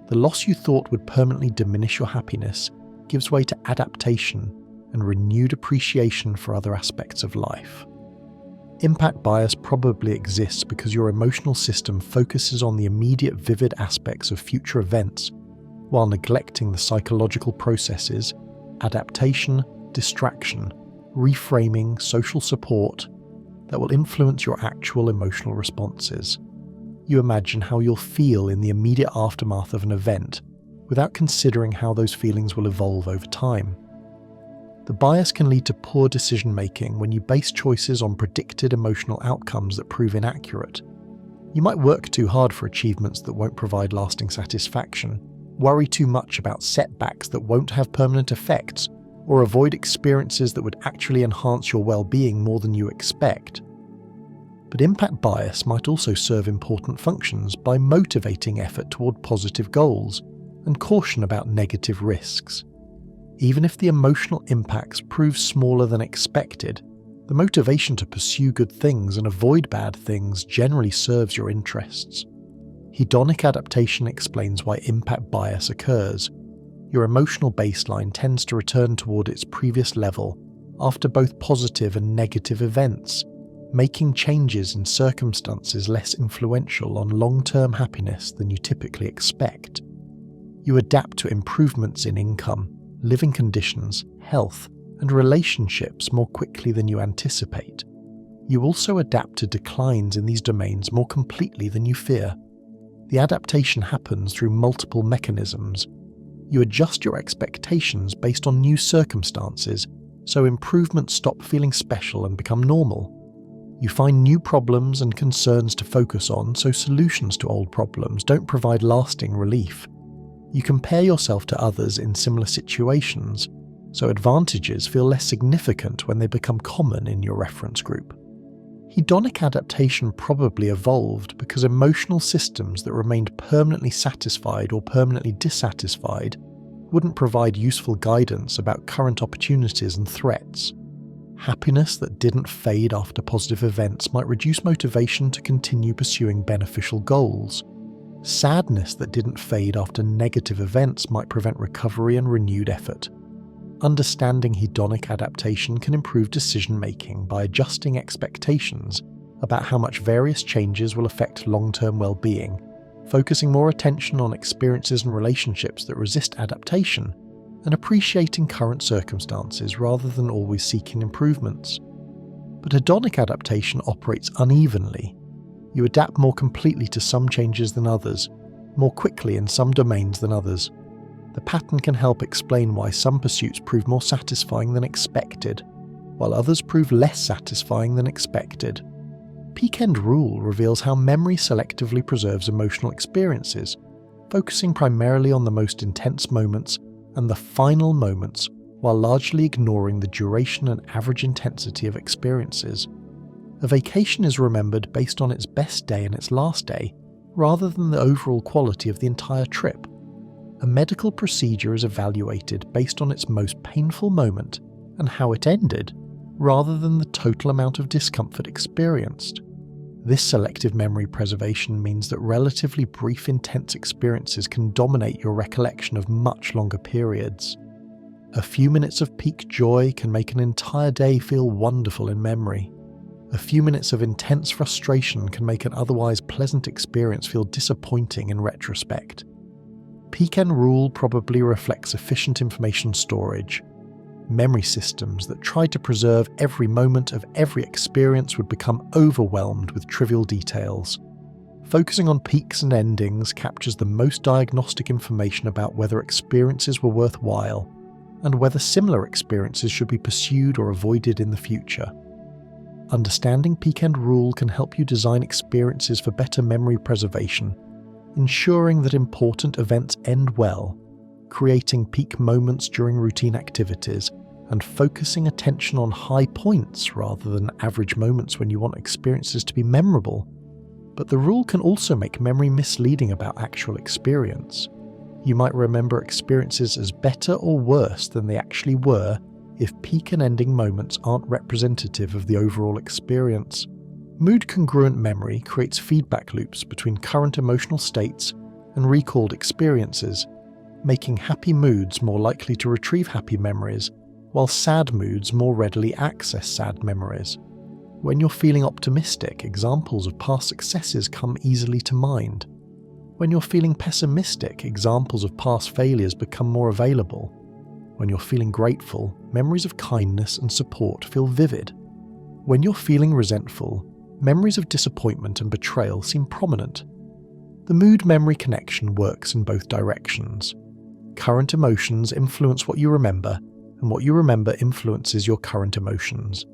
The loss you thought would permanently diminish your happiness gives way to adaptation and renewed appreciation for other aspects of life. Impact bias probably exists because your emotional system focuses on the immediate vivid aspects of future events while neglecting the psychological processes, adaptation, distraction, reframing, social support, that will influence your actual emotional responses. You imagine how you'll feel in the immediate aftermath of an event, without considering how those feelings will evolve over time. The bias can lead to poor decision-making when you base choices on predicted emotional outcomes that prove inaccurate. You might work too hard for achievements that won't provide lasting satisfaction, worry too much about setbacks that won't have permanent effects, or avoid experiences that would actually enhance your well-being more than you expect. But impact bias might also serve important functions by motivating effort toward positive goals and caution about negative risks. Even if the emotional impacts prove smaller than expected, the motivation to pursue good things and avoid bad things generally serves your interests. Hedonic adaptation explains why impact bias occurs. Your emotional baseline tends to return toward its previous level after both positive and negative events, making changes in circumstances less influential on long-term happiness than you typically expect. You adapt to improvements in income, living conditions, health, and relationships more quickly than you anticipate. You also adapt to declines in these domains more completely than you fear. The adaptation happens through multiple mechanisms. You adjust your expectations based on new circumstances, so improvements stop feeling special and become normal. You find new problems and concerns to focus on, so solutions to old problems don't provide lasting relief. You compare yourself to others in similar situations, so advantages feel less significant when they become common in your reference group. Hedonic adaptation probably evolved because emotional systems that remained permanently satisfied or permanently dissatisfied wouldn't provide useful guidance about current opportunities and threats. Happiness that didn't fade after positive events might reduce motivation to continue pursuing beneficial goals. Sadness that didn't fade after negative events might prevent recovery and renewed effort. Understanding hedonic adaptation can improve decision-making by adjusting expectations about how much various changes will affect long-term well-being, focusing more attention on experiences and relationships that resist adaptation, and appreciating current circumstances rather than always seeking improvements. But hedonic adaptation operates unevenly. You adapt more completely to some changes than others, more quickly in some domains than others. The pattern can help explain why some pursuits prove more satisfying than expected, while others prove less satisfying than expected. Peak-End Rule reveals how memory selectively preserves emotional experiences, focusing primarily on the most intense moments and the final moments, while largely ignoring the duration and average intensity of experiences. A vacation is remembered based on its best day and its last day, rather than the overall quality of the entire trip. A medical procedure is evaluated based on its most painful moment and how it ended, rather than the total amount of discomfort experienced. This selective memory preservation means that relatively brief intense experiences can dominate your recollection of much longer periods. A few minutes of peak joy can make an entire day feel wonderful in memory. A few minutes of intense frustration can make an otherwise pleasant experience feel disappointing in retrospect. Peak-End Rule probably reflects efficient information storage. Memory systems that tried to preserve every moment of every experience would become overwhelmed with trivial details. Focusing on peaks and endings captures the most diagnostic information about whether experiences were worthwhile, and whether similar experiences should be pursued or avoided in the future. Understanding Peak-End Rule can help you design experiences for better memory preservation, ensuring that important events end well, creating peak moments during routine activities, and focusing attention on high points rather than average moments when you want experiences to be memorable. But the rule can also make memory misleading about actual experience. You might remember experiences as better or worse than they actually were if peak and ending moments aren't representative of the overall experience. Mood-congruent memory creates feedback loops between current emotional states and recalled experiences, making happy moods more likely to retrieve happy memories, while sad moods more readily access sad memories. When you're feeling optimistic, examples of past successes come easily to mind. When you're feeling pessimistic, examples of past failures become more available. When you're feeling grateful, memories of kindness and support feel vivid. When you're feeling resentful, memories of disappointment and betrayal seem prominent. The mood-memory connection works in both directions. Current emotions influence what you remember, and what you remember influences your current emotions.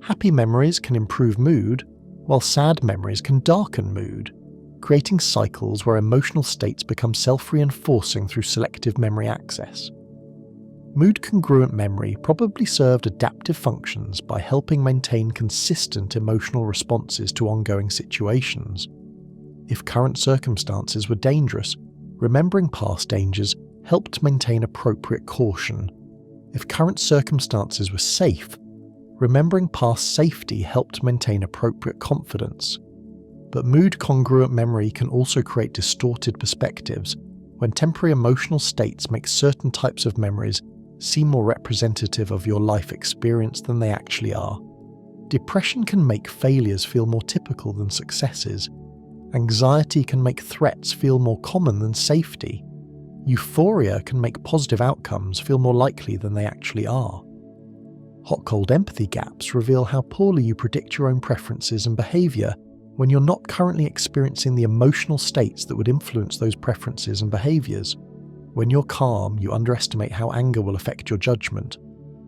Happy memories can improve mood, while sad memories can darken mood, creating cycles where emotional states become self-reinforcing through selective memory access. Mood-congruent memory probably served adaptive functions by helping maintain consistent emotional responses to ongoing situations. If current circumstances were dangerous, remembering past dangers helped maintain appropriate caution. If current circumstances were safe, remembering past safety helped maintain appropriate confidence. But mood-congruent memory can also create distorted perspectives when temporary emotional states make certain types of memories seem more representative of your life experience than they actually are. Depression can make failures feel more typical than successes. Anxiety can make threats feel more common than safety. Euphoria can make positive outcomes feel more likely than they actually are. Hot-cold empathy gaps reveal how poorly you predict your own preferences and behaviour when you're not currently experiencing the emotional states that would influence those preferences and behaviours. When you're calm, you underestimate how anger will affect your judgment.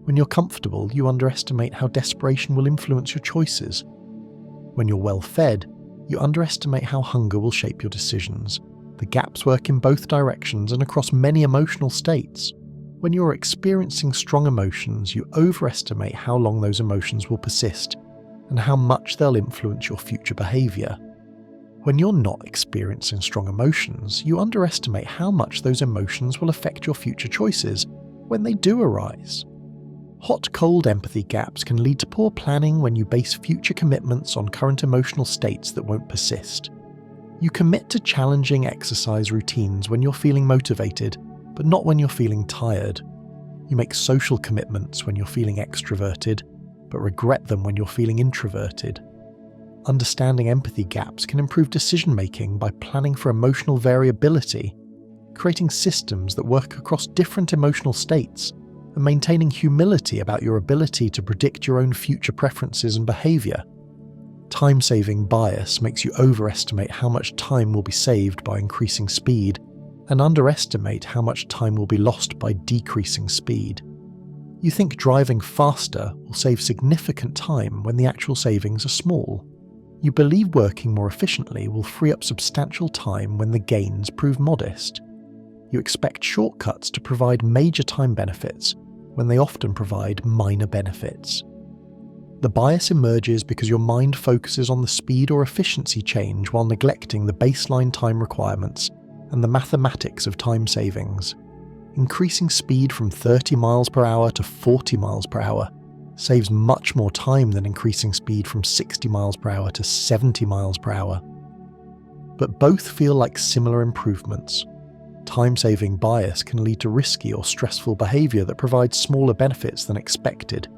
When you're comfortable, you underestimate how desperation will influence your choices. When you're well-fed, you underestimate how hunger will shape your decisions. The gaps work in both directions and across many emotional states. When you're experiencing strong emotions, you overestimate how long those emotions will persist and how much they'll influence your future behaviour. When you're not experiencing strong emotions, you underestimate how much those emotions will affect your future choices when they do arise. Hot-cold empathy gaps can lead to poor planning when you base future commitments on current emotional states that won't persist. You commit to challenging exercise routines when you're feeling motivated, but not when you're feeling tired. You make social commitments when you're feeling extroverted, but regret them when you're feeling introverted. Understanding empathy gaps can improve decision-making by planning for emotional variability, creating systems that work across different emotional states, and maintaining humility about your ability to predict your own future preferences and behaviour. Time-saving bias makes you overestimate how much time will be saved by increasing speed, and underestimate how much time will be lost by decreasing speed. You think driving faster will save significant time when the actual savings are small. You believe working more efficiently will free up substantial time when the gains prove modest. You expect shortcuts to provide major time benefits when they often provide minor benefits. The bias emerges because your mind focuses on the speed or efficiency change while neglecting the baseline time requirements and the mathematics of time savings. Increasing speed from 30 miles per hour to 40 miles per hour saves much more time than increasing speed from 60 miles per hour to 70 miles per hour. But both feel like similar improvements. Time-saving bias can lead to risky or stressful behaviour that provides smaller benefits than expected.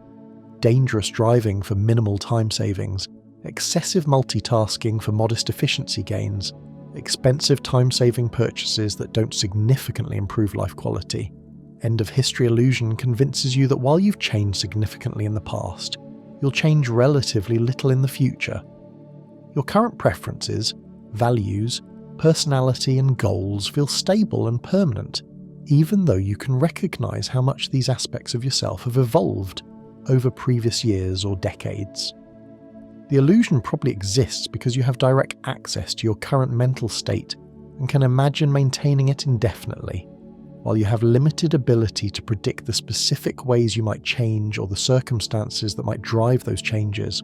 Dangerous driving for minimal time savings, excessive multitasking for modest efficiency gains, expensive time-saving purchases that don't significantly improve life quality. End-of-history illusion convinces you that while you've changed significantly in the past, you'll change relatively little in the future. Your current preferences, values, personality and goals feel stable and permanent, even though you can recognise how much these aspects of yourself have evolved over previous years or decades. The illusion probably exists because you have direct access to your current mental state and can imagine maintaining it indefinitely, while you have limited ability to predict the specific ways you might change or the circumstances that might drive those changes.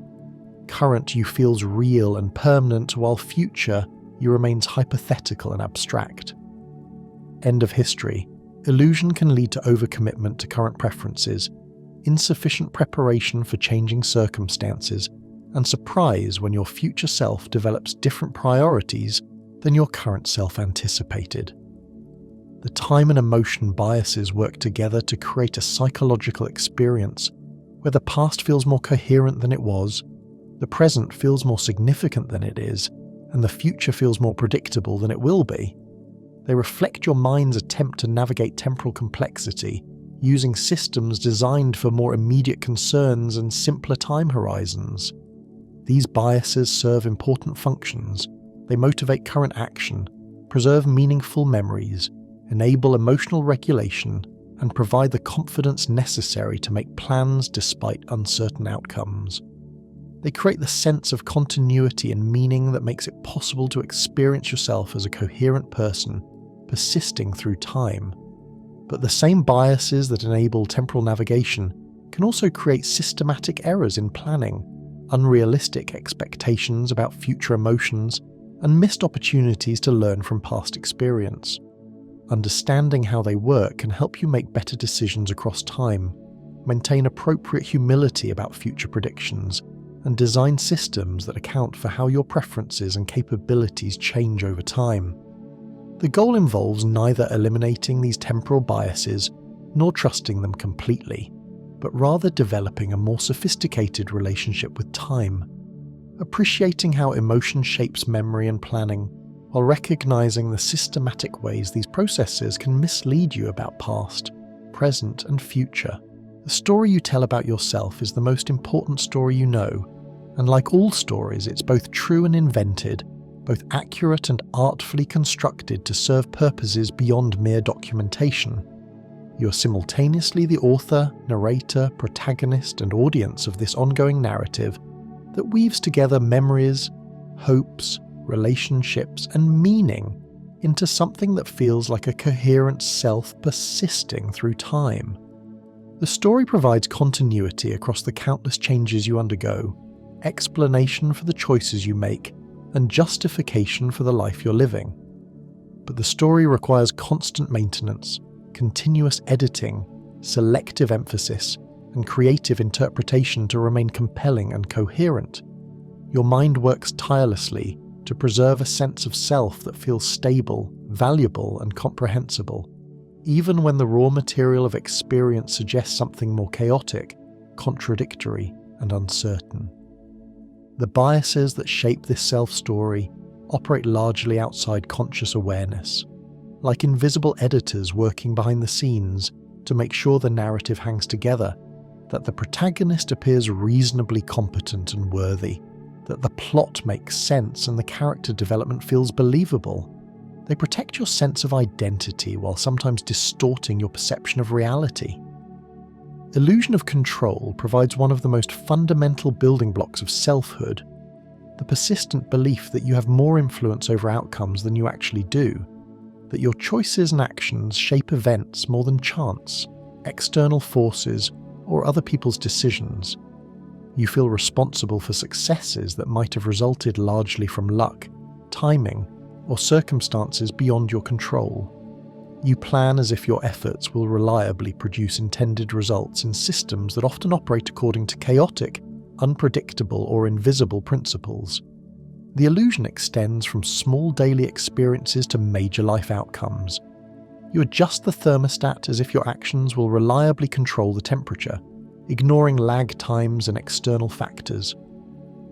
Current you feels real and permanent, while future you remains hypothetical and abstract. End of history. Illusion can lead to overcommitment to current preferences, insufficient preparation for changing circumstances, and surprise when your future self develops different priorities than your current self anticipated. The time and emotion biases work together to create a psychological experience where the past feels more coherent than it was, the present feels more significant than it is, and the future feels more predictable than it will be. They reflect your mind's attempt to navigate temporal complexity, using systems designed for more immediate concerns and simpler time horizons. These biases serve important functions. They motivate current action, preserve meaningful memories, enable emotional regulation, and provide the confidence necessary to make plans despite uncertain outcomes. They create the sense of continuity and meaning that makes it possible to experience yourself as a coherent person, persisting through time. But the same biases that enable temporal navigation can also create systematic errors in planning, unrealistic expectations about future emotions, and missed opportunities to learn from past experience. Understanding how they work can help you make better decisions across time, maintain appropriate humility about future predictions, and design systems that account for how your preferences and capabilities change over time. The goal involves neither eliminating these temporal biases nor trusting them completely, but rather developing a more sophisticated relationship with time, appreciating how emotion shapes memory and planning, while recognizing the systematic ways these processes can mislead you about past, present, and future. The story you tell about yourself is the most important story you know, and like all stories, it's both true and invented, both accurate and artfully constructed to serve purposes beyond mere documentation. You are simultaneously the author, narrator, protagonist, and audience of this ongoing narrative that weaves together memories, hopes, relationships, and meaning into something that feels like a coherent self persisting through time. The story provides continuity across the countless changes you undergo, explanation for the choices you make, and justification for the life you're living. But the story requires constant maintenance, continuous editing, selective emphasis, and creative interpretation to remain compelling and coherent. Your mind works tirelessly to preserve a sense of self that feels stable, valuable, and comprehensible, even when the raw material of experience suggests something more chaotic, contradictory, and uncertain. The biases that shape this self-story operate largely outside conscious awareness, like invisible editors working behind the scenes to make sure the narrative hangs together, that the protagonist appears reasonably competent and worthy, that the plot makes sense and the character development feels believable. They protect your sense of identity while sometimes distorting your perception of reality. Illusion of control provides one of the most fundamental building blocks of selfhood, the persistent belief that you have more influence over outcomes than you actually do, that your choices and actions shape events more than chance, external forces, or other people's decisions. You feel responsible for successes that might have resulted largely from luck, timing, or circumstances beyond your control. You plan as if your efforts will reliably produce intended results in systems that often operate according to chaotic, unpredictable, or invisible principles. The illusion extends from small daily experiences to major life outcomes. You adjust the thermostat as if your actions will reliably control the temperature, ignoring lag times and external factors.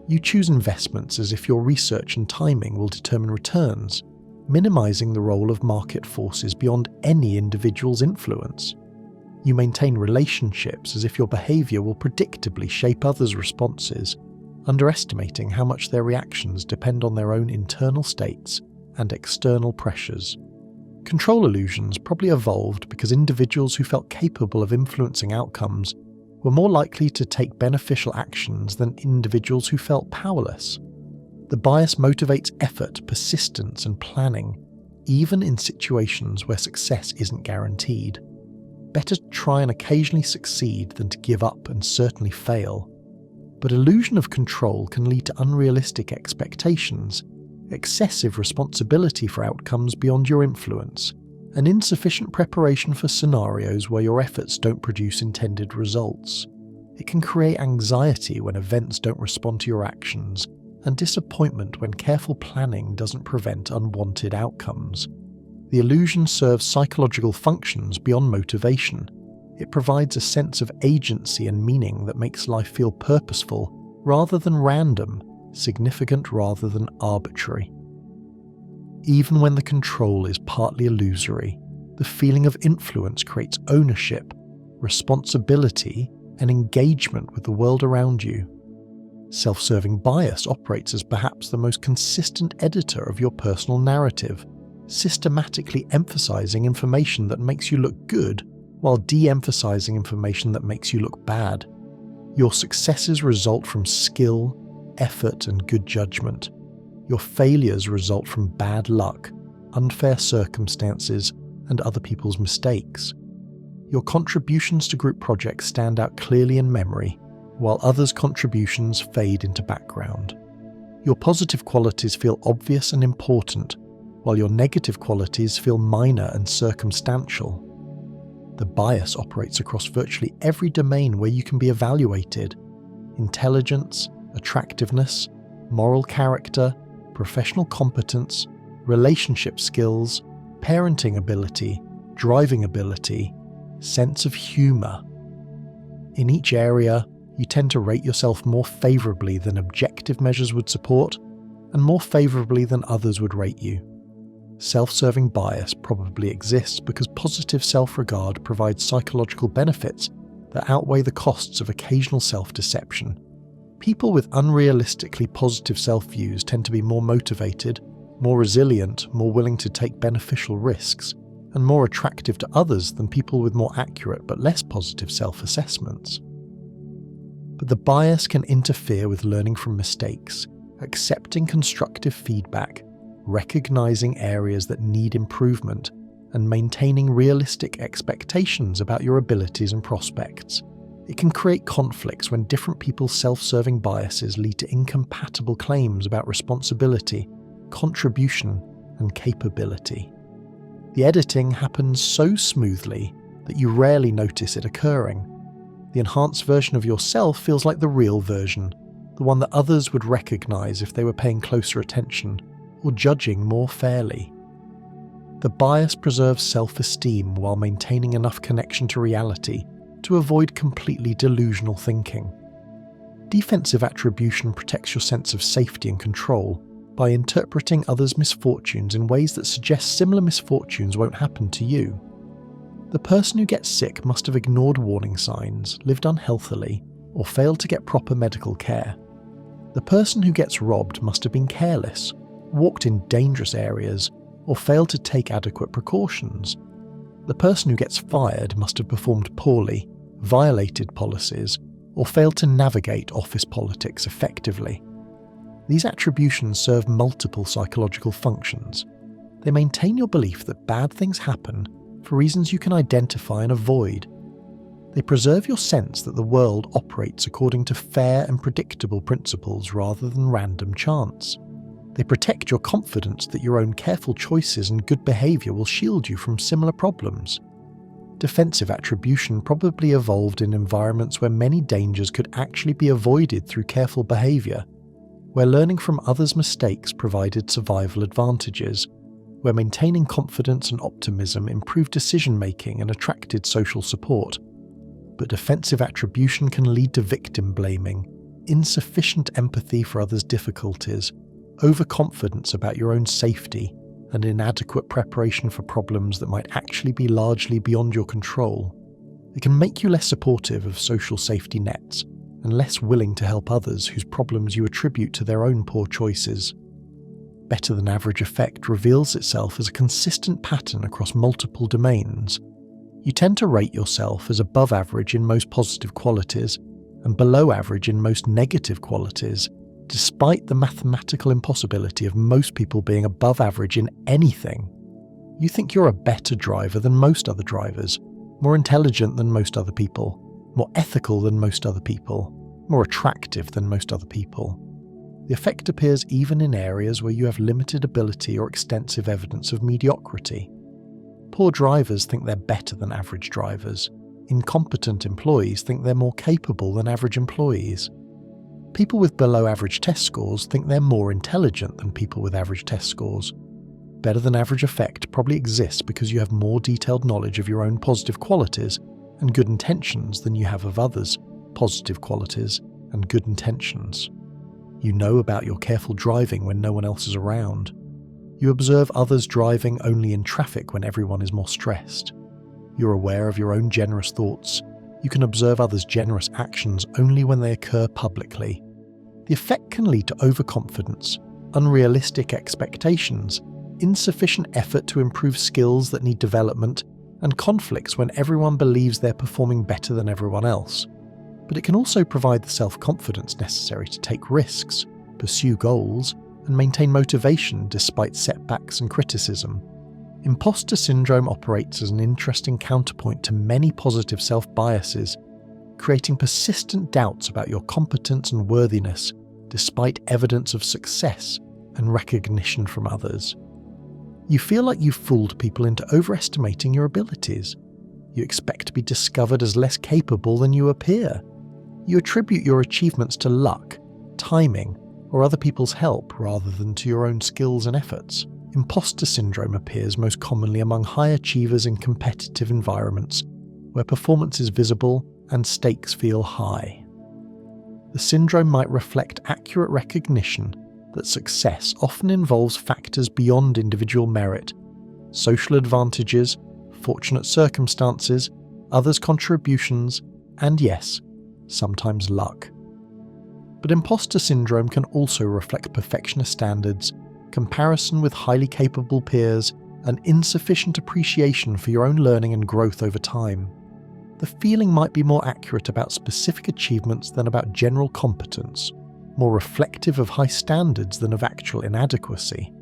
You choose investments as if your research and timing will determine returns, minimizing the role of market forces beyond any individual's influence. You maintain relationships as if your behavior will predictably shape others' responses, underestimating how much their reactions depend on their own internal states and external pressures. Control illusions probably evolved because individuals who felt capable of influencing outcomes were more likely to take beneficial actions than individuals who felt powerless. The bias motivates effort, persistence, and planning, even in situations where success isn't guaranteed. Better to try and occasionally succeed than to give up and certainly fail. But illusion of control can lead to unrealistic expectations, excessive responsibility for outcomes beyond your influence, and insufficient preparation for scenarios where your efforts don't produce intended results. It can create anxiety when events don't respond to your actions, and disappointment when careful planning doesn't prevent unwanted outcomes. The illusion serves psychological functions beyond motivation. It provides a sense of agency and meaning that makes life feel purposeful rather than random, significant rather than arbitrary. Even when the control is partly illusory, the feeling of influence creates ownership, responsibility, and engagement with the world around you. Self-serving bias operates as perhaps the most consistent editor of your personal narrative, systematically emphasizing information that makes you look good while de-emphasizing information that makes you look bad. Your successes result from skill, effort, and good judgment. Your failures result from bad luck, unfair circumstances, and other people's mistakes. Your contributions to group projects stand out clearly in memory, while others' contributions fade into background. Your positive qualities feel obvious and important, while your negative qualities feel minor and circumstantial. The bias operates across virtually every domain where you can be evaluated: intelligence, attractiveness, moral character, professional competence, relationship skills, parenting ability, driving ability, sense of humor. In each area, you tend to rate yourself more favorably than objective measures would support, and more favorably than others would rate you. Self-serving bias probably exists because positive self-regard provides psychological benefits that outweigh the costs of occasional self-deception. People with unrealistically positive self-views tend to be more motivated, more resilient, more willing to take beneficial risks, and more attractive to others than people with more accurate but less positive self-assessments. But the bias can interfere with learning from mistakes, accepting constructive feedback, recognizing areas that need improvement, and maintaining realistic expectations about your abilities and prospects. It can create conflicts when different people's self-serving biases lead to incompatible claims about responsibility, contribution, and capability. The editing happens so smoothly that you rarely notice it occurring. The enhanced version of yourself feels like the real version, the one that others would recognize if they were paying closer attention or judging more fairly. The bias preserves self-esteem while maintaining enough connection to reality to avoid completely delusional thinking. Defensive attribution protects your sense of safety and control by interpreting others' misfortunes in ways that suggest similar misfortunes won't happen to you. The person who gets sick must have ignored warning signs, lived unhealthily, or failed to get proper medical care. The person who gets robbed must have been careless, walked in dangerous areas, or failed to take adequate precautions. The person who gets fired must have performed poorly, violated policies, or failed to navigate office politics effectively. These attributions serve multiple psychological functions. They maintain your belief that bad things happen for reasons you can identify and avoid. They preserve your sense that the world operates according to fair and predictable principles rather than random chance. They protect your confidence that your own careful choices and good behaviour will shield you from similar problems. Defensive attribution probably evolved in environments where many dangers could actually be avoided through careful behaviour, where learning from others' mistakes provided survival advantages, where maintaining confidence and optimism improved decision-making and attracted social support. But defensive attribution can lead to victim blaming, insufficient empathy for others' difficulties, overconfidence about your own safety, and inadequate preparation for problems that might actually be largely beyond your control. It can make you less supportive of social safety nets and less willing to help others whose problems you attribute to their own poor choices. Better than average effect reveals itself as a consistent pattern across multiple domains. You tend to rate yourself as above average in most positive qualities and below average in most negative qualities, despite the mathematical impossibility of most people being above average in anything. You think you're a better driver than most other drivers, more intelligent than most other people, more ethical than most other people, more attractive than most other people. The effect appears even in areas where you have limited ability or extensive evidence of mediocrity. Poor drivers think they're better than average drivers. Incompetent employees think they're more capable than average employees. People with below average test scores think they're more intelligent than people with average test scores. Better than average effect probably exists because you have more detailed knowledge of your own positive qualities and good intentions than you have of others' positive qualities and good intentions. You know about your careful driving when no one else is around. You observe others driving only in traffic when everyone is more stressed. You're aware of your own generous thoughts. You can observe others' generous actions only when they occur publicly. The effect can lead to overconfidence, unrealistic expectations, insufficient effort to improve skills that need development, and conflicts when everyone believes they're performing better than everyone else. But it can also provide the self-confidence necessary to take risks, pursue goals, and maintain motivation despite setbacks and criticism. Imposter syndrome operates as an interesting counterpoint to many positive self-biases, creating persistent doubts about your competence and worthiness despite evidence of success and recognition from others. You feel like you've fooled people into overestimating your abilities. You expect to be discovered as less capable than you appear. You attribute your achievements to luck, timing, or other people's help rather than to your own skills and efforts. Imposter syndrome appears most commonly among high achievers in competitive environments where performance is visible and stakes feel high. The syndrome might reflect accurate recognition that success often involves factors beyond individual merit, social advantages, fortunate circumstances, others' contributions, and yes, sometimes luck. But imposter syndrome can also reflect perfectionist standards, comparison with highly capable peers, and insufficient appreciation for your own learning and growth over time. The feeling might be more accurate about specific achievements than about general competence, more reflective of high standards than of actual inadequacy.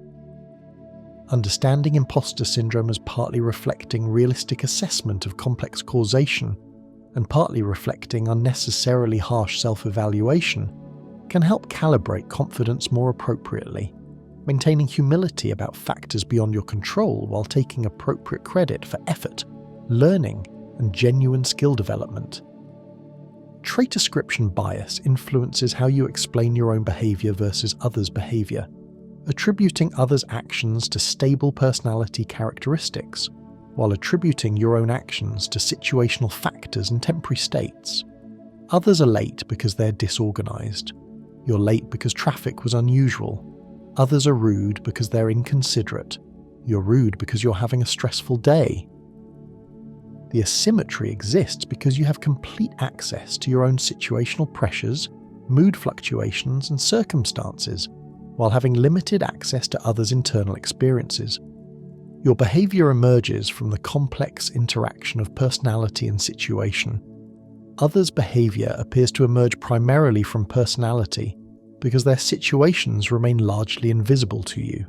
understanding imposter syndrome as partly reflecting realistic assessment of complex causation and partly reflecting unnecessarily harsh self-evaluation can help calibrate confidence more appropriately, maintaining humility about factors beyond your control while taking appropriate credit for effort, learning, and genuine skill development. Trait ascription bias influences how you explain your own behavior versus others' behavior, attributing others' actions to stable personality characteristics, while attributing your own actions to situational factors and temporary states. Others are late because they're disorganized. You're late because traffic was unusual. Others are rude because they're inconsiderate. You're rude because you're having a stressful day. The asymmetry exists because you have complete access to your own situational pressures, mood fluctuations, and circumstances, while having limited access to others' internal experiences. Your behavior emerges from the complex interaction of personality and situation. Others' behavior appears to emerge primarily from personality because their situations remain largely invisible to you.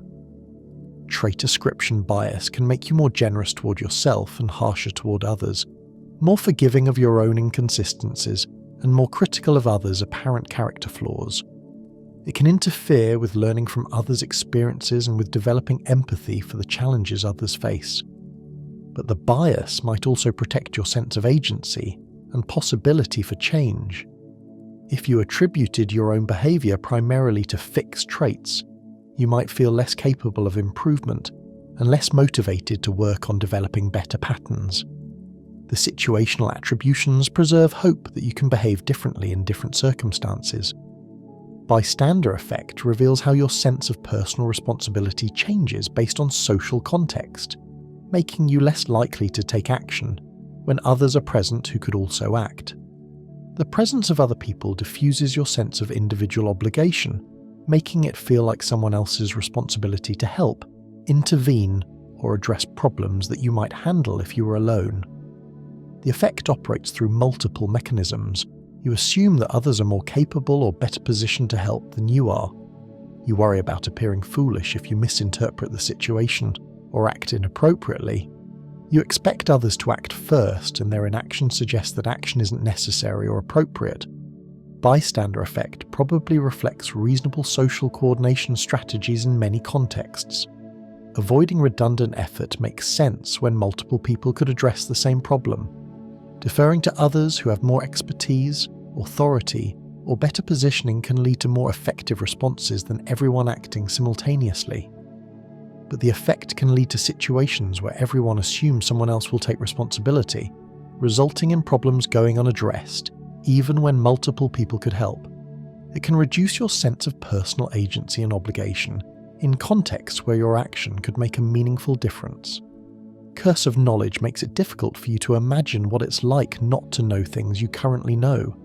Trait ascription bias can make you more generous toward yourself and harsher toward others, more forgiving of your own inconsistencies, and more critical of others' apparent character flaws. It can interfere with learning from others' experiences and with developing empathy for the challenges others face. But the bias might also protect your sense of agency and possibility for change. If you attributed your own behavior primarily to fixed traits, you might feel less capable of improvement and less motivated to work on developing better patterns. The situational attributions preserve hope that you can behave differently in different circumstances. Bystander effect reveals how your sense of personal responsibility changes based on social context, making you less likely to take action when others are present who could also act. The presence of other people diffuses your sense of individual obligation, making it feel like someone else's responsibility to help, intervene, or address problems that you might handle if you were alone. The effect operates through multiple mechanisms. You assume that others are more capable or better positioned to help than you are. You worry about appearing foolish if you misinterpret the situation or act inappropriately. You expect others to act first, and their inaction suggests that action isn't necessary or appropriate. Bystander effect probably reflects reasonable social coordination strategies in many contexts. Avoiding redundant effort makes sense when multiple people could address the same problem. Deferring to others who have more expertise, authority, or better positioning can lead to more effective responses than everyone acting simultaneously. But the effect can lead to situations where everyone assumes someone else will take responsibility, resulting in problems going unaddressed, even when multiple people could help. It can reduce your sense of personal agency and obligation in contexts where your action could make a meaningful difference. Curse of knowledge makes it difficult for you to imagine what it's like not to know things you currently know,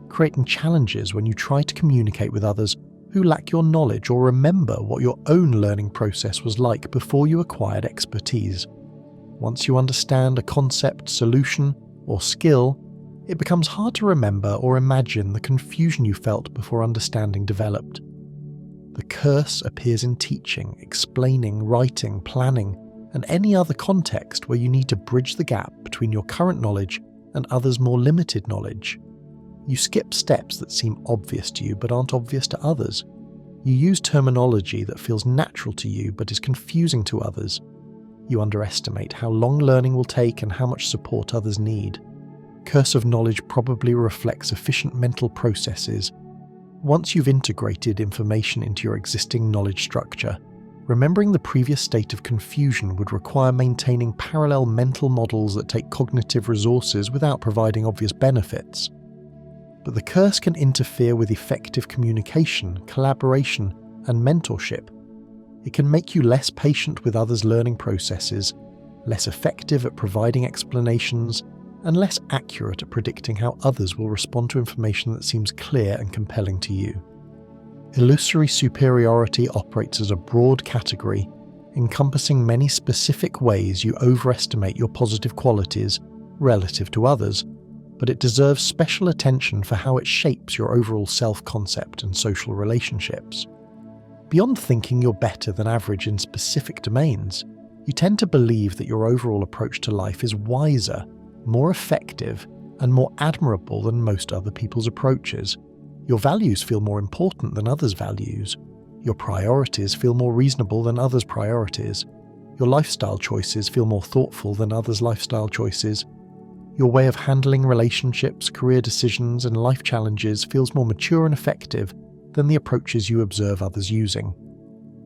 creating challenges when you try to communicate with others who lack your knowledge or remember what your own learning process was like before you acquired expertise. Once you understand a concept, solution, or skill, it becomes hard to remember or imagine the confusion you felt before understanding developed. The curse appears in teaching, explaining, writing, planning, and any other context where you need to bridge the gap between your current knowledge and others' more limited knowledge. You skip steps that seem obvious to you but aren't obvious to others. You use terminology that feels natural to you but is confusing to others. You underestimate how long learning will take and how much support others need. Curse of knowledge probably reflects efficient mental processes. Once you've integrated information into your existing knowledge structure, remembering the previous state of confusion would require maintaining parallel mental models that take cognitive resources without providing obvious benefits. But the curse can interfere with effective communication, collaboration, and mentorship. It can make you less patient with others' learning processes, less effective at providing explanations, and less accurate at predicting how others will respond to information that seems clear and compelling to you. Illusory superiority operates as a broad category, encompassing many specific ways you overestimate your positive qualities relative to others, but it deserves special attention for how it shapes your overall self-concept and social relationships. Beyond thinking you're better than average in specific domains, you tend to believe that your overall approach to life is wiser, more effective, and more admirable than most other people's approaches. Your values feel more important than others' values. Your priorities feel more reasonable than others' priorities. Your lifestyle choices feel more thoughtful than others' lifestyle choices. Your way of handling relationships, career decisions, and life challenges feels more mature and effective than the approaches you observe others using.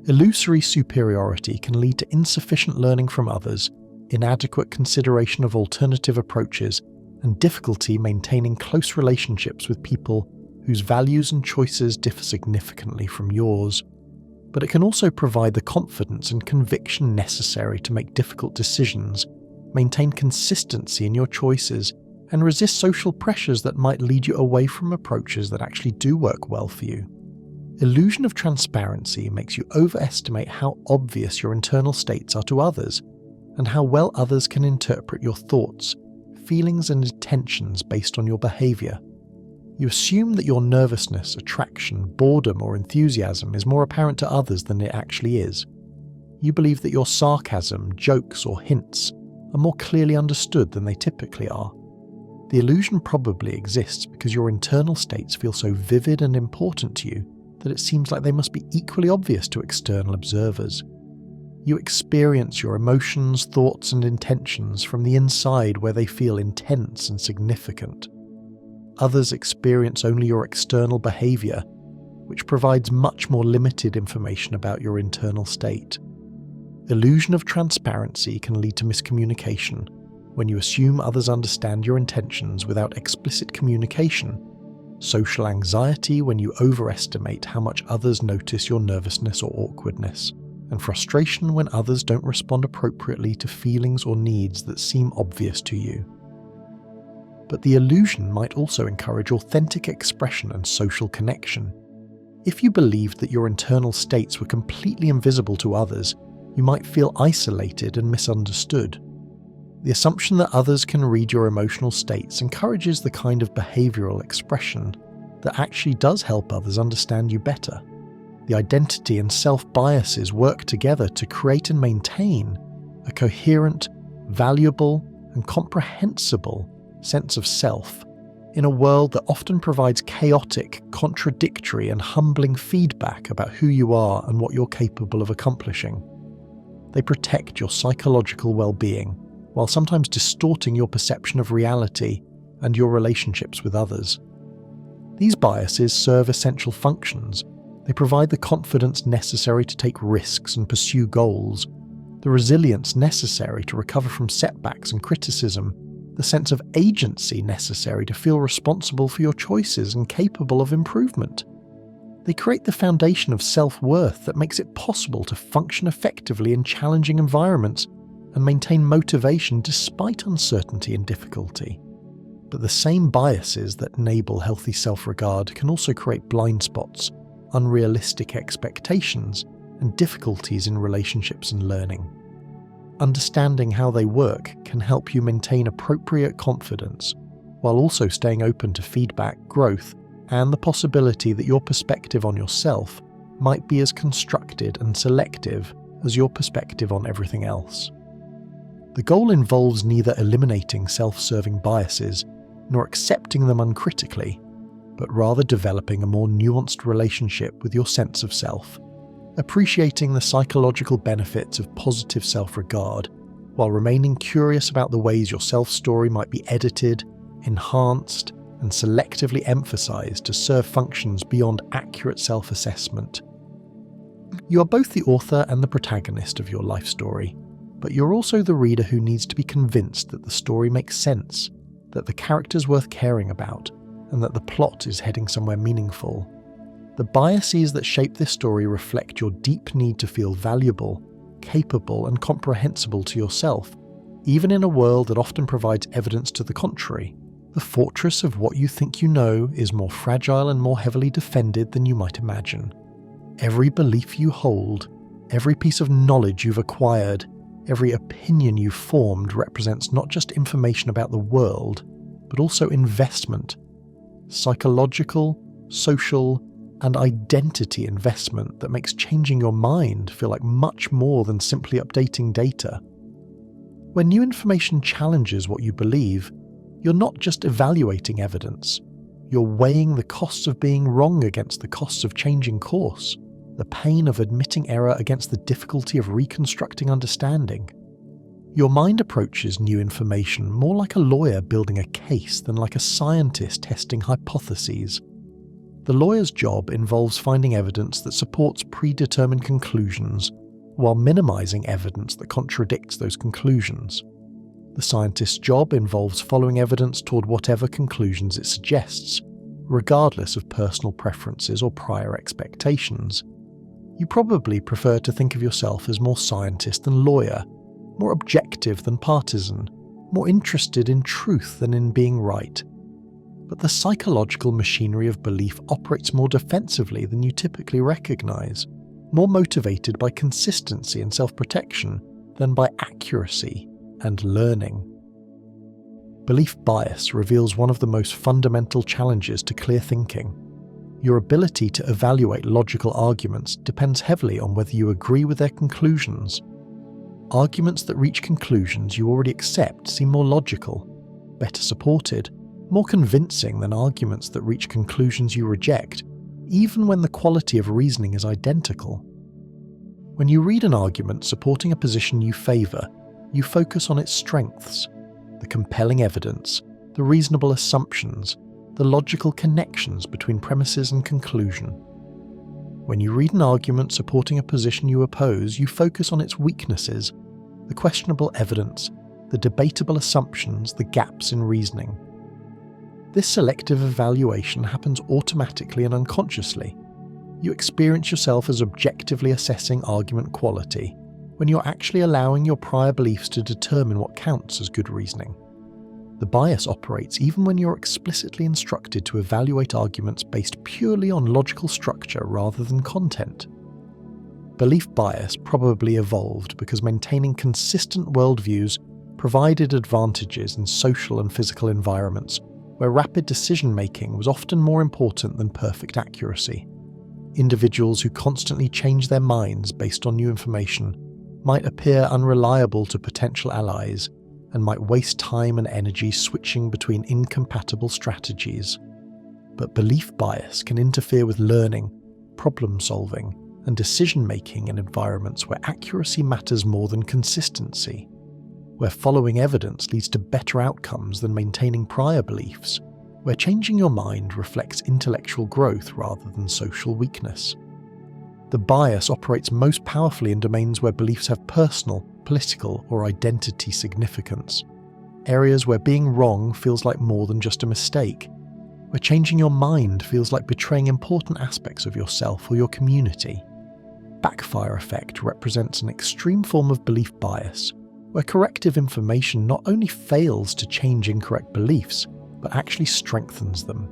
Illusory superiority can lead to insufficient learning from others, inadequate consideration of alternative approaches, and difficulty maintaining close relationships with people whose values and choices differ significantly from yours. But it can also provide the confidence and conviction necessary to make difficult decisions, maintain consistency in your choices, and resist social pressures that might lead you away from approaches that actually do work well for you. Illusion of transparency makes you overestimate how obvious your internal states are to others, and how well others can interpret your thoughts, feelings, and intentions based on your behavior. You assume that your nervousness, attraction, boredom, or enthusiasm is more apparent to others than it actually is. You believe that your sarcasm, jokes, or hints are more clearly understood than they typically are. The illusion probably exists because your internal states feel so vivid and important to you that it seems like they must be equally obvious to external observers. You experience your emotions, thoughts, and intentions from the inside where they feel intense and significant. Others experience only your external behavior, which provides much more limited information about your internal state. Illusion of transparency can lead to miscommunication when you assume others understand your intentions without explicit communication, social anxiety when you overestimate how much others notice your nervousness or awkwardness, and frustration when others don't respond appropriately to feelings or needs that seem obvious to you. But the illusion might also encourage authentic expression and social connection. If you believed that your internal states were completely invisible to others, you might feel isolated and misunderstood. The assumption that others can read your emotional states encourages the kind of behavioral expression that actually does help others understand you better. The identity and self-biases work together to create and maintain a coherent, valuable, and comprehensible sense of self in a world that often provides chaotic, contradictory, and humbling feedback about who you are and what you're capable of accomplishing. They protect your psychological well-being, while sometimes distorting your perception of reality and your relationships with others. These biases serve essential functions. They provide the confidence necessary to take risks and pursue goals, the resilience necessary to recover from setbacks and criticism, the sense of agency necessary to feel responsible for your choices and capable of improvement. They create the foundation of self-worth that makes it possible to function effectively in challenging environments and maintain motivation despite uncertainty and difficulty. But the same biases that enable healthy self-regard can also create blind spots, unrealistic expectations, and difficulties in relationships and learning. Understanding how they work can help you maintain appropriate confidence, while also staying open to feedback, growth, and the possibility that your perspective on yourself might be as constructed and selective as your perspective on everything else. The goal involves neither eliminating self-serving biases nor accepting them uncritically, but rather developing a more nuanced relationship with your sense of self, appreciating the psychological benefits of positive self-regard, while remaining curious about the ways your self-story might be edited, enhanced, and selectively emphasized to serve functions beyond accurate self-assessment. You are both the author and the protagonist of your life story, but you're also the reader who needs to be convinced that the story makes sense, that the character's worth caring about, and that the plot is heading somewhere meaningful. The biases that shape this story reflect your deep need to feel valuable, capable, and comprehensible to yourself, even in a world that often provides evidence to the contrary. The fortress of what you think you know is more fragile and more heavily defended than you might imagine. Every belief you hold, every piece of knowledge you've acquired, every opinion you've formed represents not just information about the world, but also investment, psychological, social, and identity investment that makes changing your mind feel like much more than simply updating data. When new information challenges what you believe, you're not just evaluating evidence, you're weighing the costs of being wrong against the costs of changing course, the pain of admitting error against the difficulty of reconstructing understanding. Your mind approaches new information more like a lawyer building a case than like a scientist testing hypotheses. The lawyer's job involves finding evidence that supports predetermined conclusions while minimizing evidence that contradicts those conclusions. The scientist's job involves following evidence toward whatever conclusions it suggests, regardless of personal preferences or prior expectations. You probably prefer to think of yourself as more scientist than lawyer, more objective than partisan, more interested in truth than in being right. But the psychological machinery of belief operates more defensively than you typically recognize, more motivated by consistency and self-protection than by accuracy and learning. Belief bias reveals one of the most fundamental challenges to clear thinking. Your ability to evaluate logical arguments depends heavily on whether you agree with their conclusions. Arguments that reach conclusions you already accept seem more logical, better supported, more convincing than arguments that reach conclusions you reject, even when the quality of reasoning is identical. When you read an argument supporting a position you favour, you focus on its strengths, the compelling evidence, the reasonable assumptions, the logical connections between premises and conclusion. When you read an argument supporting a position you oppose, you focus on its weaknesses, the questionable evidence, the debatable assumptions, the gaps in reasoning. This selective evaluation happens automatically and unconsciously. You experience yourself as objectively assessing argument quality, when you're actually allowing your prior beliefs to determine what counts as good reasoning. The bias operates even when you're explicitly instructed to evaluate arguments based purely on logical structure rather than content. Belief bias probably evolved because maintaining consistent worldviews provided advantages in social and physical environments where rapid decision-making was often more important than perfect accuracy. Individuals who constantly change their minds based on new information might appear unreliable to potential allies and might waste time and energy switching between incompatible strategies. But belief bias can interfere with learning, problem-solving, and decision-making in environments where accuracy matters more than consistency, where following evidence leads to better outcomes than maintaining prior beliefs, where changing your mind reflects intellectual growth rather than social weakness. The bias operates most powerfully in domains where beliefs have personal, political, or identity significance, areas where being wrong feels like more than just a mistake, where changing your mind feels like betraying important aspects of yourself or your community. Backfire effect represents an extreme form of belief bias, where corrective information not only fails to change incorrect beliefs, but actually strengthens them.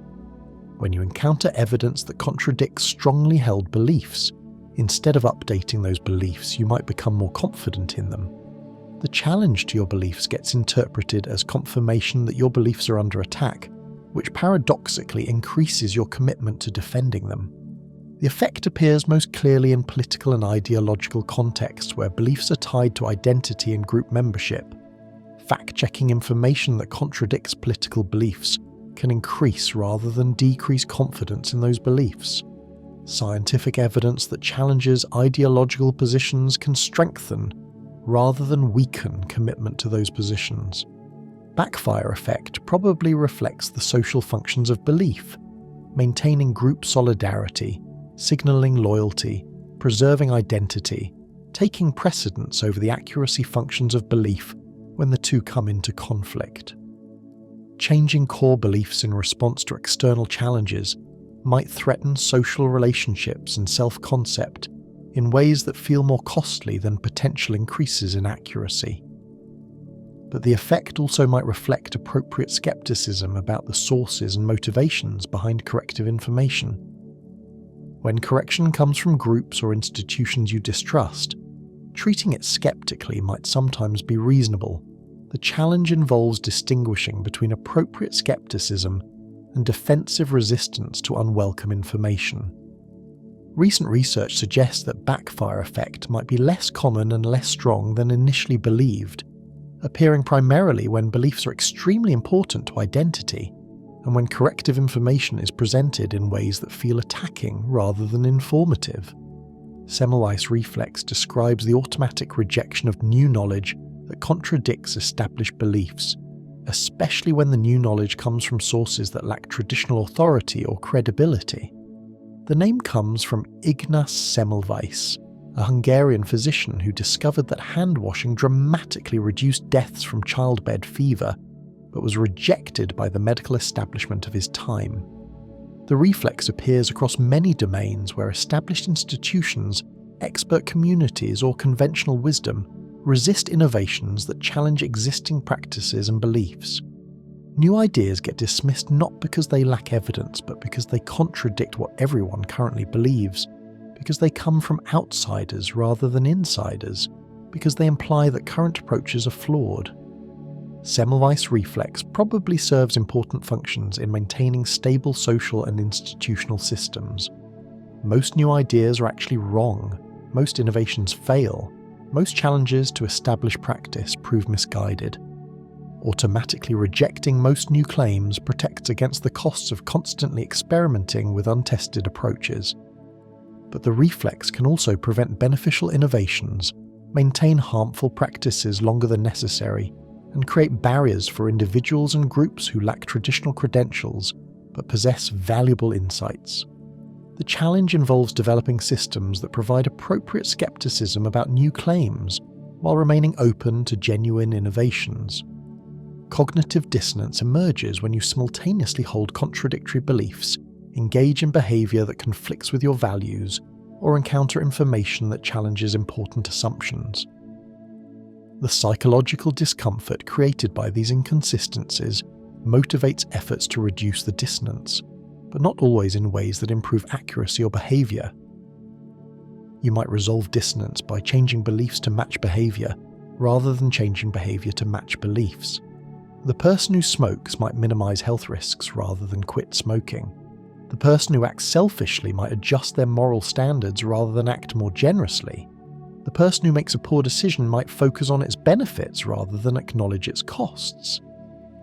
When you encounter evidence that contradicts strongly held beliefs, instead of updating those beliefs, you might become more confident in them. The challenge to your beliefs gets interpreted as confirmation that your beliefs are under attack, which paradoxically increases your commitment to defending them. The effect appears most clearly in political and ideological contexts where beliefs are tied to identity and group membership. Fact-checking information that contradicts political beliefs can increase rather than decrease confidence in those beliefs. Scientific evidence that challenges ideological positions can strengthen rather than weaken commitment to those positions. Backfire effect probably reflects the social functions of belief, maintaining group solidarity, signaling loyalty, preserving identity, taking precedence over the accuracy functions of belief when the two come into conflict. Changing core beliefs in response to external challenges might threaten social relationships and self-concept in ways that feel more costly than potential increases in accuracy. But the effect also might reflect appropriate skepticism about the sources and motivations behind corrective information. When correction comes from groups or institutions you distrust, treating it skeptically might sometimes be reasonable. The challenge involves distinguishing between appropriate skepticism and defensive resistance to unwelcome information. Recent research suggests that backfire effect might be less common and less strong than initially believed, appearing primarily when beliefs are extremely important to identity and when corrective information is presented in ways that feel attacking rather than informative. Semmelweis reflex describes the automatic rejection of new knowledge that contradicts established beliefs, especially when the new knowledge comes from sources that lack traditional authority or credibility. The name comes from Ignaz Semmelweis, a Hungarian physician who discovered that hand-washing dramatically reduced deaths from childbed fever, but was rejected by the medical establishment of his time. The reflex appears across many domains where established institutions, expert communities, or conventional wisdom resist innovations that challenge existing practices and beliefs. New ideas get dismissed not because they lack evidence, but because they contradict what everyone currently believes, because they come from outsiders rather than insiders, because they imply that current approaches are flawed. Semmelweis reflex probably serves important functions in maintaining stable social and institutional systems. Most new ideas are actually wrong, most innovations fail, most challenges to established practice prove misguided. Automatically rejecting most new claims protects against the costs of constantly experimenting with untested approaches. But the reflex can also prevent beneficial innovations, maintain harmful practices longer than necessary, and create barriers for individuals and groups who lack traditional credentials but possess valuable insights. The challenge involves developing systems that provide appropriate skepticism about new claims while remaining open to genuine innovations. Cognitive dissonance emerges when you simultaneously hold contradictory beliefs, engage in behavior that conflicts with your values, or encounter information that challenges important assumptions. The psychological discomfort created by these inconsistencies motivates efforts to reduce the dissonance, but not always in ways that improve accuracy or behavior. You might resolve dissonance by changing beliefs to match behavior, rather than changing behavior to match beliefs. The person who smokes might minimize health risks rather than quit smoking. The person who acts selfishly might adjust their moral standards rather than act more generously. The person who makes a poor decision might focus on its benefits rather than acknowledge its costs.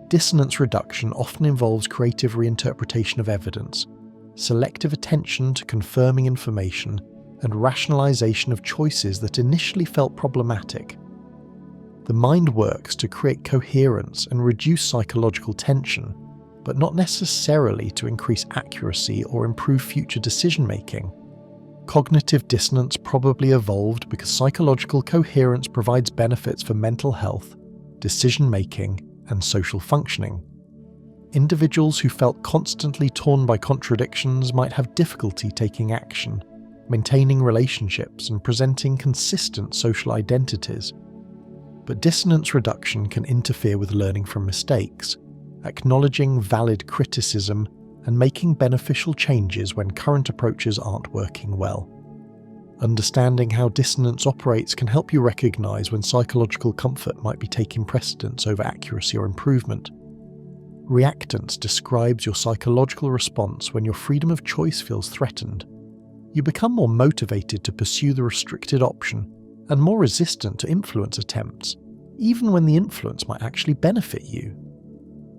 Dissonance reduction often involves creative reinterpretation of evidence, selective attention to confirming information, and rationalization of choices that initially felt problematic. The mind works to create coherence and reduce psychological tension, but not necessarily to increase accuracy or improve future decision-making. Cognitive dissonance probably evolved because psychological coherence provides benefits for mental health, decision-making, and social functioning. Individuals who felt constantly torn by contradictions might have difficulty taking action, maintaining relationships, and presenting consistent social identities. But dissonance reduction can interfere with learning from mistakes, acknowledging valid criticism, and making beneficial changes when current approaches aren't working well. Understanding how dissonance operates can help you recognize when psychological comfort might be taking precedence over accuracy or improvement. Reactance describes your psychological response when your freedom of choice feels threatened. You become more motivated to pursue the restricted option and more resistant to influence attempts, even when the influence might actually benefit you.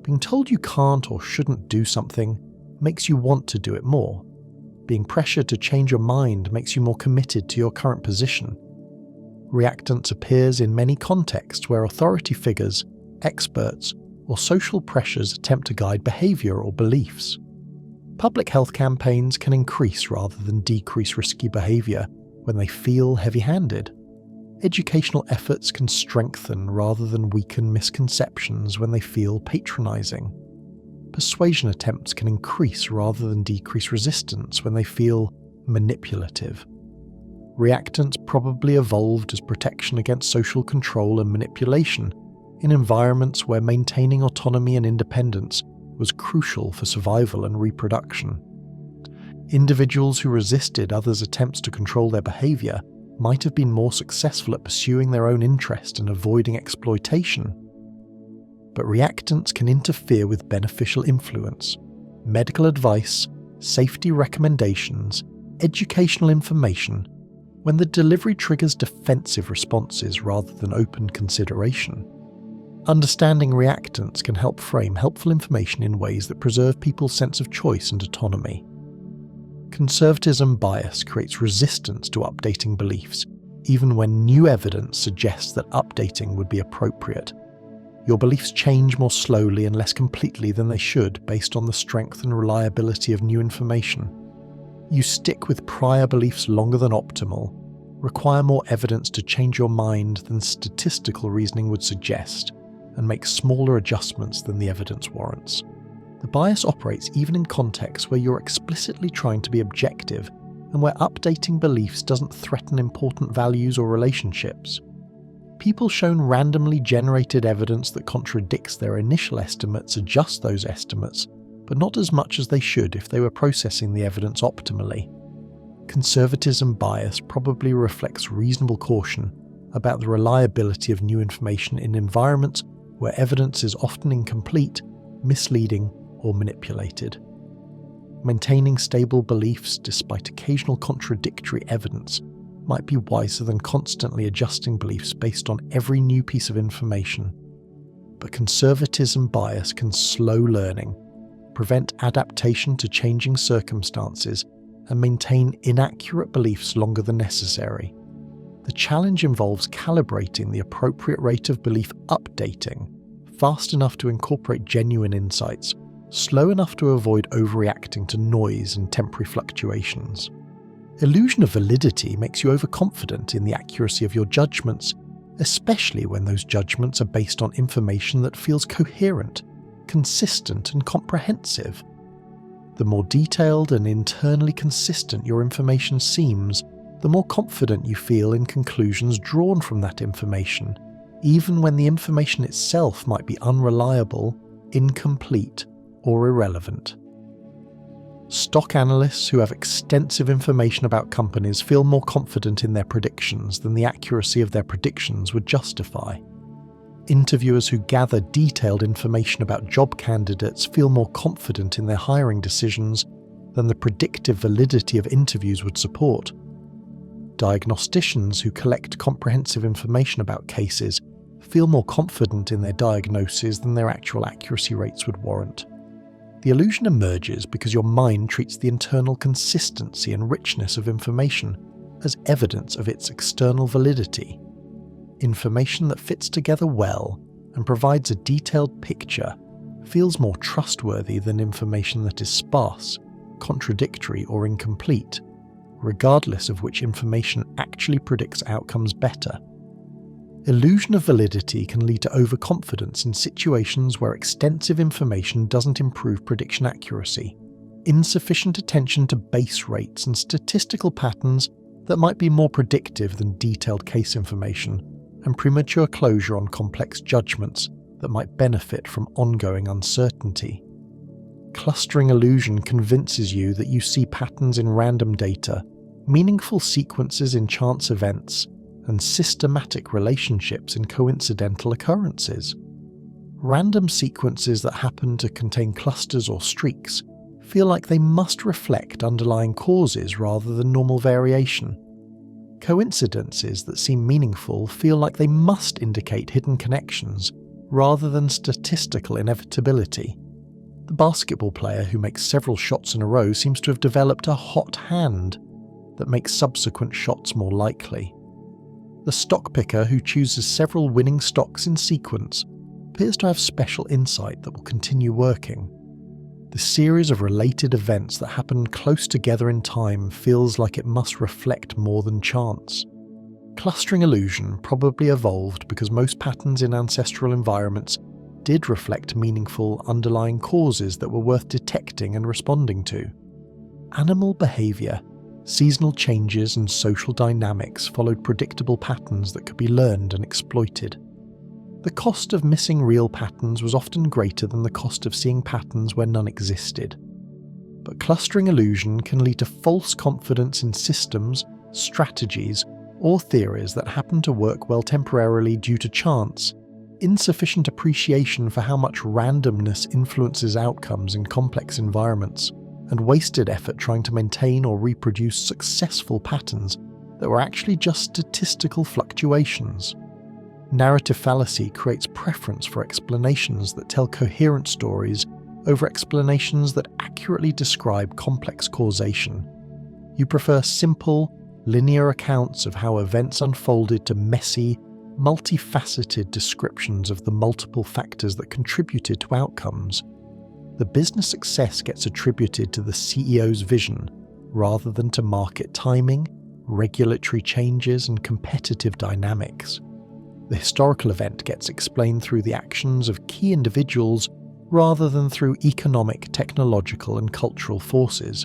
Being told you can't or shouldn't do something makes you want to do it more. Being pressured to change your mind makes you more committed to your current position. Reactance appears in many contexts where authority figures, experts, or social pressures attempt to guide behavior or beliefs. Public health campaigns can increase rather than decrease risky behavior when they feel heavy-handed. Educational efforts can strengthen rather than weaken misconceptions when they feel patronizing. Persuasion attempts can increase rather than decrease resistance when they feel manipulative. Reactance probably evolved as protection against social control and manipulation in environments where maintaining autonomy and independence was crucial for survival and reproduction. Individuals who resisted others' attempts to control their behavior might have been more successful at pursuing their own interest and avoiding exploitation. But reactance can interfere with beneficial influence, medical advice, safety recommendations, educational information, when the delivery triggers defensive responses rather than open consideration. Understanding reactants can help frame helpful information in ways that preserve people's sense of choice and autonomy. Conservatism bias creates resistance to updating beliefs, even when new evidence suggests that updating would be appropriate. Your beliefs change more slowly and less completely than they should based on the strength and reliability of new information. You stick with prior beliefs longer than optimal, require more evidence to change your mind than statistical reasoning would suggest, and make smaller adjustments than the evidence warrants. The bias operates even in contexts where you're explicitly trying to be objective and where updating beliefs doesn't threaten important values or relationships. People shown randomly generated evidence that contradicts their initial estimates adjust those estimates, but not as much as they should if they were processing the evidence optimally. Conservatism bias probably reflects reasonable caution about the reliability of new information in environments where evidence is often incomplete, misleading, or manipulated. Maintaining stable beliefs despite occasional contradictory evidence might be wiser than constantly adjusting beliefs based on every new piece of information. But conservatism bias can slow learning, prevent adaptation to changing circumstances, and maintain inaccurate beliefs longer than necessary. The challenge involves calibrating the appropriate rate of belief updating, fast enough to incorporate genuine insights, slow enough to avoid overreacting to noise and temporary fluctuations. Illusion of validity makes you overconfident in the accuracy of your judgments, especially when those judgments are based on information that feels coherent, consistent, and comprehensive. The more detailed and internally consistent your information seems, the more confident you feel in conclusions drawn from that information, even when the information itself might be unreliable, incomplete, or irrelevant. Stock analysts who have extensive information about companies feel more confident in their predictions than the accuracy of their predictions would justify. Interviewers who gather detailed information about job candidates feel more confident in their hiring decisions than the predictive validity of interviews would support. Diagnosticians who collect comprehensive information about cases feel more confident in their diagnoses than their actual accuracy rates would warrant. The illusion emerges because your mind treats the internal consistency and richness of information as evidence of its external validity. Information that fits together well and provides a detailed picture feels more trustworthy than information that is sparse, contradictory, or incomplete, regardless of which information actually predicts outcomes better. Illusion of validity can lead to overconfidence in situations where extensive information doesn't improve prediction accuracy, insufficient attention to base rates and statistical patterns that might be more predictive than detailed case information, and premature closure on complex judgments that might benefit from ongoing uncertainty. Clustering illusion convinces you that you see patterns in random data, meaningful sequences in chance events, and systematic relationships in coincidental occurrences. Random sequences that happen to contain clusters or streaks feel like they must reflect underlying causes rather than normal variation. Coincidences that seem meaningful feel like they must indicate hidden connections rather than statistical inevitability. The basketball player who makes several shots in a row seems to have developed a hot hand that makes subsequent shots more likely. The stock picker who chooses several winning stocks in sequence appears to have special insight that will continue working. The series of related events that happen close together in time feels like it must reflect more than chance. Clustering illusion probably evolved because most patterns in ancestral environments did reflect meaningful underlying causes that were worth detecting and responding to. Animal behavior, seasonal changes, and social dynamics followed predictable patterns that could be learned and exploited. The cost of missing real patterns was often greater than the cost of seeing patterns where none existed. But clustering illusion can lead to false confidence in systems, strategies, or theories that happen to work well temporarily due to chance, insufficient appreciation for how much randomness influences outcomes in complex environments, and wasted effort trying to maintain or reproduce successful patterns that were actually just statistical fluctuations. Narrative fallacy creates preference for explanations that tell coherent stories over explanations that accurately describe complex causation. You prefer simple, linear accounts of how events unfolded to messy, multifaceted descriptions of the multiple factors that contributed to outcomes. The business success gets attributed to the CEO's vision rather than to market timing, regulatory changes, and competitive dynamics. The historical event gets explained through the actions of key individuals rather than through economic, technological, and cultural forces.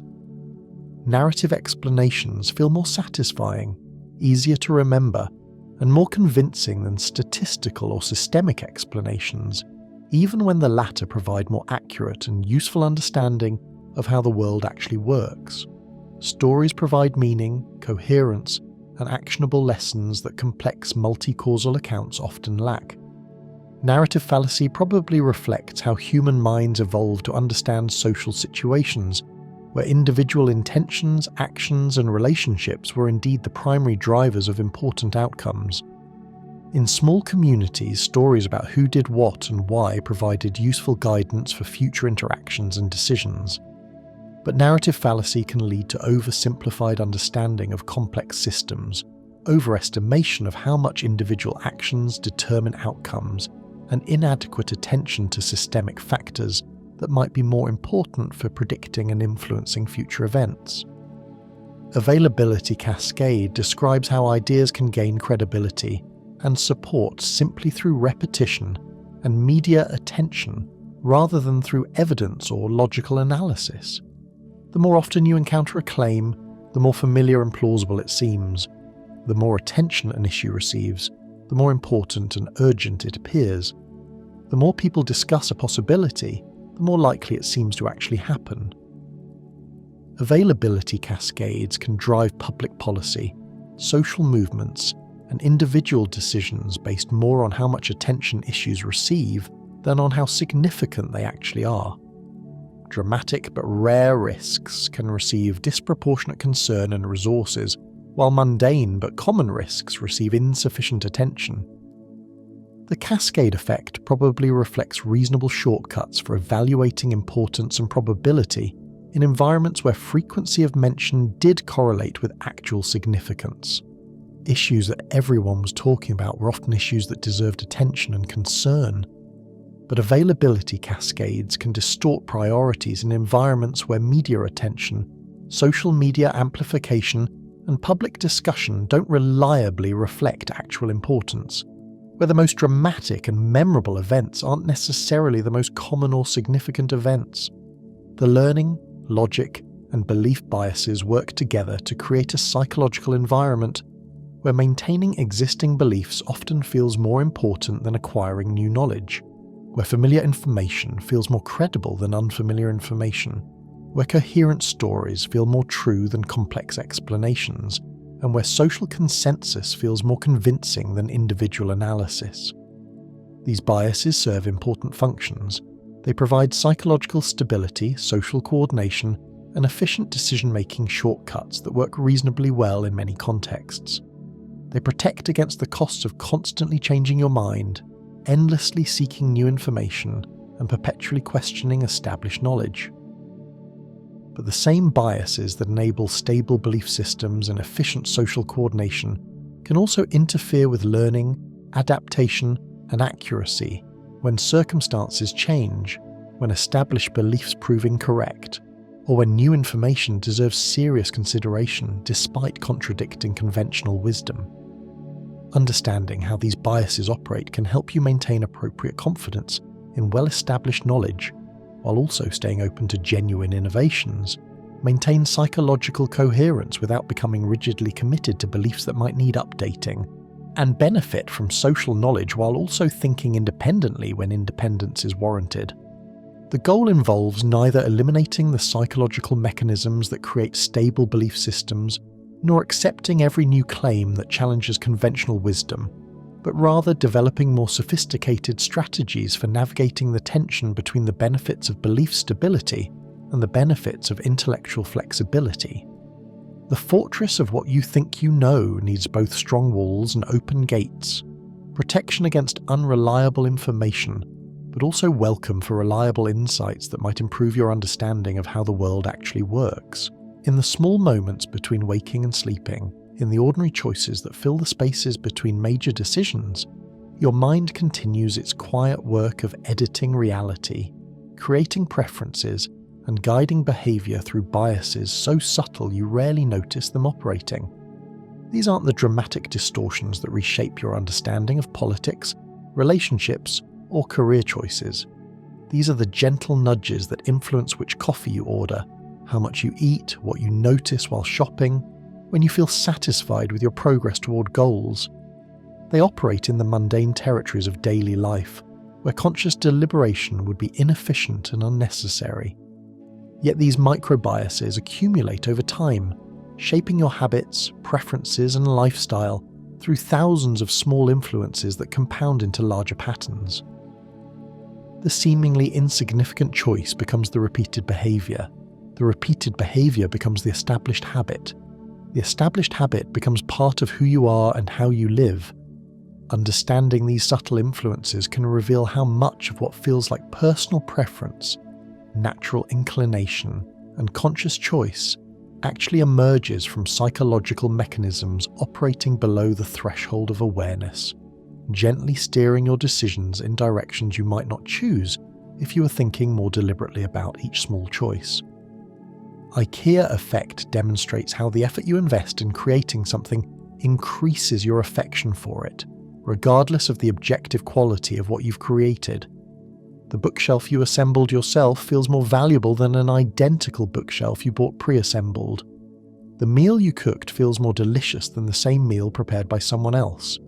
Narrative explanations feel more satisfying, easier to remember, and more convincing than statistical or systemic explanations, even when the latter provide more accurate and useful understanding of how the world actually works. Stories provide meaning, coherence, and actionable lessons that complex multi-causal accounts often lack. Narrative fallacy probably reflects how human minds evolved to understand social situations, where individual intentions, actions, and relationships were indeed the primary drivers of important outcomes. In small communities, stories about who did what and why provided useful guidance for future interactions and decisions. But narrative fallacy can lead to oversimplified understanding of complex systems, overestimation of how much individual actions determine outcomes, and inadequate attention to systemic factors that might be more important for predicting and influencing future events. Availability cascade describes how ideas can gain credibility and support simply through repetition and media attention rather than through evidence or logical analysis. The more often you encounter a claim, the more familiar and plausible it seems. The more attention an issue receives, the more important and urgent it appears. The more people discuss a possibility, the more likely it seems to actually happen. Availability cascades can drive public policy, social movements, and individual decisions based more on how much attention issues receive than on how significant they actually are. Dramatic but rare risks can receive disproportionate concern and resources, while mundane but common risks receive insufficient attention. The cascade effect probably reflects reasonable shortcuts for evaluating importance and probability in environments where frequency of mention did correlate with actual significance. Issues that everyone was talking about were often issues that deserved attention and concern. But availability cascades can distort priorities in environments where media attention, social media amplification, and public discussion don't reliably reflect actual importance, where the most dramatic and memorable events aren't necessarily the most common or significant events. The learning, logic, and belief biases work together to create a psychological environment where maintaining existing beliefs often feels more important than acquiring new knowledge, where familiar information feels more credible than unfamiliar information, where coherent stories feel more true than complex explanations, and where social consensus feels more convincing than individual analysis. These biases serve important functions. They provide psychological stability, social coordination, and efficient decision-making shortcuts that work reasonably well in many contexts. They protect against the costs of constantly changing your mind, endlessly seeking new information, and perpetually questioning established knowledge. But the same biases that enable stable belief systems and efficient social coordination can also interfere with learning, adaptation, and accuracy when circumstances change, when established beliefs prove incorrect, or when new information deserves serious consideration despite contradicting conventional wisdom. Understanding how these biases operate can help you maintain appropriate confidence in well-established knowledge, while also staying open to genuine innovations, maintain psychological coherence without becoming rigidly committed to beliefs that might need updating, and benefit from social knowledge while also thinking independently when independence is warranted. The goal involves neither eliminating the psychological mechanisms that create stable belief systems, nor accepting every new claim that challenges conventional wisdom, but rather developing more sophisticated strategies for navigating the tension between the benefits of belief stability and the benefits of intellectual flexibility. The fortress of what you think you know needs both strong walls and open gates, protection against unreliable information, but also welcome for reliable insights that might improve your understanding of how the world actually works. In the small moments between waking and sleeping, in the ordinary choices that fill the spaces between major decisions, your mind continues its quiet work of editing reality, creating preferences, and guiding behaviour through biases so subtle you rarely notice them operating. These aren't the dramatic distortions that reshape your understanding of politics, relationships, or career choices. These are the gentle nudges that influence which coffee you order, how much you eat, what you notice while shopping, when you feel satisfied with your progress toward goals. They operate in the mundane territories of daily life, where conscious deliberation would be inefficient and unnecessary. Yet these micro-biases accumulate over time, shaping your habits, preferences, and lifestyle through thousands of small influences that compound into larger patterns. The seemingly insignificant choice becomes the repeated behaviour. The repeated behaviour becomes the established habit. The established habit becomes part of who you are and how you live. Understanding these subtle influences can reveal how much of what feels like personal preference, natural inclination, and conscious choice actually emerges from psychological mechanisms operating below the threshold of awareness, gently steering your decisions in directions you might not choose if you were thinking more deliberately about each small choice. IKEA effect demonstrates how the effort you invest in creating something increases your affection for it, regardless of the objective quality of what you've created. The bookshelf you assembled yourself feels more valuable than an identical bookshelf you bought pre-assembled. The meal you cooked feels more delicious than the same meal prepared by someone else.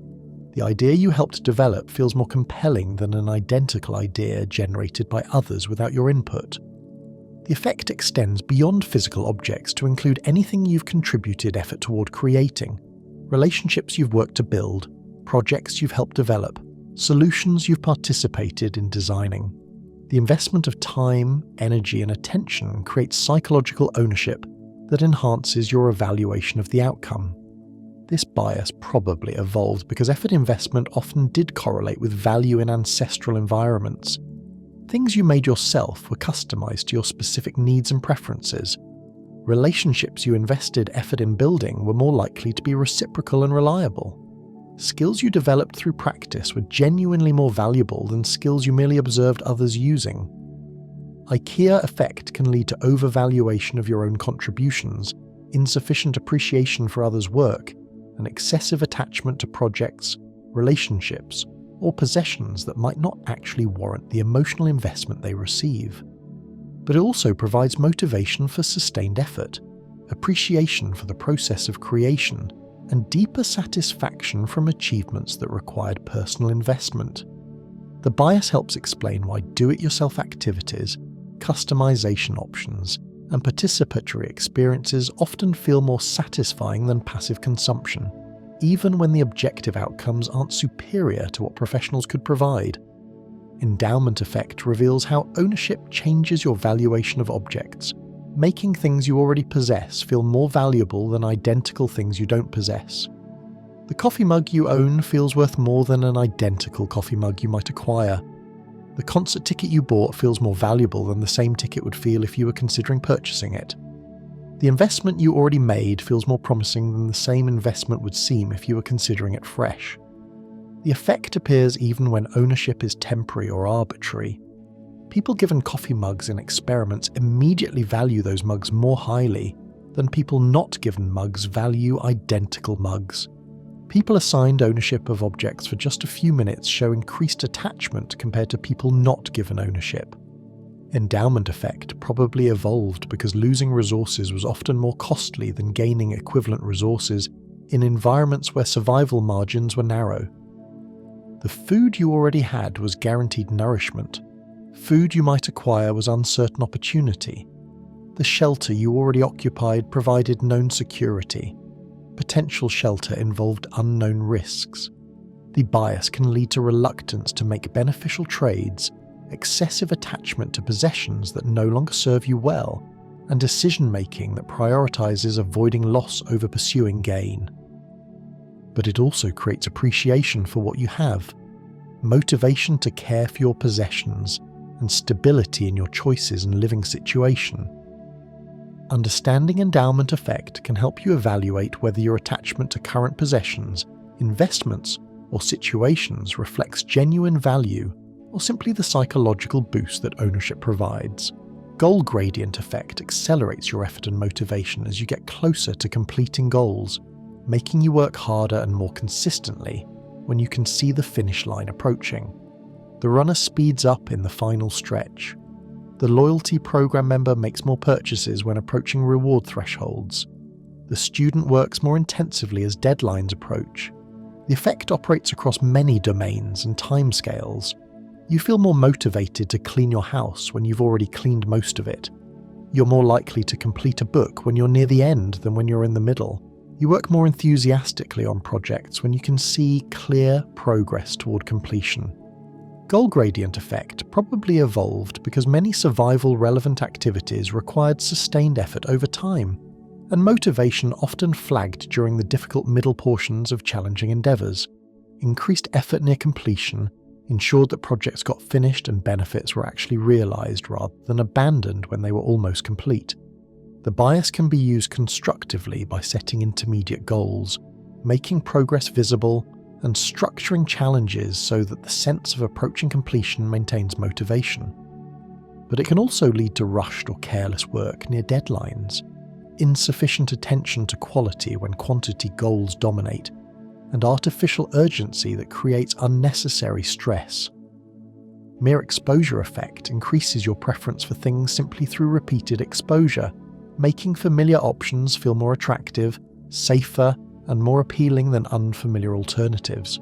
The idea you helped develop feels more compelling than an identical idea generated by others without your input. The effect extends beyond physical objects to include anything you've contributed effort toward creating, relationships you've worked to build, projects you've helped develop, solutions you've participated in designing. The investment of time, energy, and attention creates psychological ownership that enhances your evaluation of the outcome. This bias probably evolved because effort investment often did correlate with value in ancestral environments. Things you made yourself were customized to your specific needs and preferences. Relationships you invested effort in building were more likely to be reciprocal and reliable. Skills you developed through practice were genuinely more valuable than skills you merely observed others using. IKEA effect can lead to overvaluation of your own contributions, insufficient appreciation for others' work, and excessive attachment to projects, relationships, or possessions that might not actually warrant the emotional investment they receive. But it also provides motivation for sustained effort, appreciation for the process of creation, and deeper satisfaction from achievements that required personal investment. The bias helps explain why do-it-yourself activities, customization options, and participatory experiences often feel more satisfying than passive consumption, even when the objective outcomes aren't superior to what professionals could provide. Endowment effect reveals how ownership changes your valuation of objects, making things you already possess feel more valuable than identical things you don't possess. The coffee mug you own feels worth more than an identical coffee mug you might acquire. The concert ticket you bought feels more valuable than the same ticket would feel if you were considering purchasing it. The investment you already made feels more promising than the same investment would seem if you were considering it fresh. The effect appears even when ownership is temporary or arbitrary. People given coffee mugs in experiments immediately value those mugs more highly than people not given mugs value identical mugs. People assigned ownership of objects for just a few minutes show increased attachment compared to people not given ownership. Endowment effect probably evolved because losing resources was often more costly than gaining equivalent resources in environments where survival margins were narrow. The food you already had was guaranteed nourishment. Food you might acquire was uncertain opportunity. The shelter you already occupied provided known security. Potential shelter involved unknown risks. The bias can lead to reluctance to make beneficial trades, excessive attachment to possessions that no longer serve you well, and decision-making that prioritizes avoiding loss over pursuing gain. But it also creates appreciation for what you have, motivation to care for your possessions, and stability in your choices and living situation. Understanding endowment effect can help you evaluate whether your attachment to current possessions, investments, or situations reflects genuine value or simply the psychological boost that ownership provides. Goal gradient effect accelerates your effort and motivation as you get closer to completing goals, making you work harder and more consistently when you can see the finish line approaching. The runner speeds up in the final stretch. The loyalty program member makes more purchases when approaching reward thresholds. The student works more intensively as deadlines approach. The effect operates across many domains and timescales. You feel more motivated to clean your house when you've already cleaned most of it. You're more likely to complete a book when you're near the end than when you're in the middle. You work more enthusiastically on projects when you can see clear progress toward completion. Goal gradient effect probably evolved because many survival-relevant activities required sustained effort over time, and motivation often flagged during the difficult middle portions of challenging endeavours. Increased effort near completion ensured that projects got finished and benefits were actually realised rather than abandoned when they were almost complete. The bias can be used constructively by setting intermediate goals, making progress visible, and structuring challenges so that the sense of approaching completion maintains motivation. But it can also lead to rushed or careless work near deadlines, insufficient attention to quality when quantity goals dominate, and artificial urgency that creates unnecessary stress. Mere exposure effect increases your preference for things simply through repeated exposure, making familiar options feel more attractive, safer, and more appealing than unfamiliar alternatives.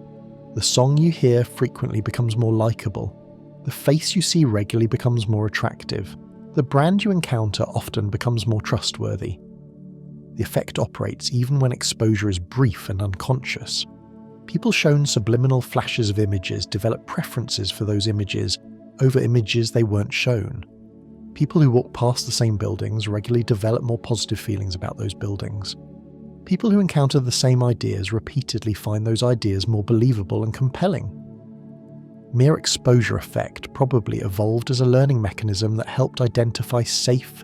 The song you hear frequently becomes more likable. The face you see regularly becomes more attractive. The brand you encounter often becomes more trustworthy. The effect operates even when exposure is brief and unconscious. People shown subliminal flashes of images develop preferences for those images over images they weren't shown. People who walk past the same buildings regularly develop more positive feelings about those buildings. People who encounter the same ideas repeatedly find those ideas more believable and compelling. Mere exposure effect probably evolved as a learning mechanism that helped identify safe,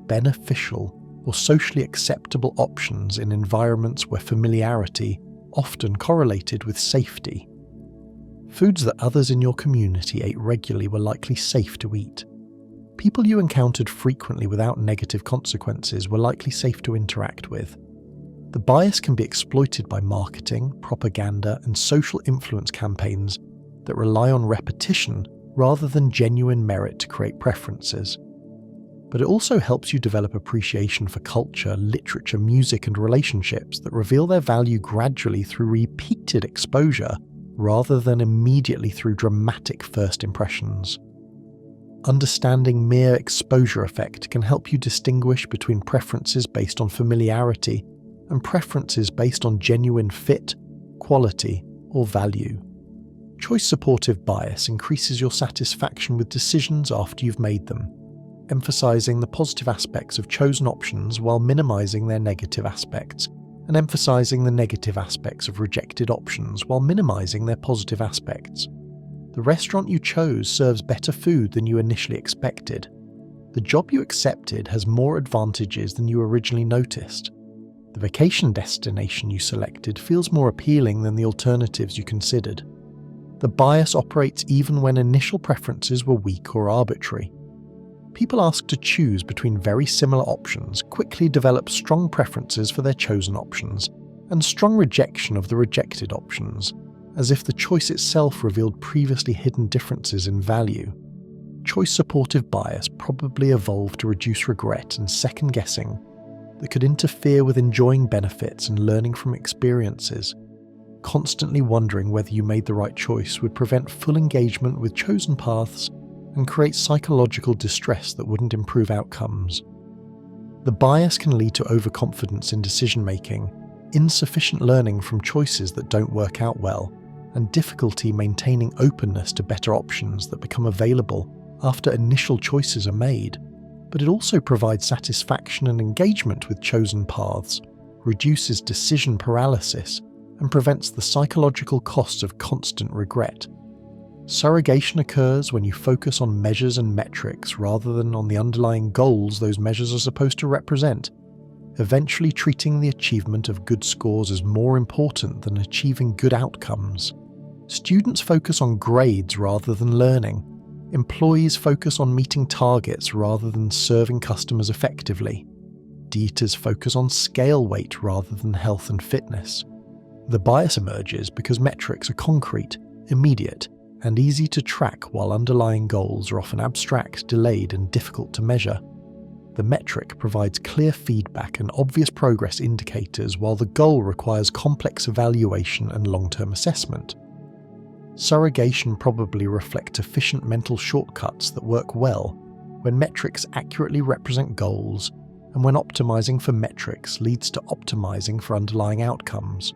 beneficial, or socially acceptable options in environments where familiarity often correlated with safety. Foods that others in your community ate regularly were likely safe to eat. People you encountered frequently without negative consequences were likely safe to interact with. The bias can be exploited by marketing, propaganda, and social influence campaigns that rely on repetition rather than genuine merit to create preferences. But it also helps you develop appreciation for culture, literature, music, and relationships that reveal their value gradually through repeated exposure rather than immediately through dramatic first impressions. Understanding mere exposure effect can help you distinguish between preferences based on familiarity and preferences based on genuine fit, quality, or value. Choice supportive bias increases your satisfaction with decisions after you've made them, emphasizing the positive aspects of chosen options while minimizing their negative aspects, and emphasizing the negative aspects of rejected options while minimizing their positive aspects. The restaurant you chose serves better food than you initially expected. The job you accepted has more advantages than you originally noticed. The vacation destination you selected feels more appealing than the alternatives you considered. The bias operates even when initial preferences were weak or arbitrary. People asked to choose between very similar options quickly develop strong preferences for their chosen options, and strong rejection of the rejected options, as if the choice itself revealed previously hidden differences in value. Choice supportive bias probably evolved to reduce regret and second-guessing that could interfere with enjoying benefits and learning from experiences. Constantly wondering whether you made the right choice would prevent full engagement with chosen paths and create psychological distress that wouldn't improve outcomes. The bias can lead to overconfidence in decision-making, insufficient learning from choices that don't work out well, and difficulty maintaining openness to better options that become available after initial choices are made. But it also provides satisfaction and engagement with chosen paths, reduces decision paralysis, and prevents the psychological costs of constant regret. Surrogation occurs when you focus on measures and metrics rather than on the underlying goals those measures are supposed to represent, eventually treating the achievement of good scores as more important than achieving good outcomes. Students focus on grades rather than learning. Employees focus on meeting targets rather than serving customers effectively. Dieters focus on scale weight rather than health and fitness. The bias emerges because metrics are concrete, immediate, and easy to track, while underlying goals are often abstract, delayed, and difficult to measure. The metric provides clear feedback and obvious progress indicators, while the goal requires complex evaluation and long-term assessment. Surrogation probably reflect efficient mental shortcuts that work well when metrics accurately represent goals, and when optimizing for metrics leads to optimizing for underlying outcomes.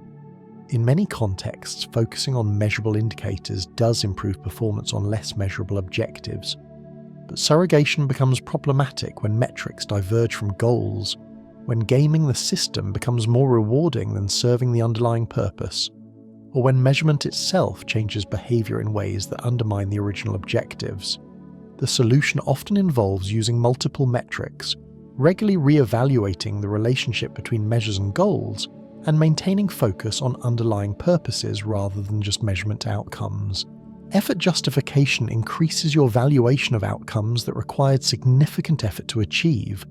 In many contexts, focusing on measurable indicators does improve performance on less measurable objectives. But surrogation becomes problematic when metrics diverge from goals, when gaming the system becomes more rewarding than serving the underlying purpose, or when measurement itself changes behavior in ways that undermine the original objectives. The solution often involves using multiple metrics, regularly re-evaluating the relationship between measures and goals, and maintaining focus on underlying purposes rather than just measurement outcomes. Effort justification increases your valuation of outcomes that required significant effort to achieve,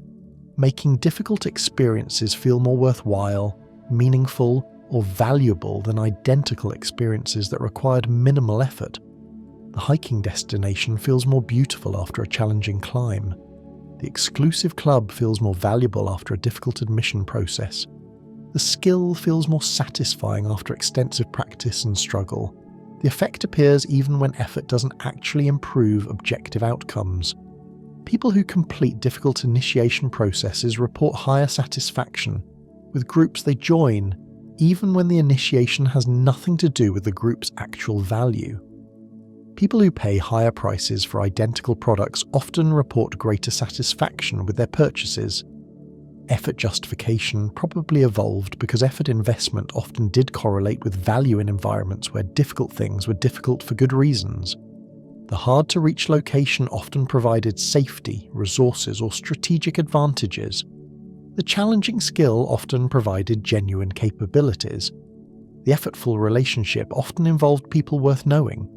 making difficult experiences feel more worthwhile, meaningful, or valuable than identical experiences that required minimal effort. The hiking destination feels more beautiful after a challenging climb. The exclusive club feels more valuable after a difficult admission process. The skill feels more satisfying after extensive practice and struggle. The effect appears even when effort doesn't actually improve objective outcomes. People who complete difficult initiation processes report higher satisfaction with groups they join, even when the initiation has nothing to do with the group's actual value. People who pay higher prices for identical products often report greater satisfaction with their purchases. Effort justification probably evolved because effort investment often did correlate with value in environments where difficult things were difficult for good reasons. The hard-to-reach location often provided safety, resources, or strategic advantages. The challenging skill often provided genuine capabilities. The effortful relationship often involved people worth knowing.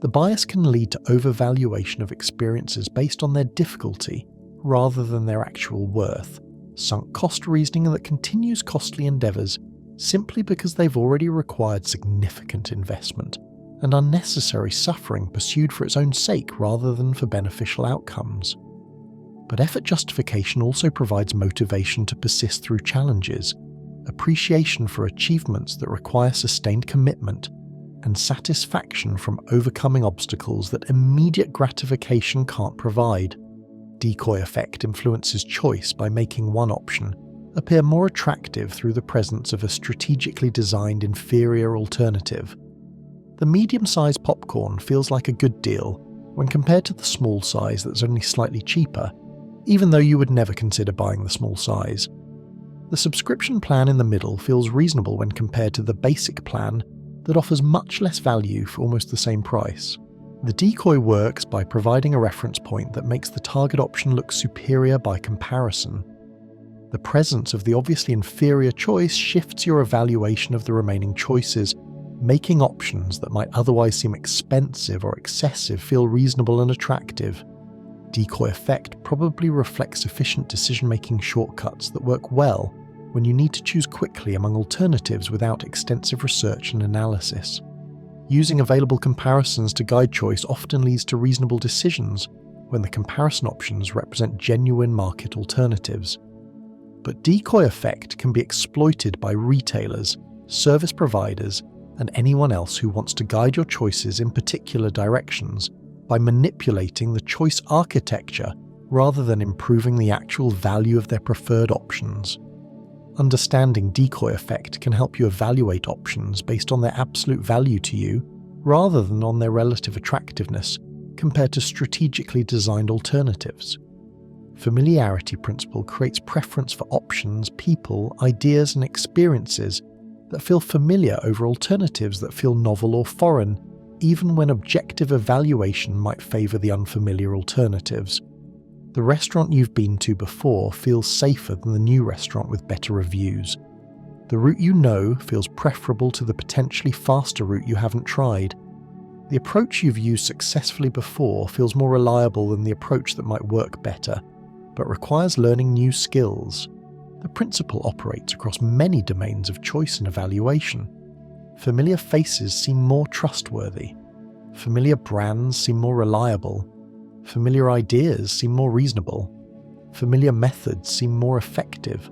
The bias can lead to overvaluation of experiences based on their difficulty rather than their actual worth. Sunk cost reasoning that continues costly endeavours simply because they've already required significant investment and unnecessary suffering pursued for its own sake rather than for beneficial outcomes. But effort justification also provides motivation to persist through challenges, appreciation for achievements that require sustained commitment, and satisfaction from overcoming obstacles that immediate gratification can't provide. Decoy effect influences choice by making one option appear more attractive through the presence of a strategically designed inferior alternative. The medium-sized popcorn feels like a good deal when compared to the small size that's only slightly cheaper, even though you would never consider buying the small size. The subscription plan in the middle feels reasonable when compared to the basic plan that offers much less value for almost the same price. The decoy works by providing a reference point that makes the target option look superior by comparison. The presence of the obviously inferior choice shifts your evaluation of the remaining choices, making options that might otherwise seem expensive or excessive feel reasonable and attractive. Decoy effect probably reflects efficient decision-making shortcuts that work well when you need to choose quickly among alternatives without extensive research and analysis. Using available comparisons to guide choice often leads to reasonable decisions when the comparison options represent genuine market alternatives. But decoy effect can be exploited by retailers, service providers, and anyone else who wants to guide your choices in particular directions by manipulating the choice architecture rather than improving the actual value of their preferred options. Understanding decoy effect can help you evaluate options based on their absolute value to you, rather than on their relative attractiveness compared to strategically designed alternatives. Familiarity principle creates preference for options, people, ideas, and experiences that feel familiar over alternatives that feel novel or foreign, even when objective evaluation might favour the unfamiliar alternatives. The restaurant you've been to before feels safer than the new restaurant with better reviews. The route you know feels preferable to the potentially faster route you haven't tried. The approach you've used successfully before feels more reliable than the approach that might work better, but requires learning new skills. The principle operates across many domains of choice and evaluation. Familiar faces seem more trustworthy. Familiar brands seem more reliable. Familiar ideas seem more reasonable. Familiar methods seem more effective.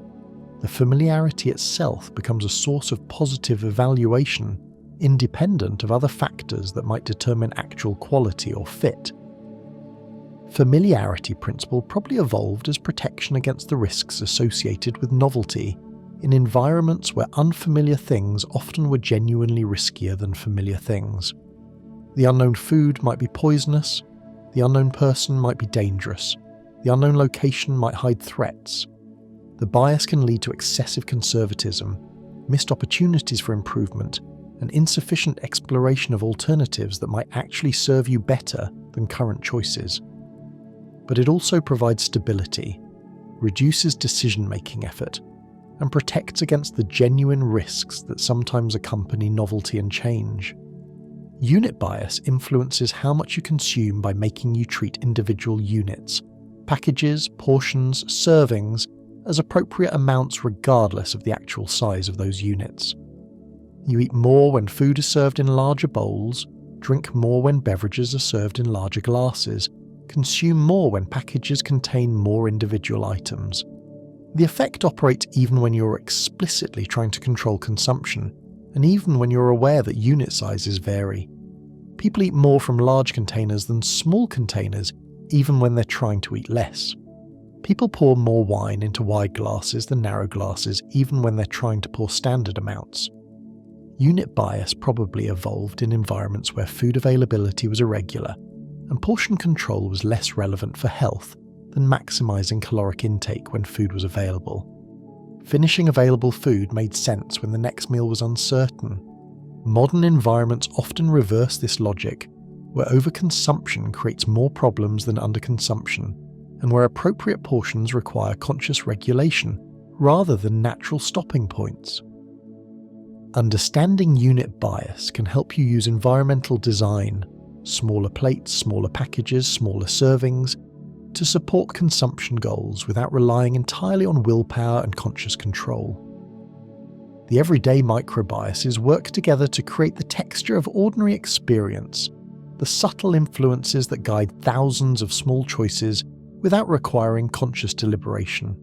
The familiarity itself becomes a source of positive evaluation, independent of other factors that might determine actual quality or fit. Familiarity principle probably evolved as protection against the risks associated with novelty, in environments where unfamiliar things often were genuinely riskier than familiar things. The unknown food might be poisonous, the unknown person might be dangerous, the unknown location might hide threats. The bias can lead to excessive conservatism, missed opportunities for improvement, and insufficient exploration of alternatives that might actually serve you better than current choices. But it also provides stability, reduces decision-making effort, and protects against the genuine risks that sometimes accompany novelty and change. Unit bias influences how much you consume by making you treat individual units, packages, portions, servings, as appropriate amounts regardless of the actual size of those units. You eat more when food is served in larger bowls, drink more when beverages are served in larger glasses, consume more when packages contain more individual items. The effect operates even when you're explicitly trying to control consumption, and even when you're aware that unit sizes vary. People eat more from large containers than small containers, even when they're trying to eat less. People pour more wine into wide glasses than narrow glasses, even when they're trying to pour standard amounts. Unit bias probably evolved in environments where food availability was irregular, and portion control was less relevant for health than maximising caloric intake when food was available. Finishing available food made sense when the next meal was uncertain. Modern environments often reverse this logic, where overconsumption creates more problems than underconsumption, and where appropriate portions require conscious regulation rather than natural stopping points. Understanding unit bias can help you use environmental design, smaller plates, smaller packages, smaller servings, to support consumption goals without relying entirely on willpower and conscious control. The everyday microbiases work together to create the texture of ordinary experience, the subtle influences that guide thousands of small choices without requiring conscious deliberation.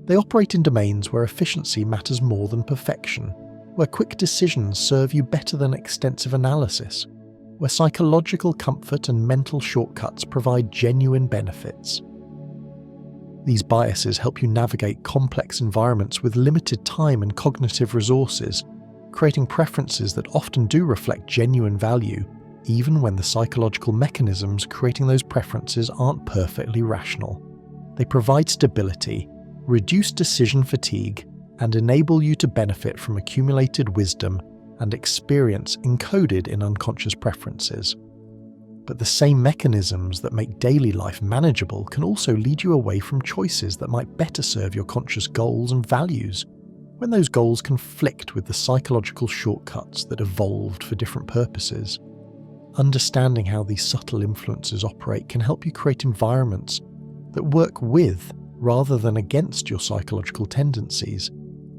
They operate in domains where efficiency matters more than perfection, where quick decisions serve you better than extensive analysis, where psychological comfort and mental shortcuts provide genuine benefits. These biases help you navigate complex environments with limited time and cognitive resources, creating preferences that often do reflect genuine value, even when the psychological mechanisms creating those preferences aren't perfectly rational. They provide stability, reduce decision fatigue, and enable you to benefit from accumulated wisdom and experience encoded in unconscious preferences. But the same mechanisms that make daily life manageable can also lead you away from choices that might better serve your conscious goals and values, when those goals conflict with the psychological shortcuts that evolved for different purposes. Understanding how these subtle influences operate can help you create environments that work with rather than against your psychological tendencies,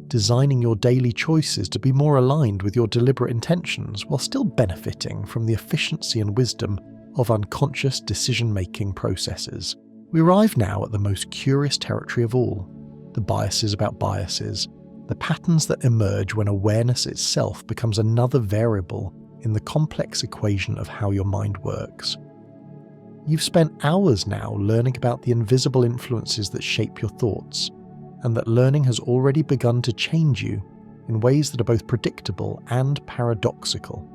designing your daily choices to be more aligned with your deliberate intentions while still benefiting from the efficiency and wisdom of unconscious decision-making processes. We arrive now at the most curious territory of all, the biases about biases, the patterns that emerge when awareness itself becomes another variable in the complex equation of how your mind works. You've spent hours now learning about the invisible influences that shape your thoughts, and that learning has already begun to change you in ways that are both predictable and paradoxical.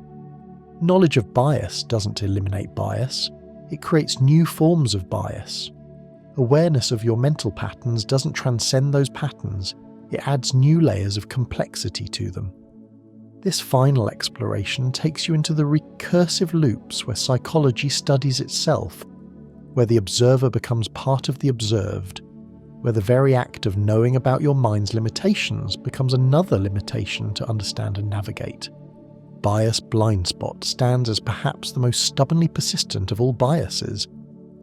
Knowledge of bias doesn't eliminate bias, it creates new forms of bias. Awareness of your mental patterns doesn't transcend those patterns, it adds new layers of complexity to them. This final exploration takes you into the recursive loops where psychology studies itself, where the observer becomes part of the observed, where the very act of knowing about your mind's limitations becomes another limitation to understand and navigate. Bias blind spot stands as perhaps the most stubbornly persistent of all biases,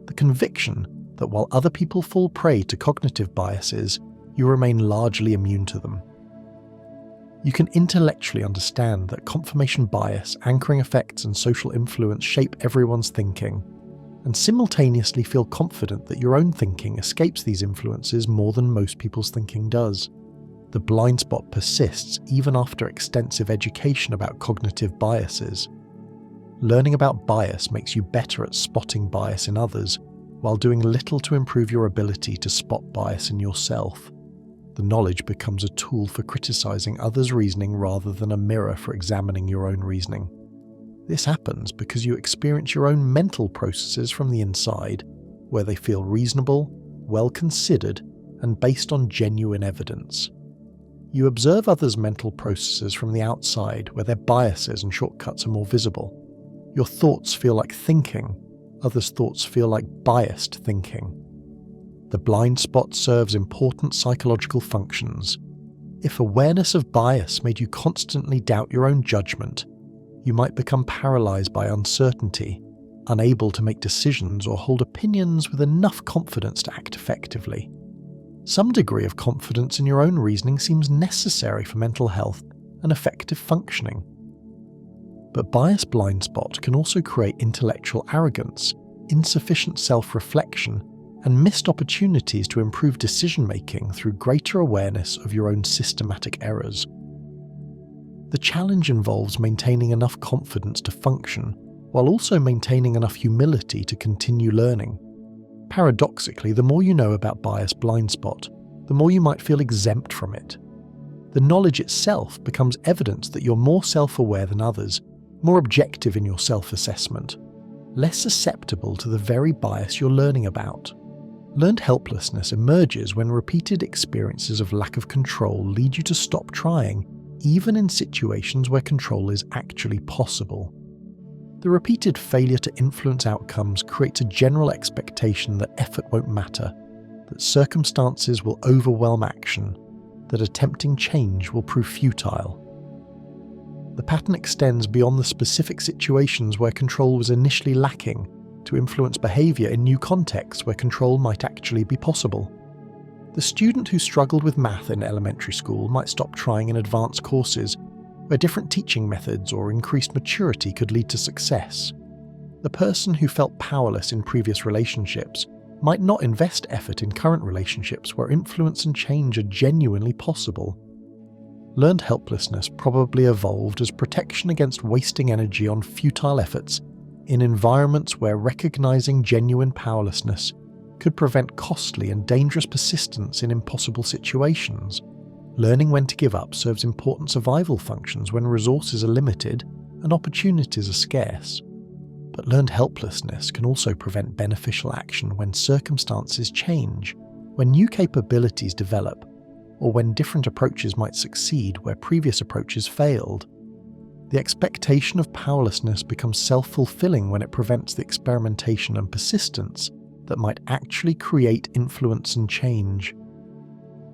the conviction that while other people fall prey to cognitive biases, you remain largely immune to them. You can intellectually understand that confirmation bias, anchoring effects, and social influence shape everyone's thinking, and simultaneously feel confident that your own thinking escapes these influences more than most people's thinking does. The blind spot persists even after extensive education about cognitive biases. Learning about bias makes you better at spotting bias in others, while doing little to improve your ability to spot bias in yourself. The knowledge becomes a tool for criticizing others' reasoning rather than a mirror for examining your own reasoning. This happens because you experience your own mental processes from the inside, where they feel reasonable, well considered, and based on genuine evidence. You observe others' mental processes from the outside, where their biases and shortcuts are more visible. Your thoughts feel like thinking, others' thoughts feel like biased thinking. The blind spot serves important psychological functions. If awareness of bias made you constantly doubt your own judgment, you might become paralyzed by uncertainty, unable to make decisions or hold opinions with enough confidence to act effectively. Some degree of confidence in your own reasoning seems necessary for mental health and effective functioning. But bias blind spot can also create intellectual arrogance, insufficient self-reflection, and missed opportunities to improve decision-making through greater awareness of your own systematic errors. The challenge involves maintaining enough confidence to function, while also maintaining enough humility to continue learning. Paradoxically, the more you know about bias blind spot, the more you might feel exempt from it. The knowledge itself becomes evidence that you're more self-aware than others, more objective in your self-assessment, less susceptible to the very bias you're learning about. Learned helplessness emerges when repeated experiences of lack of control lead you to stop trying, even in situations where control is actually possible. The repeated failure to influence outcomes creates a general expectation that effort won't matter, that circumstances will overwhelm action, that attempting change will prove futile. The pattern extends beyond the specific situations where control was initially lacking to influence behaviour in new contexts where control might actually be possible. The student who struggled with math in elementary school might stop trying in advanced courses where different teaching methods or increased maturity could lead to success. The person who felt powerless in previous relationships might not invest effort in current relationships where influence and change are genuinely possible. Learned helplessness probably evolved as protection against wasting energy on futile efforts in environments where recognizing genuine powerlessness could prevent costly and dangerous persistence in impossible situations. Learning when to give up serves important survival functions when resources are limited and opportunities are scarce. But learned helplessness can also prevent beneficial action when circumstances change, when new capabilities develop, or when different approaches might succeed where previous approaches failed. The expectation of powerlessness becomes self-fulfilling when it prevents the experimentation and persistence that might actually create influence and change.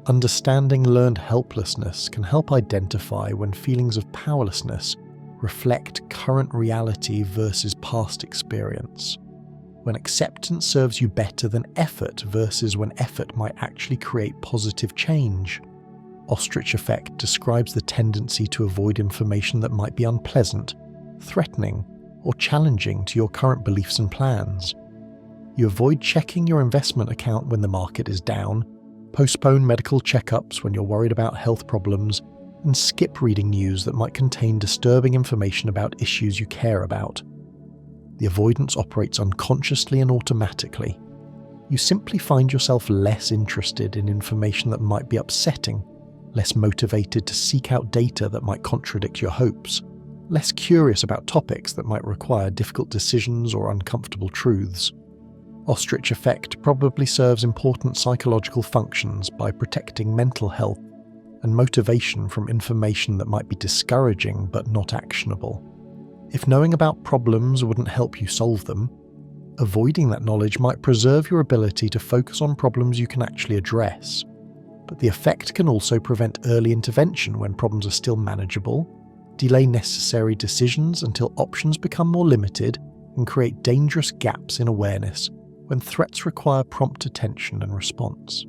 Understanding learned helplessness can help identify when feelings of powerlessness reflect current reality versus past experience, when acceptance serves you better than effort versus when effort might actually create positive change. Ostrich effect describes the tendency to avoid information that might be unpleasant, threatening, or challenging to your current beliefs and plans. You avoid checking your investment account when the market is down, postpone medical checkups when you're worried about health problems, and skip reading news that might contain disturbing information about issues you care about. The avoidance operates unconsciously and automatically. you simply find yourself less interested in information that might be upsetting, less motivated to seek out data that might contradict your hopes, less curious about topics that might require difficult decisions or uncomfortable truths. Ostrich effect probably serves important psychological functions by protecting mental health and motivation from information that might be discouraging but not actionable. If knowing about problems wouldn't help you solve them, avoiding that knowledge might preserve your ability to focus on problems you can actually address. But the effect can also prevent early intervention when problems are still manageable, delay necessary decisions until options become more limited, and create dangerous gaps in awareness when threats require prompt attention and response.